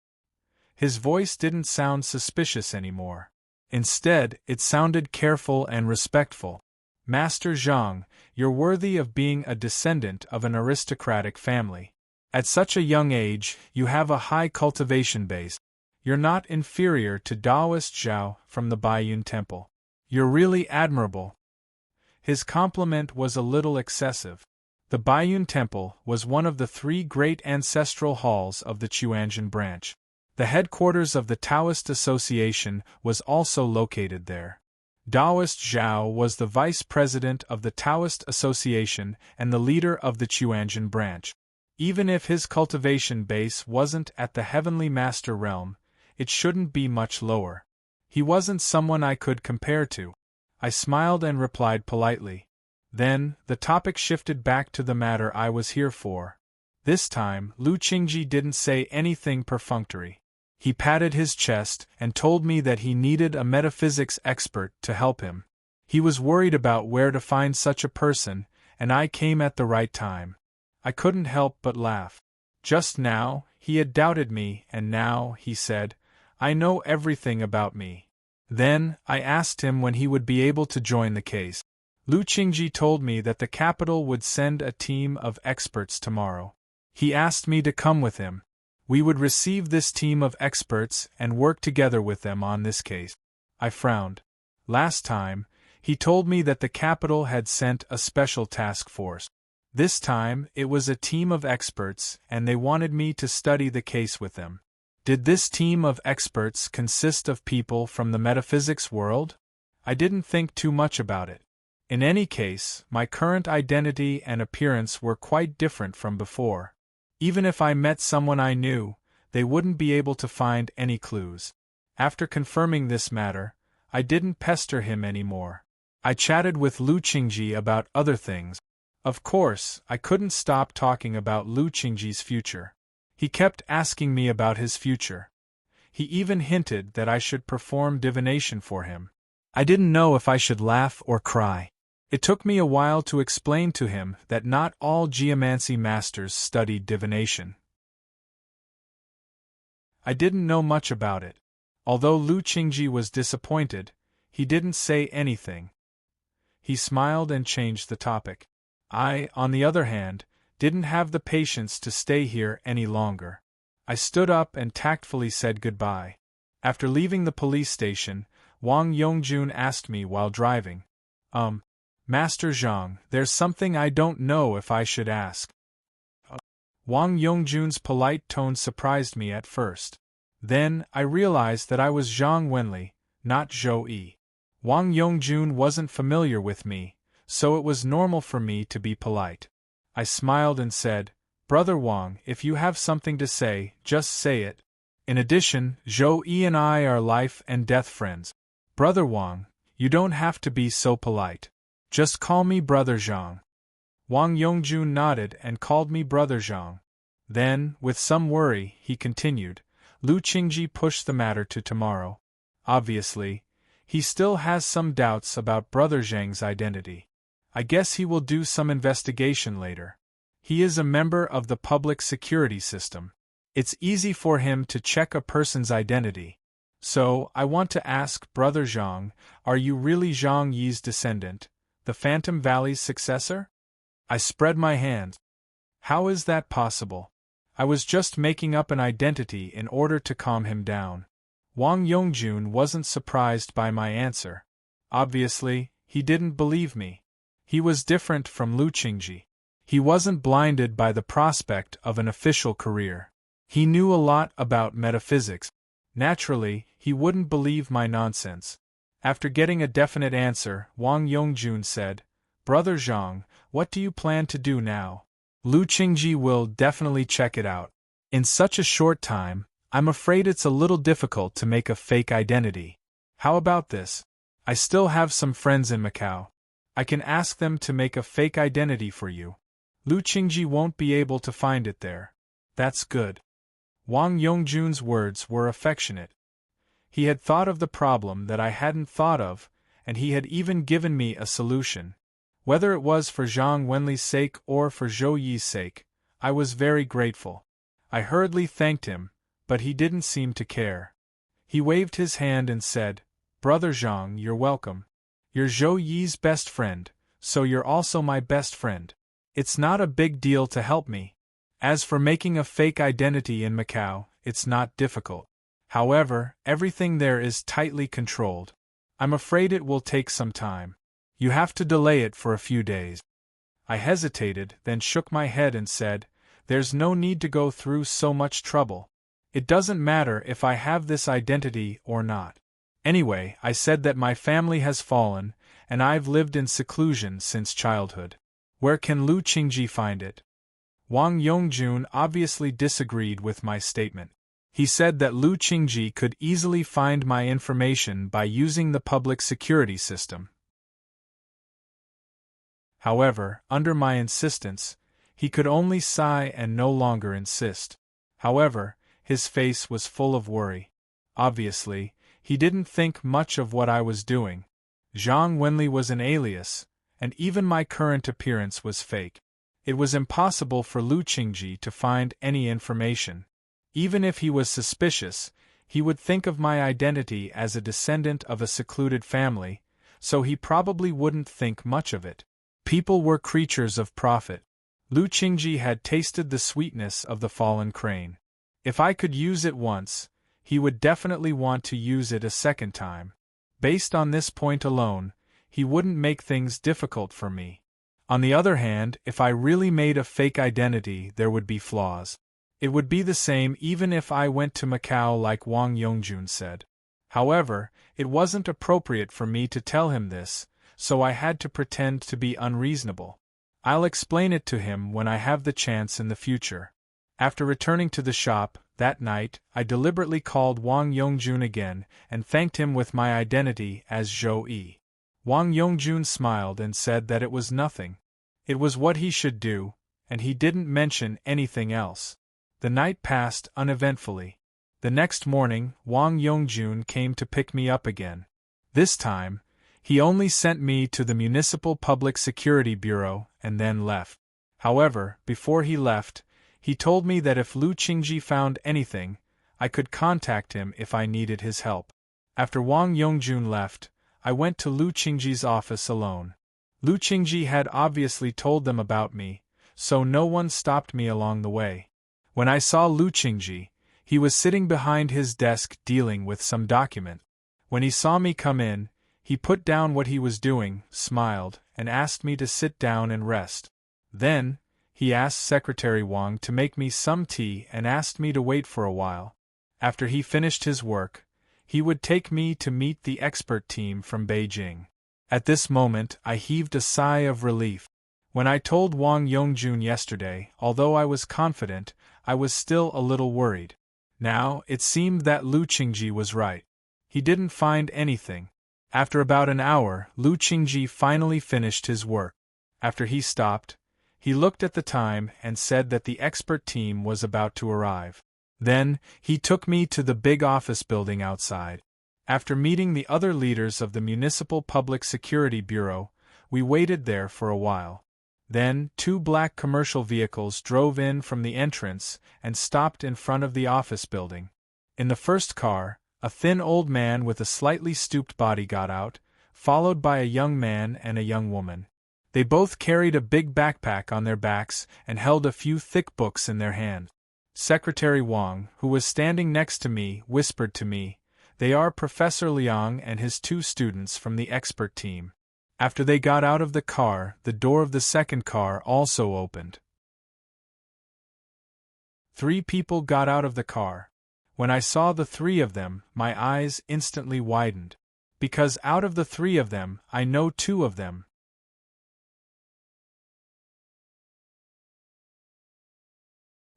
His voice didn't sound suspicious anymore. Instead, it sounded careful and respectful. "Master Zhang, you're worthy of being a descendant of an aristocratic family. At such a young age, you have a high cultivation base. You're not inferior to Taoist Zhao from the Baiyun Temple. You're really admirable." His compliment was a little excessive. The Baiyun Temple was one of the 3 great ancestral halls of the Chuanjian branch. The headquarters of the Taoist Association was also located there. Taoist Zhao was the vice president of the Taoist Association and the leader of the Chuanjian branch. Even if his cultivation base wasn't at the Heavenly Master realm, it shouldn't be much lower. He wasn't someone I could compare to. I smiled and replied politely. Then, the topic shifted back to the matter I was here for. This time, Lu Qingji didn't say anything perfunctory. He patted his chest and told me that he needed a metaphysics expert to help him. He was worried about where to find such a person, and I came at the right time. I couldn't help but laugh. Just now, he had doubted me, and now, he said, "I know everything about me." Then, I asked him when he would be able to join the case. Lu Qingji told me that the capital would send a team of experts tomorrow. He asked me to come with him. We would receive this team of experts and work together with them on this case. I frowned. Last time, he told me that the capital had sent a special task force. This time, it was a team of experts, and they wanted me to study the case with them. Did this team of experts consist of people from the metaphysics world? I didn't think too much about it. In any case, my current identity and appearance were quite different from before. Even if I met someone I knew, they wouldn't be able to find any clues. After confirming this matter, I didn't pester him anymore. I chatted with Lu Qingji about other things. Of course, I couldn't stop talking about Lu Qingji's future. He kept asking me about his future. He even hinted that I should perform divination for him. I didn't know if I should laugh or cry. It took me a while to explain to him that not all geomancy masters studied divination. I didn't know much about it. Although Lu Qingji was disappointed, he didn't say anything. He smiled and changed the topic. I, on the other hand, didn't have the patience to stay here any longer. I stood up and tactfully said goodbye. After leaving the police station, Wang Yongjun asked me while driving, Master Zhang, there's something I don't know if I should ask. Wang Yongjun's polite tone surprised me at first. Then, I realized that I was Zhang Wenli, not Zhou Yi. Wang Yongjun wasn't familiar with me, so it was normal for me to be polite. I smiled and said, Brother Wang, if you have something to say, just say it. In addition, Zhou Yi and I are life and death friends. Brother Wang, you don't have to be so polite. Just call me Brother Zhang. Wang Yongjun nodded and called me Brother Zhang. Then, with some worry, he continued, Lu Qingji pushed the matter to tomorrow. Obviously, he still has some doubts about Brother Zhang's identity. I guess he will do some investigation later. He is a member of the public security system. It's easy for him to check a person's identity. So, I want to ask Brother Zhang, are you really Zhang Yi's descendant, the Phantom Valley's successor? I spread my hands. How is that possible? I was just making up an identity in order to calm him down. Wang Yongjun wasn't surprised by my answer. Obviously, he didn't believe me. He was different from Lu Qingji. He wasn't blinded by the prospect of an official career. He knew a lot about metaphysics. Naturally, he wouldn't believe my nonsense. After getting a definite answer, Wang Yongjun said, Brother Zhang, what do you plan to do now? Lu Qingji will definitely check it out. In such a short time, I'm afraid it's a little difficult to make a fake identity. How about this? I still have some friends in Macau. I can ask them to make a fake identity for you. Lu Qingji won't be able to find it there. That's good. Wang Yongjun's words were affectionate. He had thought of the problem that I hadn't thought of, and he had even given me a solution. Whether it was for Zhang Wenli's sake or for Zhou Yi's sake, I was very grateful. I hurriedly thanked him, but he didn't seem to care. He waved his hand and said, Brother Zhang, you're welcome. You're Zhou Yi's best friend, so you're also my best friend. It's not a big deal to help me. As for making a fake identity in Macau, it's not difficult. However, everything there is tightly controlled. I'm afraid it will take some time. You have to delay it for a few days. I hesitated, then shook my head and said, There's no need to go through so much trouble. It doesn't matter if I have this identity or not. Anyway, I said that my family has fallen, and I've lived in seclusion since childhood. Where can Lu Qingji find it? Wang Yongjun obviously disagreed with my statement. He said that Lu Qingji could easily find my information by using the public security system. However, under my insistence, he could only sigh and no longer insist. However, his face was full of worry. Obviously, he didn't think much of what I was doing. Zhang Wenli was an alias, and even my current appearance was fake. It was impossible for Lu Qingji to find any information. Even if he was suspicious, he would think of my identity as a descendant of a secluded family, so he probably wouldn't think much of it. People were creatures of profit. Lu Qingji had tasted the sweetness of the fallen crane. If I could use it once, he would definitely want to use it a second time. Based on this point alone, he wouldn't make things difficult for me. On the other hand, if I really made a fake identity, there would be flaws. It would be the same even if I went to Macau like Wang Yongjun said. However, it wasn't appropriate for me to tell him this, so I had to pretend to be unreasonable. I'll explain it to him when I have the chance in the future. After returning to the shop, that night, I deliberately called Wang Yongjun again and thanked him with my identity as Zhou Yi. Wang Yongjun smiled and said that it was nothing. It was what he should do, and he didn't mention anything else. The night passed uneventfully. The next morning, Wang Yongjun came to pick me up again. This time, he only sent me to the Municipal Public Security Bureau and then left. However, before he left, he told me that if Lu Qingji found anything, I could contact him if I needed his help. After Wang Yongjun left, I went to Lu Qingji's office alone. Lu Qingji had obviously told them about me, so no one stopped me along the way. When I saw Lu Qingji, he was sitting behind his desk dealing with some document. When he saw me come in, he put down what he was doing, smiled, and asked me to sit down and rest. Then, he asked Secretary Wang to make me some tea and asked me to wait for a while. After he finished his work, he would take me to meet the expert team from Beijing. At this moment, I heaved a sigh of relief. When I told Wang Yongjun yesterday, although I was confident, I was still a little worried. Now, it seemed that Lu Qingji was right. He didn't find anything. After about an hour, Lu Qingji finally finished his work. After he stopped, he looked at the time and said that the expert team was about to arrive. Then, he took me to the big office building outside. After meeting the other leaders of the Municipal Public Security Bureau, we waited there for a while. Then, 2 black commercial vehicles drove in from the entrance and stopped in front of the office building. In the first car, a thin old man with a slightly stooped body got out, followed by a young man and a young woman. They both carried a big backpack on their backs and held a few thick books in their hands. Secretary Wang, who was standing next to me, whispered to me, "They are Professor Liang and his 2 students from the expert team." After they got out of the car, the door of the second car also opened. 3 people got out of the car. When I saw the 3 of them, my eyes instantly widened. Because out of the 3 of them, I know 2 of them.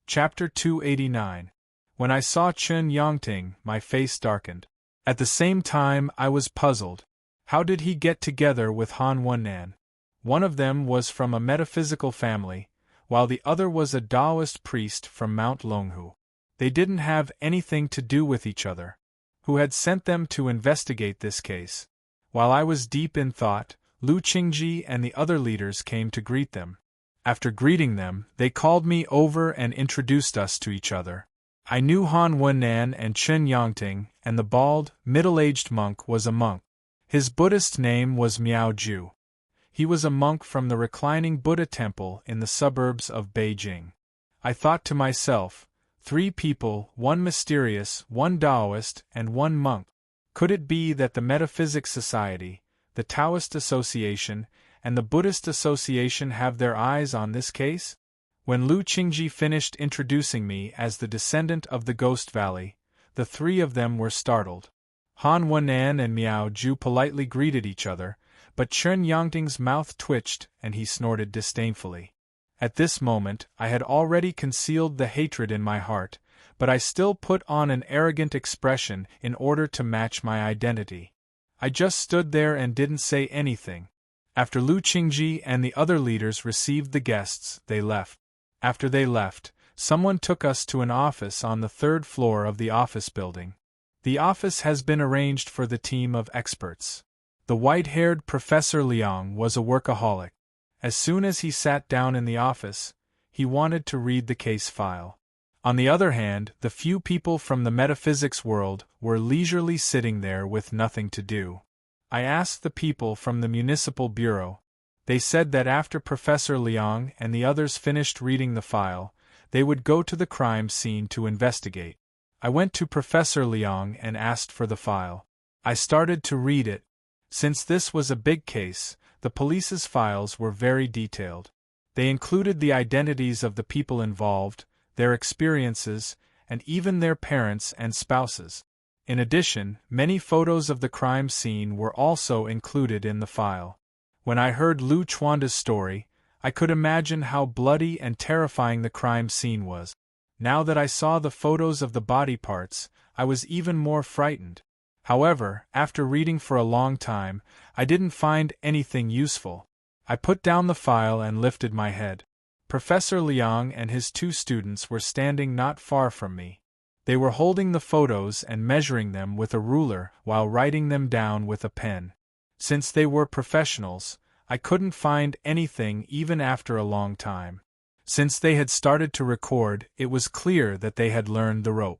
Chapter 289. When I saw Chen Yongting, my face darkened. At the same time, I was puzzled. How did he get together with Han Wennan? One of them was from a metaphysical family, while the other was a Taoist priest from Mount Longhu. They didn't have anything to do with each other. Who had sent them to investigate this case? While I was deep in thought, Lu Qingji and the other leaders came to greet them. After greeting them, they called me over and introduced us to each other. I knew Han Wennan and Chen Yongting, and the bald, middle-aged monk was a monk. His Buddhist name was Miao Ju. He was a monk from the reclining Buddha temple in the suburbs of Beijing. I thought to myself, 3 people, 1 mysterious, 1 Taoist, and 1 monk. Could it be that the Metaphysics Society, the Taoist Association, and the Buddhist Association have their eyes on this case? When Lu Qingji finished introducing me as the descendant of the Ghost Valley, the 3 of them were startled. Han Wennan and Miao Ju politely greeted each other, but Chen Yongting's mouth twitched and he snorted disdainfully. At this moment, I had already concealed the hatred in my heart, but I still put on an arrogant expression in order to match my identity. I just stood there and didn't say anything. After Lu Qingji and the other leaders received the guests, they left. After they left, someone took us to an office on the 3rd floor of the office building. The office has been arranged for the team of experts. The white-haired Professor Liang was a workaholic. As soon as he sat down in the office, he wanted to read the case file. On the other hand, the few people from the metaphysics world were leisurely sitting there with nothing to do. I asked the people from the Municipal Bureau. They said that after Professor Liang and the others finished reading the file, they would go to the crime scene to investigate. I went to Professor Liang and asked for the file. I started to read it. Since this was a big case, the police's files were very detailed. They included the identities of the people involved, their experiences, and even their parents and spouses. In addition, many photos of the crime scene were also included in the file. When I heard Lu Chuanda's story, I could imagine how bloody and terrifying the crime scene was. Now that I saw the photos of the body parts, I was even more frightened. However, after reading for a long time, I didn't find anything useful. I put down the file and lifted my head. Professor Liang and his 2 students were standing not far from me. They were holding the photos and measuring them with a ruler while writing them down with a pen. Since they were professionals, I couldn't find anything even after a long time. Since they had started to record, it was clear that they had learned the rope.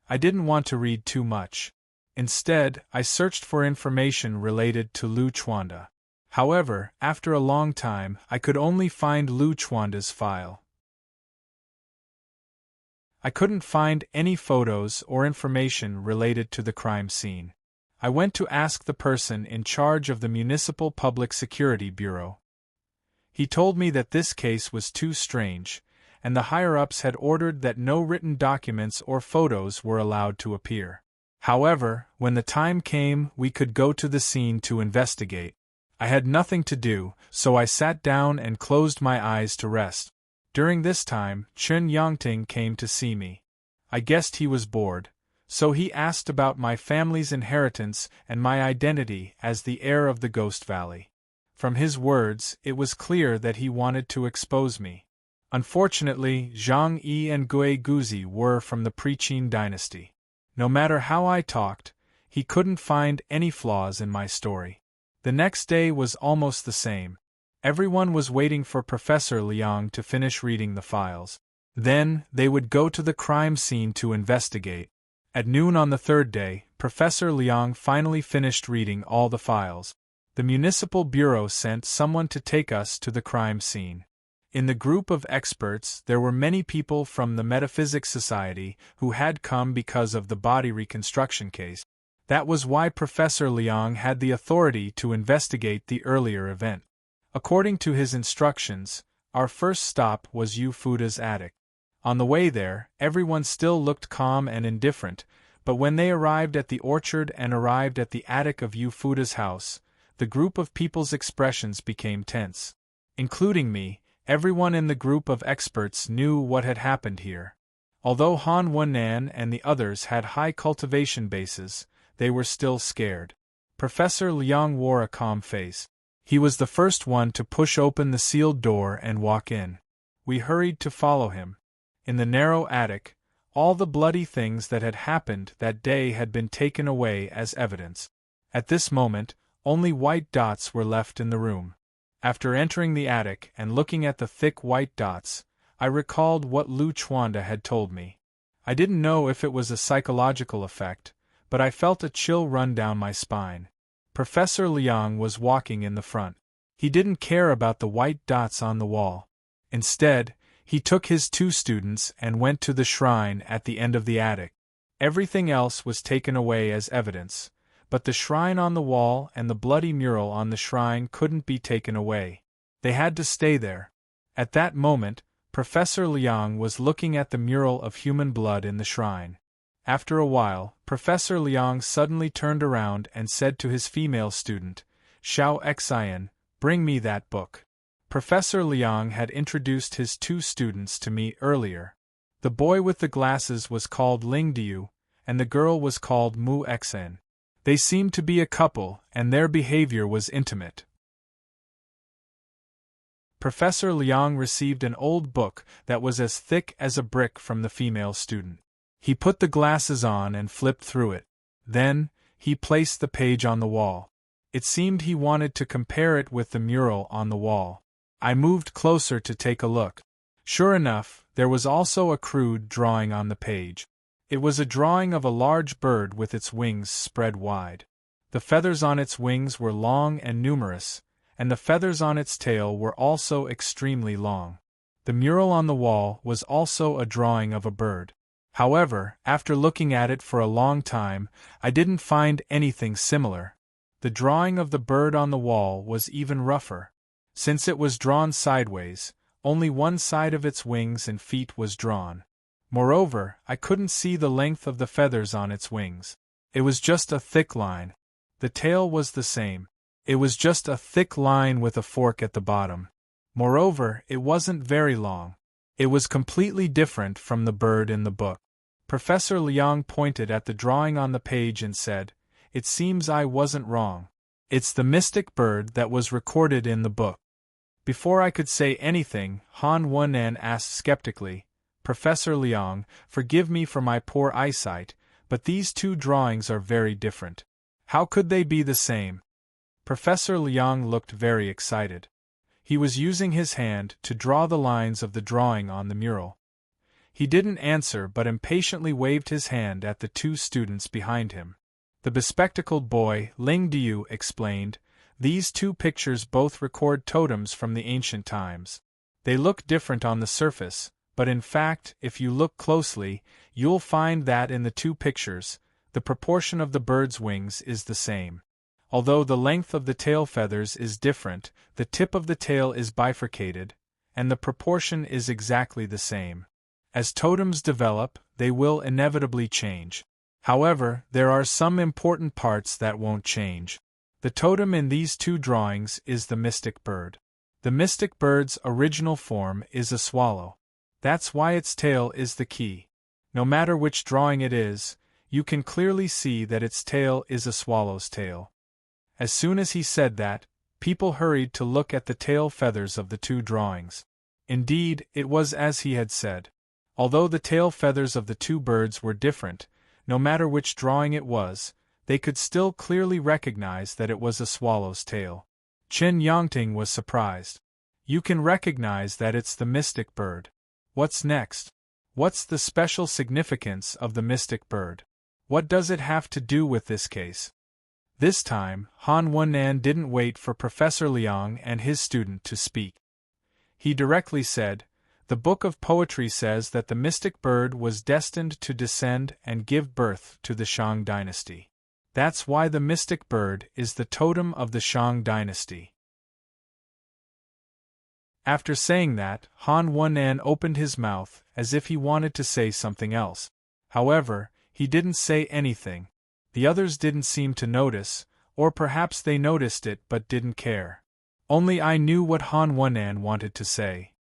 I didn't want to read too much. Instead, I searched for information related to Lu Chuanda. However, after a long time, I could only find Lu Chuanda's file. I couldn't find any photos or information related to the crime scene. I went to ask the person in charge of the Municipal Public Security Bureau. He told me that this case was too strange, and the higher-ups had ordered that no written documents or photos were allowed to appear. However, when the time came, we could go to the scene to investigate. I had nothing to do, so I sat down and closed my eyes to rest. During this time, Chen Yongting came to see me. I guessed he was bored, so he asked about my family's inheritance and my identity as the heir of the Ghost Valley. From his words, it was clear that he wanted to expose me. Unfortunately, Zhang Yi and Gui Guzi were from the Pre-Qin dynasty. No matter how I talked, he couldn't find any flaws in my story. The next day was almost the same. Everyone was waiting for Professor Liang to finish reading the files. Then, they would go to the crime scene to investigate. At noon on the third day, Professor Liang finally finished reading all the files. The Municipal Bureau sent someone to take us to the crime scene. In the group of experts, there were many people from the Metaphysics Society who had come because of the body reconstruction case. That was why Professor Liang had the authority to investigate the earlier event. According to his instructions, our first stop was Yu Fuda's attic. On the way there, everyone still looked calm and indifferent, but when they arrived at the orchard and arrived at the attic of Yu Fuda's house, the group of people's expressions became tense. Including me, everyone in the group of experts knew what had happened here. Although Han Wennan and the others had high cultivation bases, they were still scared. Professor Liang wore a calm face. He was the first one to push open the sealed door and walk in. We hurried to follow him. In the narrow attic, all the bloody things that had happened that day had been taken away as evidence. At this moment, only white dots were left in the room. After entering the attic and looking at the thick white dots, I recalled what Lu Chuanda had told me. I didn't know if it was a psychological effect, but I felt a chill run down my spine. Professor Liang was walking in the front. He didn't care about the white dots on the wall. Instead, he took his 2 students and went to the shrine at the end of the attic. Everything else was taken away as evidence, but the shrine on the wall and the bloody mural on the shrine couldn't be taken away. They had to stay there. At that moment, Professor Liang was looking at the mural of human blood in the shrine. After a while, Professor Liang suddenly turned around and said to his female student, "Xiao Xian, bring me that book." Professor Liang had introduced his 2 students to me earlier. The boy with the glasses was called Ling Diu, and the girl was called Mu Xen. They seemed to be a couple, and their behavior was intimate. Professor Liang received an old book that was as thick as a brick from the female student. He put the glasses on and flipped through it. Then, he placed the page on the wall. It seemed he wanted to compare it with the mural on the wall. I moved closer to take a look. Sure enough, there was also a crude drawing on the page. It was a drawing of a large bird with its wings spread wide. The feathers on its wings were long and numerous, and the feathers on its tail were also extremely long. The mural on the wall was also a drawing of a bird. However, after looking at it for a long time, I didn't find anything similar. The drawing of the bird on the wall was even rougher. Since it was drawn sideways, only one side of its wings and feet was drawn. Moreover, I couldn't see the length of the feathers on its wings. It was just a thick line. The tail was the same. It was just a thick line with a fork at the bottom. Moreover, it wasn't very long. It was completely different from the bird in the book. Professor Liang pointed at the drawing on the page and said, "It seems I wasn't wrong. It's the mystic bird that was recorded in the book." Before I could say anything, Han Wennan asked skeptically, "Professor Liang, forgive me for my poor eyesight, but these 2 drawings are very different. How could they be the same?" Professor Liang looked very excited. He was using his hand to draw the lines of the drawing on the mural. He didn't answer but impatiently waved his hand at the 2 students behind him. The bespectacled boy, Ling Diu, explained, These two pictures both record totems from the ancient times. They look different on the surface, but in fact, if you look closely, you'll find that in the two pictures, the proportion of the bird's wings is the same. Although the length of the tail feathers is different, the tip of the tail is bifurcated, and the proportion is exactly the same. As totems develop, they will inevitably change. However, there are some important parts that won't change. The totem in these two drawings is the mystic bird. The mystic bird's original form is a swallow. That's why its tail is the key. No matter which drawing it is, you can clearly see that its tail is a swallow's tail. As soon as he said that, people hurried to look at the tail feathers of the two drawings. Indeed, it was as he had said. Although the tail feathers of the two birds were different, no matter which drawing it was, they could still clearly recognize that it was a swallow's tail. Qin Yongting was surprised. You can recognize that it's the mystic bird. What's next? What's the special significance of the mystic bird? What does it have to do with this case? This time, Han Wennan didn't wait for Professor Liang and his student to speak. He directly said, "The book of poetry says that the mystic bird was destined to descend and give birth to the Shang dynasty. That's why the mystic bird is the totem of the Shang dynasty." After saying that, Han Wennan opened his mouth as if he wanted to say something else. However, he didn't say anything. The others didn't seem to notice, or perhaps they noticed it but didn't care. Only I knew what Han Wennan wanted to say.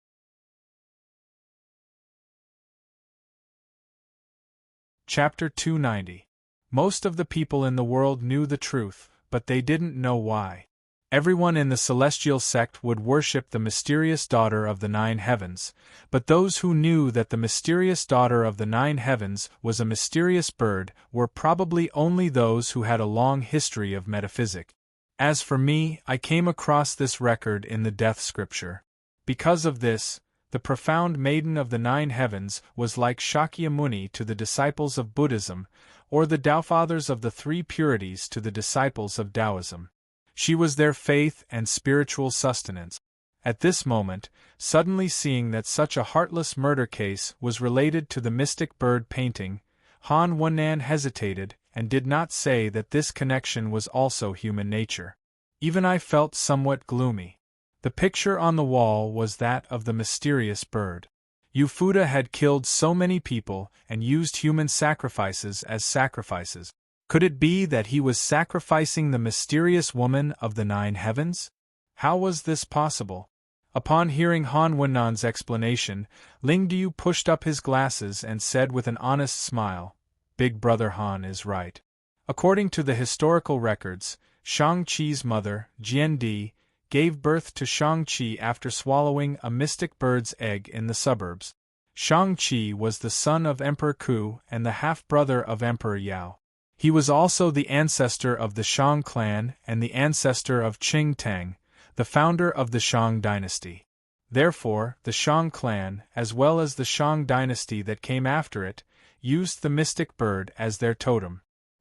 Chapter 290. Most of the people in the world knew the truth, but they didn't know why. Everyone in the celestial sect would worship the mysterious daughter of the nine heavens, but those who knew that the mysterious daughter of the nine heavens was a mysterious bird were probably only those who had a long history of metaphysics. As for me, I came across this record in the death scripture. Because of this, the profound maiden of the nine heavens was like Shakyamuni to the disciples of Buddhism, or the Taofathers of the three purities to the disciples of Taoism. She was their faith and spiritual sustenance. At this moment, suddenly seeing that such a heartless murder case was related to the mystic bird painting, Han Wennan hesitated and did not say that this connection was also human nature. Even I felt somewhat gloomy. The picture on the wall was that of the mysterious bird. Yufuda had killed so many people and used human sacrifices as sacrifices. Could it be that he was sacrificing the mysterious woman of the nine heavens? How was this possible? Upon hearing Han Wennan's explanation, Ling Du pushed up his glasses and said with an honest smile, "Big Brother Han is right." According to the historical records, Shang-Chi's mother, Jian-Di, gave birth to Shang-Chi after swallowing a mystic bird's egg in the suburbs. Shang-Chi was the son of Emperor Ku and the half-brother of Emperor Yao. He was also the ancestor of the Shang clan and the ancestor of Qing Tang, the founder of the Shang dynasty. Therefore, the Shang clan, as well as the Shang dynasty that came after it, used the mystic bird as their totem.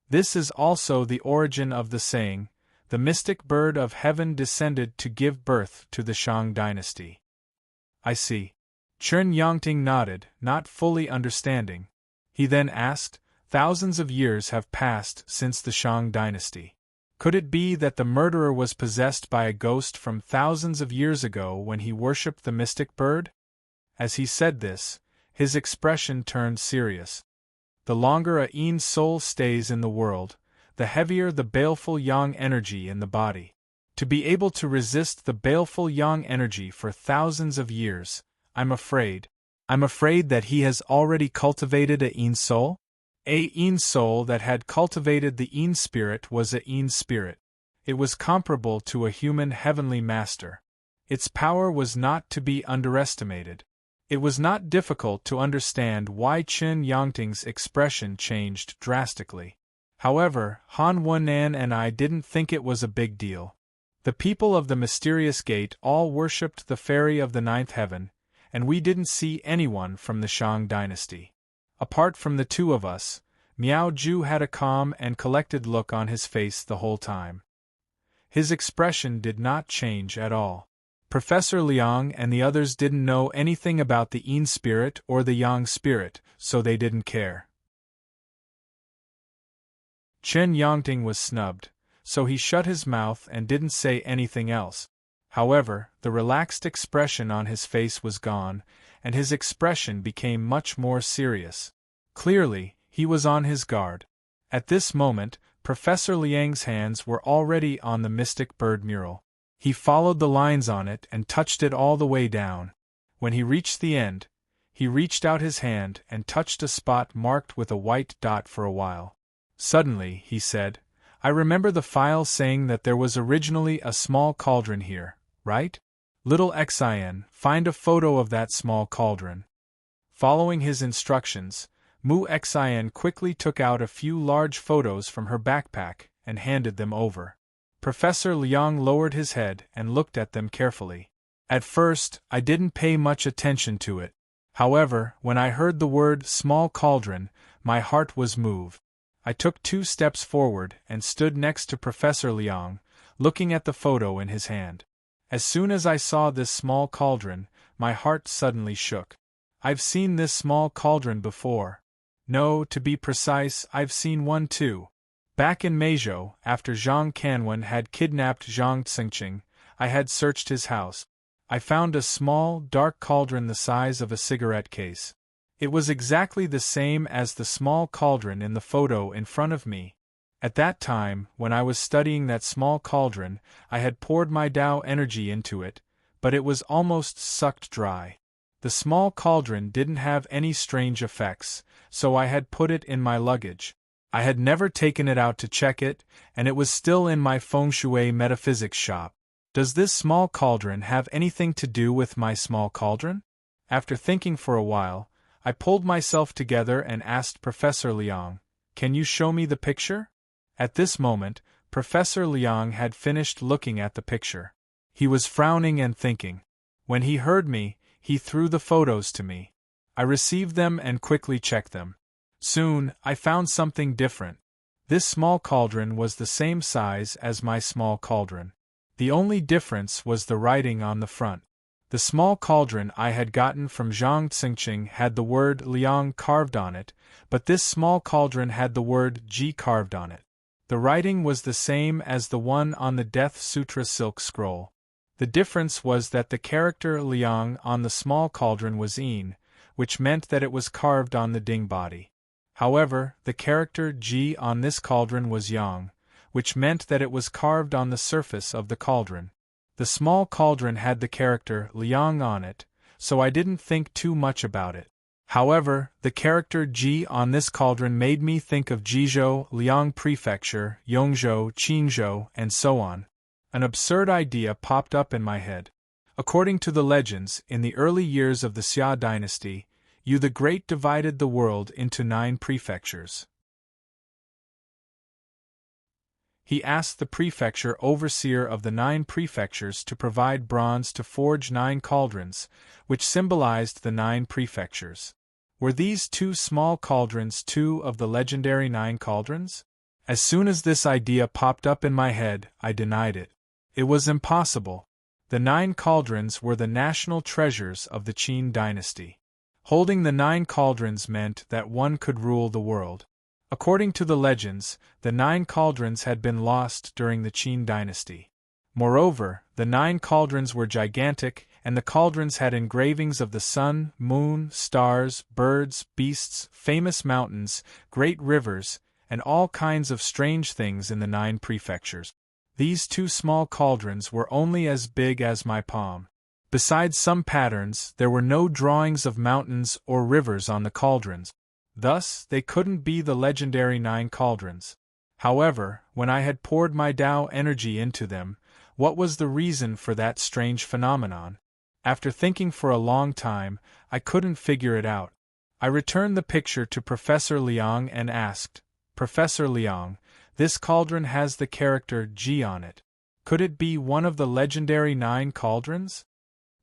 This is also the origin of the saying, "The mystic bird of heaven descended to give birth to the Shang dynasty." I see. Qin Yongting nodded, not fully understanding. He then asked, "Thousands of years have passed since the Shang dynasty. Could it be that the murderer was possessed by a ghost from thousands of years ago when he worshipped the mystic bird?" As he said this, his expression turned serious. The longer a Yin soul stays in the world, the heavier the baleful yang energy in the body. To be able to resist the baleful yang energy for thousands of years, I'm afraid that he has already cultivated a Yin soul? A Yin soul that had cultivated the Yin spirit was a Yin spirit. It was comparable to a human heavenly master. Its power was not to be underestimated. It was not difficult to understand why Qin Yongting's expression changed drastically. However, Han Wennan and I didn't think it was a big deal. The people of the mysterious gate all worshipped the fairy of the ninth heaven, and we didn't see anyone from the Shang dynasty. Apart from the two of us, Miao Ju had a calm and collected look on his face the whole time. His expression did not change at all. Professor Liang and the others didn't know anything about the Yin spirit or the Yang spirit, so they didn't care. Chen Yongting was snubbed, so he shut his mouth and didn't say anything else. However, the relaxed expression on his face was gone, and his expression became much more serious. Clearly, he was on his guard. At this moment, Professor Liang's hands were already on the mystic bird mural. He followed the lines on it and touched it all the way down. When he reached the end, he reached out his hand and touched a spot marked with a white dot for a while. Suddenly, he said, "I remember the file saying that there was originally a small cauldron here, right? Little Xin, find a photo of that small cauldron." Following his instructions, Mu Xin quickly took out a few large photos from her backpack and handed them over. Professor Liang lowered his head and looked at them carefully. At first, I didn't pay much attention to it. However, when I heard the word small cauldron, my heart was moved. I took 2 steps forward and stood next to Professor Liang, looking at the photo in his hand. As soon as I saw this small cauldron, my heart suddenly shook. I've seen this small cauldron before. No, to be precise, I've seen one too. Back in Meizhou, after Zhang Canwen had kidnapped Zhang Xingqing, I had searched his house. I found a small, dark cauldron the size of a cigarette case. It was exactly the same as the small cauldron in the photo in front of me. At that time, when I was studying that small cauldron, I had poured my Tao energy into it, but it was almost sucked dry. The small cauldron didn't have any strange effects, so I had put it in my luggage. I had never taken it out to check it, and it was still in my feng shui metaphysics shop. Does this small cauldron have anything to do with my small cauldron? After thinking for a while, I pulled myself together and asked Professor Liang, "Can you show me the picture?" At this moment, Professor Liang had finished looking at the picture. He was frowning and thinking. When he heard me, he threw the photos to me. I received them and quickly checked them. Soon, I found something different. This small cauldron was the same size as my small cauldron. The only difference was the writing on the front. The small cauldron I had gotten from Zhang Xingqing had the word Liang carved on it, but this small cauldron had the word Ji carved on it. The writing was the same as the one on the Death Sutra silk scroll. The difference was that the character Liang on the small cauldron was Yin, which meant that it was carved on the Ding body. However, the character Ji on this cauldron was Yang, which meant that it was carved on the surface of the cauldron. The small cauldron had the character Liang on it, so I didn't think too much about it. However, the character Ji on this cauldron made me think of Jizhou, Liang Prefecture, Yongzhou, Qingzhou, and so on. An absurd idea popped up in my head. According to the legends, in the early years of the Xia dynasty, Yu the Great divided the world into 9 prefectures. He asked the prefecture overseer of the 9 prefectures to provide bronze to forge 9 cauldrons, which symbolized the 9 prefectures. Were these 2 small cauldrons 2 of the legendary 9 cauldrons? As soon as this idea popped up in my head, I denied it. It was impossible. The 9 cauldrons were the national treasures of the Qin dynasty. Holding the 9 cauldrons meant that one could rule the world. According to the legends, the 9 cauldrons had been lost during the Qin dynasty. Moreover, the 9 cauldrons were gigantic, and the cauldrons had engravings of the sun, moon, stars, birds, beasts, famous mountains, great rivers, and all kinds of strange things in the 9 prefectures. These 2 small cauldrons were only as big as my palm. Besides some patterns, there were no drawings of mountains or rivers on the cauldrons. Thus, they couldn't be the legendary 9 cauldrons. However, when I had poured my Tao energy into them, what was the reason for that strange phenomenon? After thinking for a long time, I couldn't figure it out. I returned the picture to Professor Liang and asked, "Professor Liang, this cauldron has the character Ji on it. Could it be one of the legendary 9 cauldrons?"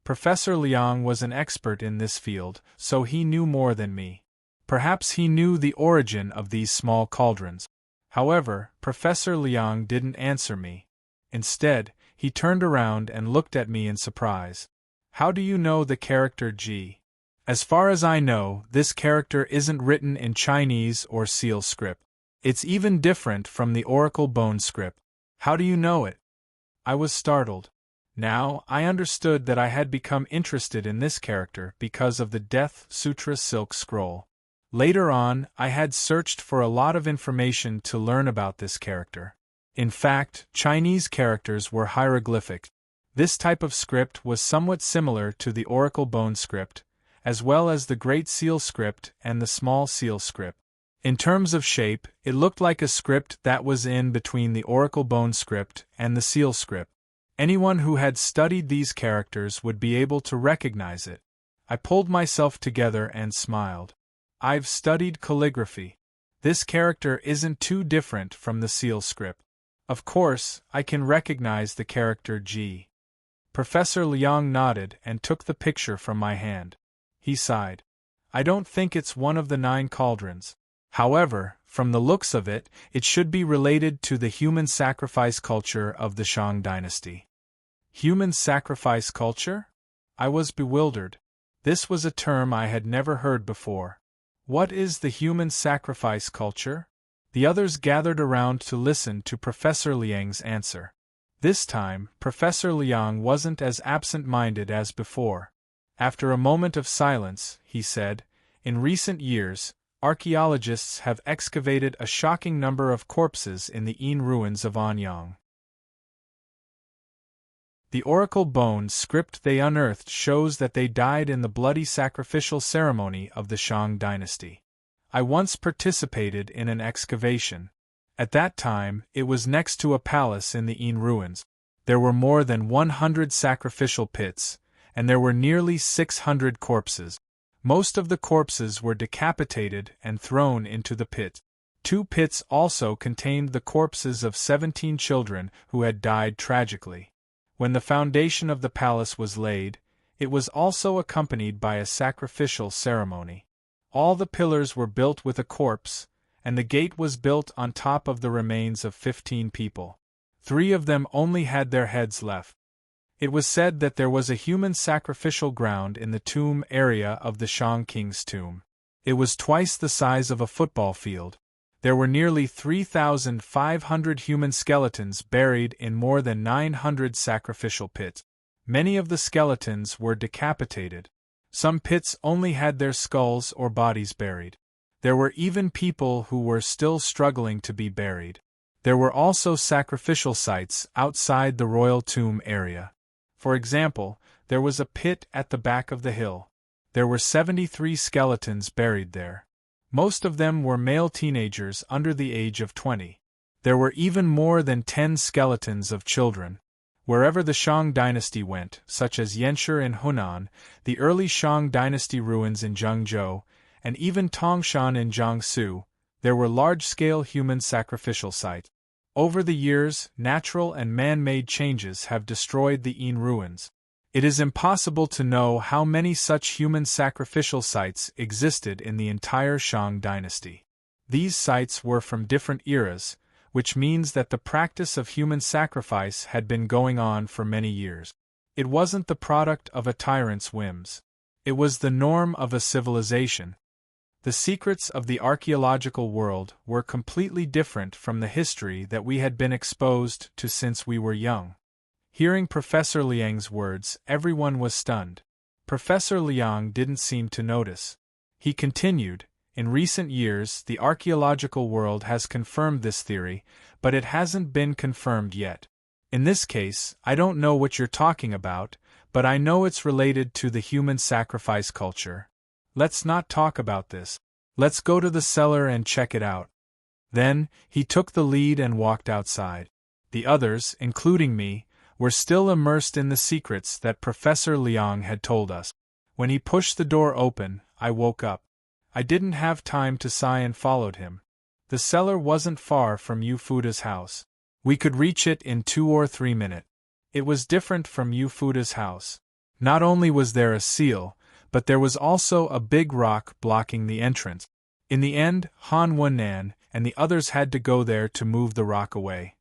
Professor Liang was an expert in this field, so he knew more than me. Perhaps he knew the origin of these small cauldrons. However, Professor Liang didn't answer me. Instead, he turned around and looked at me in surprise. How do you know the character G? As far as I know, this character isn't written in Chinese or seal script. It's even different from the Oracle Bone script. How do you know it? I was startled. Now, I understood that I had become interested in this character because of the Death Sutra Silk Scroll. Later on, I had searched for a lot of information to learn about this character. In fact, Chinese characters were hieroglyphic. This type of script was somewhat similar to the Oracle Bone script, as well as the Great Seal script and the Small Seal script. In terms of shape, it looked like a script that was in between the Oracle Bone script and the Seal script. Anyone who had studied these characters would be able to recognize it. I pulled myself together and smiled. I've studied calligraphy. This character isn't too different from the Seal script. Of course, I can recognize the character G. Professor Liang nodded and took the picture from my hand. He sighed. I don't think it's one of the 9 cauldrons. However, from the looks of it, it should be related to the human sacrifice culture of the Shang dynasty. Human sacrifice culture? I was bewildered. This was a term I had never heard before. What is the human sacrifice culture? The others gathered around to listen to Professor Liang's answer. This time, Professor Liang wasn't as absent-minded as before. After a moment of silence, he said, "In recent years, archaeologists have excavated a shocking number of corpses in the Yin ruins of Anyang. The Oracle Bone script they unearthed shows that they died in the bloody sacrificial ceremony of the Shang dynasty. I once participated in an excavation. At that time, it was next to a palace in the Yin ruins. There were more than 100 sacrificial pits, and there were nearly 600 corpses. Most of the corpses were decapitated and thrown into the pit. 2 pits also contained the corpses of 17 children who had died tragically. When the foundation of the palace was laid, it was also accompanied by a sacrificial ceremony. All the pillars were built with a corpse, and the gate was built on top of the remains of 15 people. 3 of them only had their heads left. It was said that there was a human sacrificial ground in the tomb area of the Shang king's tomb. It was twice the size of a football field. There were nearly 3,500 human skeletons buried in more than 900 sacrificial pits. Many of the skeletons were decapitated. Some pits only had their skulls or bodies buried. There were even people who were still struggling to be buried. There were also sacrificial sites outside the royal tomb area. For example, there was a pit at the back of the hill. There were 73 skeletons buried there. Most of them were male teenagers under the age of 20. There were even more than 10 skeletons of children. Wherever the Shang dynasty went, such as Yanshi in Hunan, the early Shang dynasty ruins in Zhengzhou, and even Tongshan in Jiangsu, there were large-scale human sacrificial sites. Over the years, natural and man-made changes have destroyed the Yin ruins. It is impossible to know how many such human sacrificial sites existed in the entire Shang dynasty. These sites were from different eras, which means that the practice of human sacrifice had been going on for many years. It wasn't the product of a tyrant's whims. It was the norm of a civilization. The secrets of the archaeological world were completely different from the history that we had been exposed to since we were young. Hearing Professor Liang's words, everyone was stunned. Professor Liang didn't seem to notice. He continued, "In recent years, the archaeological world has confirmed this theory, but it hasn't been confirmed yet. In this case, I don't know what you're talking about, but I know it's related to the human sacrifice culture. Let's not talk about this. Let's go to the cellar and check it out." Then, he took the lead and walked outside. The others, including me, were still immersed in the secrets that Professor Liang had told us. When he pushed the door open, I woke up. I didn't have time to sigh and followed him. The cellar wasn't far from Yu Fuda's house. We could reach it in 2 or 3 minutes. It was different from Yu Fuda's house. Not only was there a seal, but there was also a big rock blocking the entrance. In the end, Han Wennan and the others had to go there to move the rock away.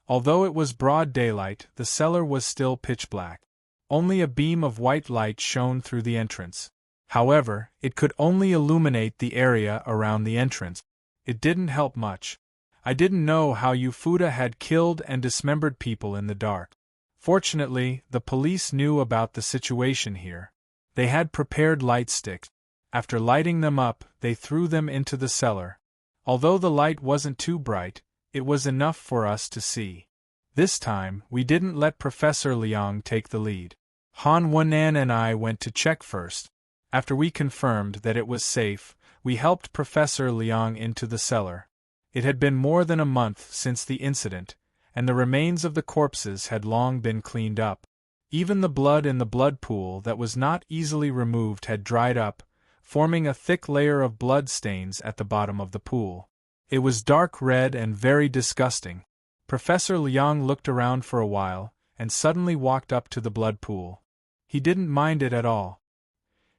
Although it was broad daylight, the cellar was still pitch black. Only a beam of white light shone through the entrance. However, it could only illuminate the area around the entrance. It didn't help much. I didn't know how Ufuda had killed and dismembered people in the dark. Fortunately, the police knew about the situation here. They had prepared light sticks. After lighting them up, they threw them into the cellar. Although the light wasn't too bright, it was enough for us to see. This time, we didn't let Professor Liang take the lead. Han Wennan and I went to check first. After we confirmed that it was safe, we helped Professor Liang into the cellar. It had been more than a month since the incident, and the remains of the corpses had long been cleaned up. Even the blood in the blood pool that was not easily removed had dried up, forming a thick layer of blood stains at the bottom of the pool. It was dark red and very disgusting. Professor Liang looked around for a while, and suddenly walked up to the blood pool. He didn't mind it at all.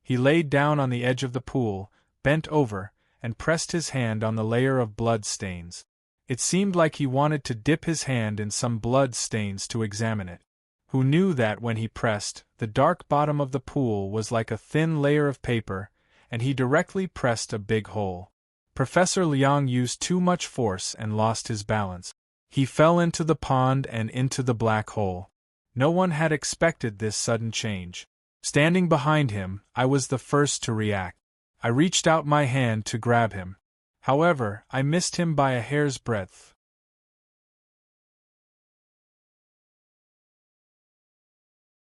He laid down on the edge of the pool, bent over, and pressed his hand on the layer of blood stains. It seemed like he wanted to dip his hand in some blood stains to examine it. Who knew that when he pressed, the dark bottom of the pool was like a thin layer of paper, and he directly pressed a big hole. Professor Liang used too much force and lost his balance. He fell into the pond and into the black hole. No one had expected this sudden change. Standing behind him, I was the first to react. I reached out my hand to grab him. However, I missed him by a hair's breadth.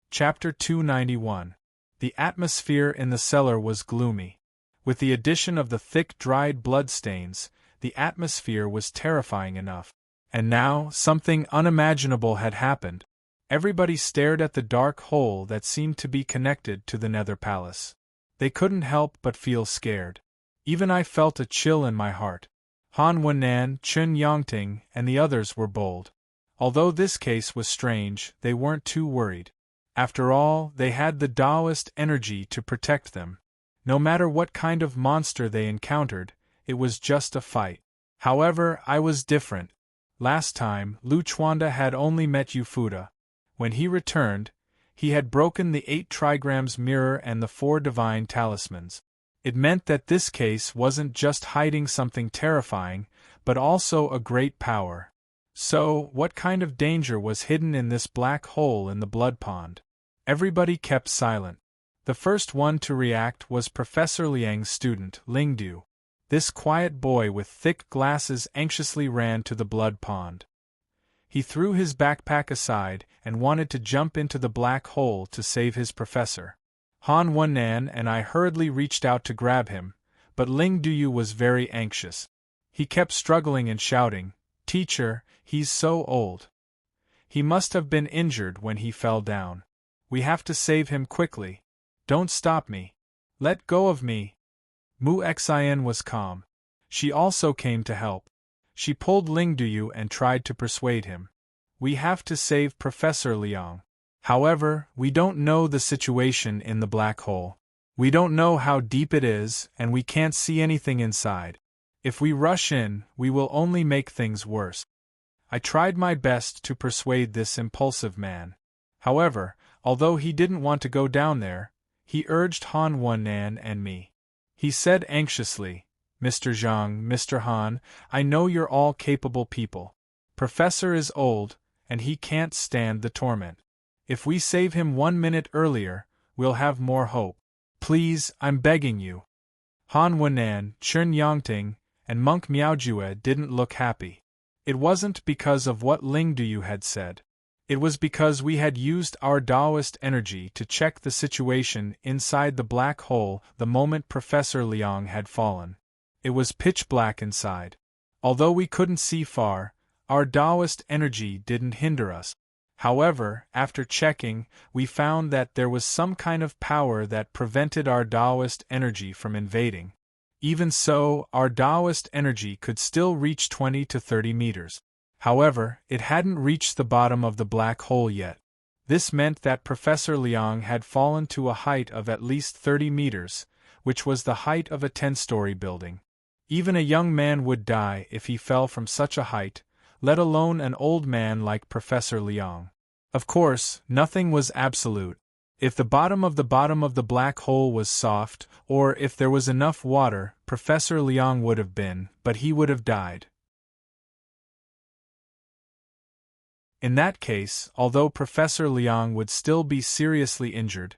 Chapter 291. The atmosphere in the cellar was gloomy. With the addition of the thick dried bloodstains, the atmosphere was terrifying enough. And now, something unimaginable had happened. Everybody stared at the dark hole that seemed to be connected to the Nether Palace. They couldn't help but feel scared. Even I felt a chill in my heart. Han Wennan, Chun Yongting, and the others were bold. Although this case was strange, they weren't too worried. After all, they had the Taoist energy to protect them. No matter what kind of monster they encountered, it was just a fight. However, I was different. Last time, Lu Chuanda had only met Ufuda. When he returned, he had broken the 8 trigrams mirror and the 4 divine talismans. It meant that this case wasn't just hiding something terrifying, but also a great power. So, what kind of danger was hidden in this black hole in the blood pond? Everybody kept silent. The first one to react was Professor Liang's student, Lingdu. This quiet boy with thick glasses anxiously ran to the blood pond. He threw his backpack aside and wanted to jump into the black hole to save his professor. Han Wennan and I hurriedly reached out to grab him, but Ling Duyu was very anxious. He kept struggling and shouting, "Teacher, he's so old. He must have been injured when he fell down. We have to save him quickly. Don't stop me. Let go of me." Mu Xin was calm. She also came to help. She pulled Ling Duyu and tried to persuade him. We have to save Professor Liang. However, we don't know the situation in the black hole. We don't know how deep it is, and we can't see anything inside. If we rush in, we will only make things worse. I tried my best to persuade this impulsive man. However, although he didn't want to go down there, he urged Han Wennan and me. He said anxiously, "Mr. Zhang, Mr. Han, I know you're all capable people. Professor is old, and he can't stand the torment. If we save him 1 minute earlier, we'll have more hope. Please, I'm begging you." Han Wennan, Chun Yongting, and Monk Miaojue didn't look happy. It wasn't because of what Ling Duyu had said. It was because we had used our Taoist energy to check the situation inside the black hole the moment Professor Liang had fallen. It was pitch black inside. Although we couldn't see far, our Taoist energy didn't hinder us. However, after checking, we found that there was some kind of power that prevented our Taoist energy from invading. Even so, our Taoist energy could still reach 20 to 30 meters. However, it hadn't reached the bottom of the black hole yet. This meant that Professor Liang had fallen to a height of at least 30 meters, which was the height of a 10-story building. Even a young man would die if he fell from such a height, let alone an old man like Professor Liang. Of course, nothing was absolute. If the bottom of the black hole was soft, or if there was enough water, Professor Liang would have been, but he would have died. In that case, although Professor Liang would still be seriously injured,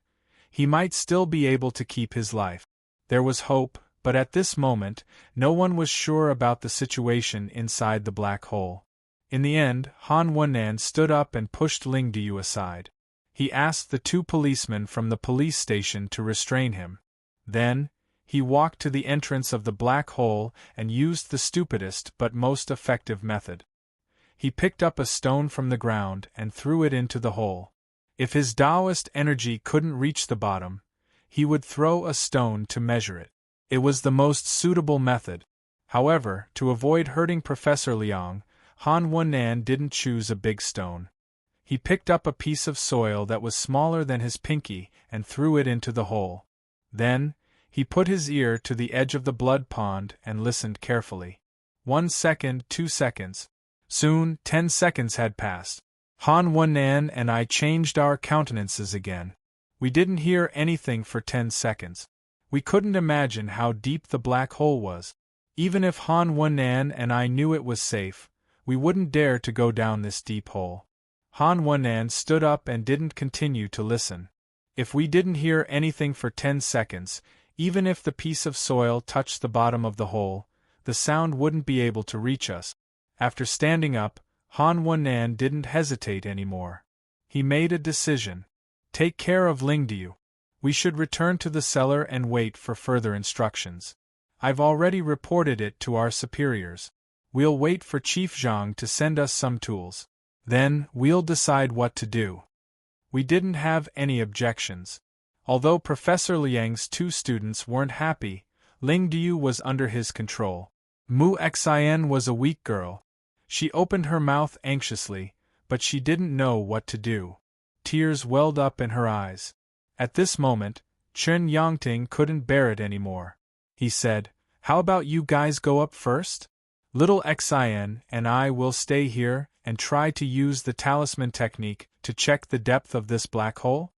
he might still be able to keep his life. There was hope, but at this moment, no one was sure about the situation inside the black hole. In the end, Han Wennan stood up and pushed Ling Diyu aside. He asked the two policemen from the police station to restrain him. Then, he walked to the entrance of the black hole and used the stupidest but most effective method. He picked up a stone from the ground and threw it into the hole. If his Taoist energy couldn't reach the bottom, he would throw a stone to measure it. It was the most suitable method. However, to avoid hurting Professor Liang, Han Wennan didn't choose a big stone. He picked up a piece of soil that was smaller than his pinky and threw it into the hole. Then, he put his ear to the edge of the blood pond and listened carefully. 1 second, 2 seconds. Soon, 10 seconds had passed. Han Wennan and I changed our countenances again. We didn't hear anything for 10 seconds. We couldn't imagine how deep the black hole was. Even if Han Wennan and I knew it was safe, we wouldn't dare to go down this deep hole. Han Wennan stood up and didn't continue to listen. If we didn't hear anything for 10 seconds, even if the piece of soil touched the bottom of the hole, the sound wouldn't be able to reach us. After standing up, Han Wennan didn't hesitate anymore. He made a decision. Take care of Ling Diyu. We should return to the cellar and wait for further instructions. I've already reported it to our superiors. We'll wait for Chief Zhang to send us some tools. Then, we'll decide what to do. We didn't have any objections. Although Professor Liang's two students weren't happy, Ling Diyu was under his control. Mu Xian was a weak girl. She opened her mouth anxiously, but she didn't know what to do. Tears welled up in her eyes. At this moment, Chen Yangting couldn't bear it anymore. He said, "How about you guys go up first? Little Xian and I will stay here and try to use the talisman technique to check the depth of this black hole?"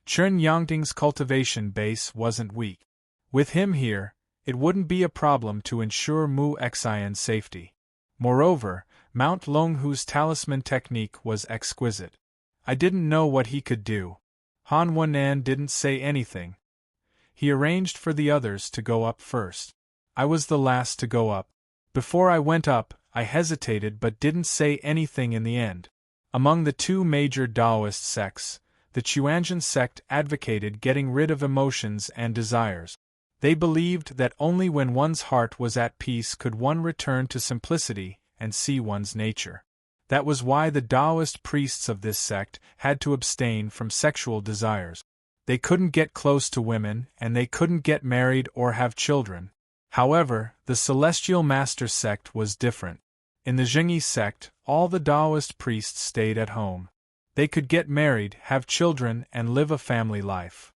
Chen Yangting's cultivation base wasn't weak. With him here, it wouldn't be a problem to ensure Mu Xian's safety. Moreover, Mount Longhu's talisman technique was exquisite. I didn't know what he could do. Han Wennan didn't say anything. He arranged for the others to go up first. I was the last to go up. Before I went up, I hesitated but didn't say anything in the end. Among the two major Taoist sects, the Chuanjian sect advocated getting rid of emotions and desires. They believed that only when one's heart was at peace could one return to simplicity and see one's nature. That was why the Taoist priests of this sect had to abstain from sexual desires. They couldn't get close to women, and they couldn't get married or have children. However, the Celestial Master sect was different. In the Zhengyi sect, all the Taoist priests stayed at home. They could get married, have children, and live a family life.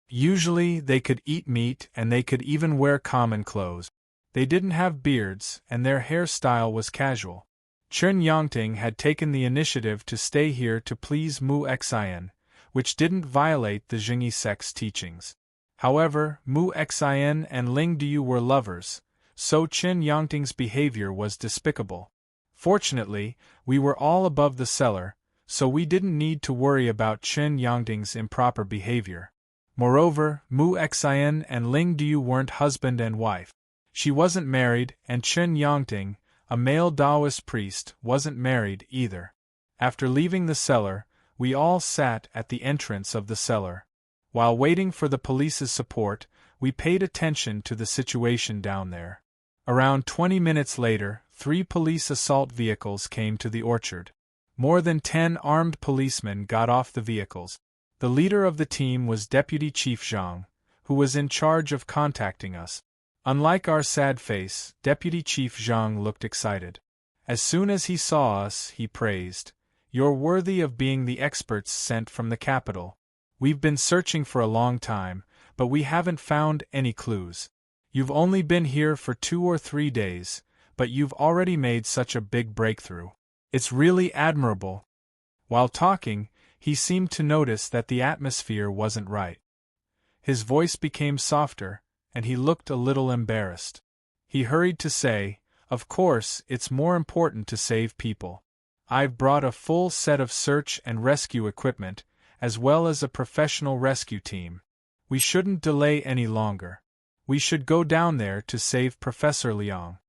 Usually, they could eat meat and they could even wear common clothes. They didn't have beards, and their hairstyle was casual. Chen Yangting had taken the initiative to stay here to please Mu Xian, which didn't violate the Zhengyi sect's teachings. However, Mu Xian and Ling Diyu were lovers, so Chen Yangting's behavior was despicable. Fortunately, we were all above the cellar, so we didn't need to worry about Chen Yangting's improper behavior. Moreover, Mu Xian and Ling Diyu weren't husband and wife. She wasn't married, and Chen Yangting, a male Taoist priest, wasn't married either. After leaving the cellar, we all sat at the entrance of the cellar. While waiting for the police's support, we paid attention to the situation down there. Around 20 minutes later, 3 police assault vehicles came to the orchard. More than 10 armed policemen got off the vehicles. The leader of the team was Deputy Chief Zhang, who was in charge of contacting us. Unlike our sad face, Deputy Chief Zhang looked excited. As soon as he saw us, he praised, "You're worthy of being the experts sent from the capital. We've been searching for a long time, but we haven't found any clues. You've only been here for 2 or 3 days, but you've already made such a big breakthrough. It's really admirable." While talking, he seemed to notice that the atmosphere wasn't right. His voice became softer, and he looked a little embarrassed. He hurried to say, "Of course, it's more important to save people. I've brought a full set of search and rescue equipment, as well as a professional rescue team. We shouldn't delay any longer. We should go down there to save Professor Liang."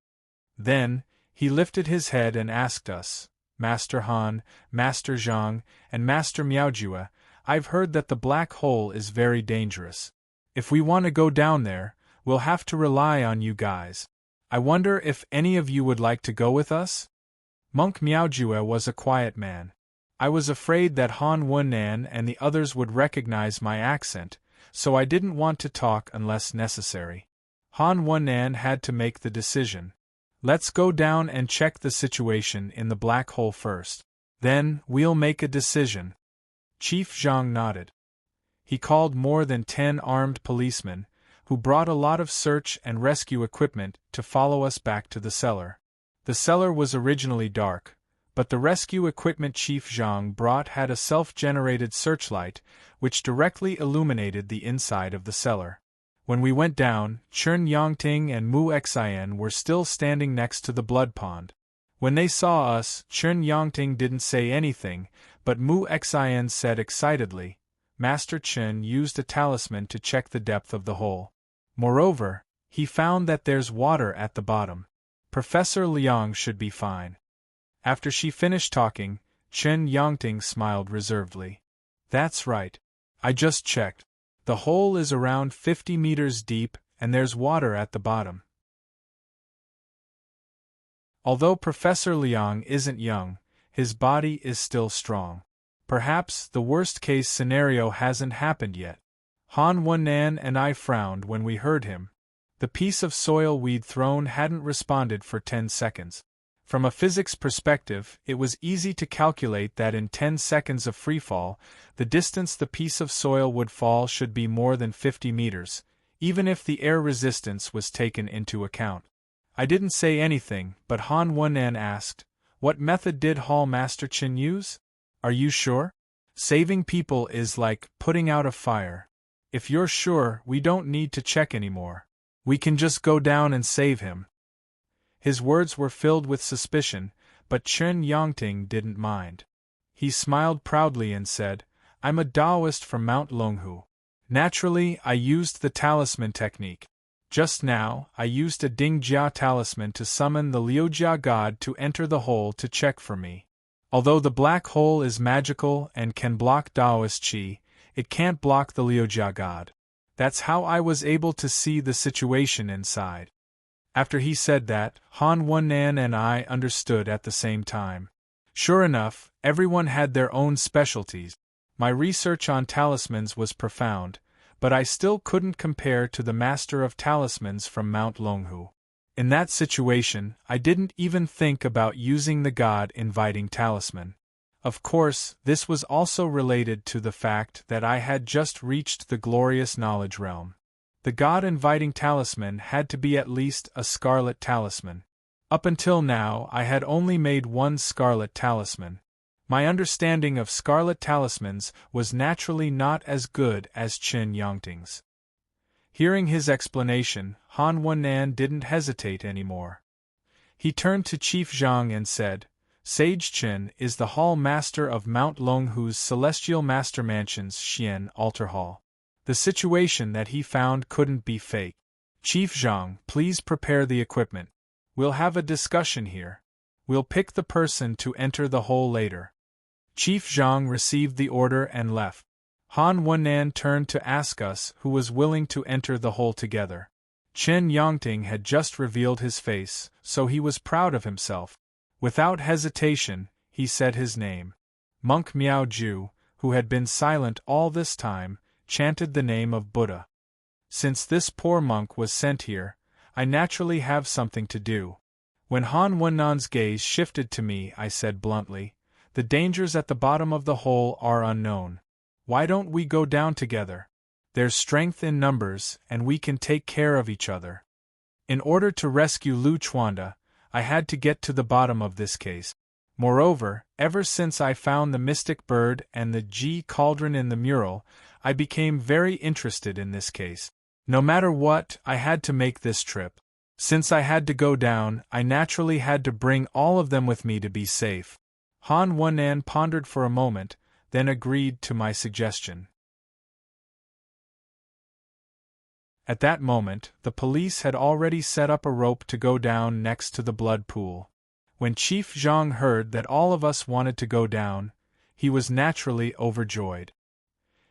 Then, he lifted his head and asked us, "Master Han, Master Zhang, and Master Miaojue, I've heard that the black hole is very dangerous. If we want to go down there, we'll have to rely on you guys. I wonder if any of you would like to go with us?" Monk Miaojue was a quiet man. I was afraid that Han Wennan and the others would recognize my accent, so I didn't want to talk unless necessary. Han Wennan had to make the decision. "Let's go down and check the situation in the black hole first. Then, we'll make a decision." Chief Zhang nodded. He called more than 10 armed policemen, who brought a lot of search and rescue equipment to follow us back to the cellar. The cellar was originally dark, but the rescue equipment Chief Zhang brought had a self-generated searchlight, which directly illuminated the inside of the cellar. When we went down, Chen Yongting and Mu Xian were still standing next to the blood pond. When they saw us, Chen Yongting didn't say anything, but Mu Xian said excitedly, "Master Chen used a talisman to check the depth of the hole. Moreover, he found that there's water at the bottom. Professor Liang should be fine." After she finished talking, Chen Yongting smiled reservedly. "That's right. I just checked. The hole is around 50 meters deep, and there's water at the bottom." Although Professor Liang isn't young, his body is still strong. Perhaps the worst-case scenario hasn't happened yet. Han Wennan and I frowned when we heard him. The piece of soil we'd thrown hadn't responded for 10 seconds. From a physics perspective, it was easy to calculate that in 10 seconds of freefall, the distance the piece of soil would fall should be more than 50 meters, even if the air resistance was taken into account. I didn't say anything, but Han Wennan asked, "What method did Hall Master Chen use? Are you sure? Saving people is like putting out a fire. If you're sure, we don't need to check anymore. We can just go down and save him." His words were filled with suspicion, but Chen Yongting didn't mind. He smiled proudly and said, "I'm a Taoist from Mount Longhu. Naturally, I used the talisman technique. Just now, I used a Dingjia talisman to summon the Liujia god to enter the hole to check for me. Although the black hole is magical and can block Taoist Qi, it can't block the Liujia god. That's how I was able to see the situation inside." After he said that, Han Wennan and I understood at the same time. Sure enough, everyone had their own specialties. My research on talismans was profound, but I still couldn't compare to the master of talismans from Mount Longhu. In that situation, I didn't even think about using the god-inviting talisman. Of course, this was also related to the fact that I had just reached the glorious knowledge realm. The god-inviting talisman had to be at least a scarlet talisman. Up until now, I had only made one scarlet talisman. My understanding of scarlet talismans was naturally not as good as Chen Yongting's. Hearing his explanation, Han Wennan didn't hesitate anymore. He turned to Chief Zhang and said, "Sage Chen is the hall master of Mount Longhu's Celestial Master Mansion's Xian Altar Hall. The situation that he found couldn't be fake. Chief Zhang, please prepare the equipment. We'll have a discussion here. We'll pick the person to enter the hole later." Chief Zhang received the order and left. Han Wennan turned to ask us who was willing to enter the hole together. Chen Yongting had just revealed his face, so he was proud of himself. Without hesitation, he said his name. Monk Miaojue, who had been silent all this time, chanted the name of Buddha. Since this poor monk was sent here, I naturally have something to do. When Han Wennan's gaze shifted to me, I said bluntly, "The dangers at the bottom of the hole are unknown. Why don't we go down together? There's strength in numbers, and we can take care of each other." In order to rescue Lu Chuanda, I had to get to the bottom of this case. Moreover, ever since I found the mystic bird and the cauldron in the mural, I became very interested in this case. No matter what, I had to make this trip. Since I had to go down, I naturally had to bring all of them with me to be safe. Han Wunan pondered for a moment, then agreed to my suggestion. At that moment, the police had already set up a rope to go down next to the blood pool. When Chief Zhang heard that all of us wanted to go down, he was naturally overjoyed.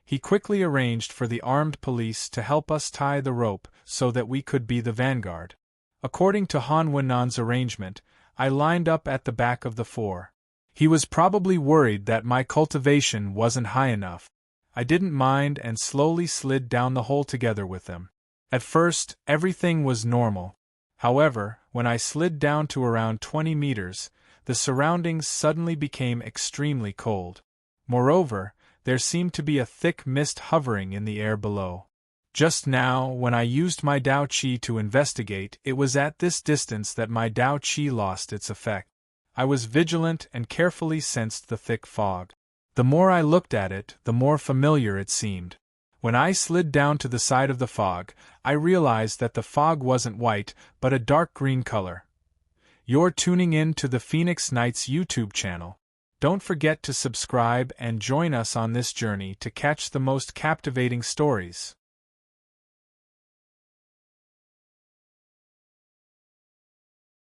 He quickly arranged for the armed police to help us tie the rope so that we could be the vanguard. According to Han Wenan's arrangement, I lined up at the back of the four. He was probably worried that my cultivation wasn't high enough. I didn't mind and slowly slid down the hole together with them. At first, everything was normal. However, when I slid down to around 20 meters, the surroundings suddenly became extremely cold. Moreover, there seemed to be a thick mist hovering in the air below. Just now, when I used my Dao Qi to investigate, it was at this distance that my Dao Qi lost its effect. I was vigilant and carefully sensed the thick fog. The more I looked at it, the more familiar it seemed. When I slid down to the side of the fog, I realized that the fog wasn't white, but a dark green color. You're tuning in to the Phoenix Nights YouTube channel. Don't forget to subscribe and join us on this journey to catch the most captivating stories.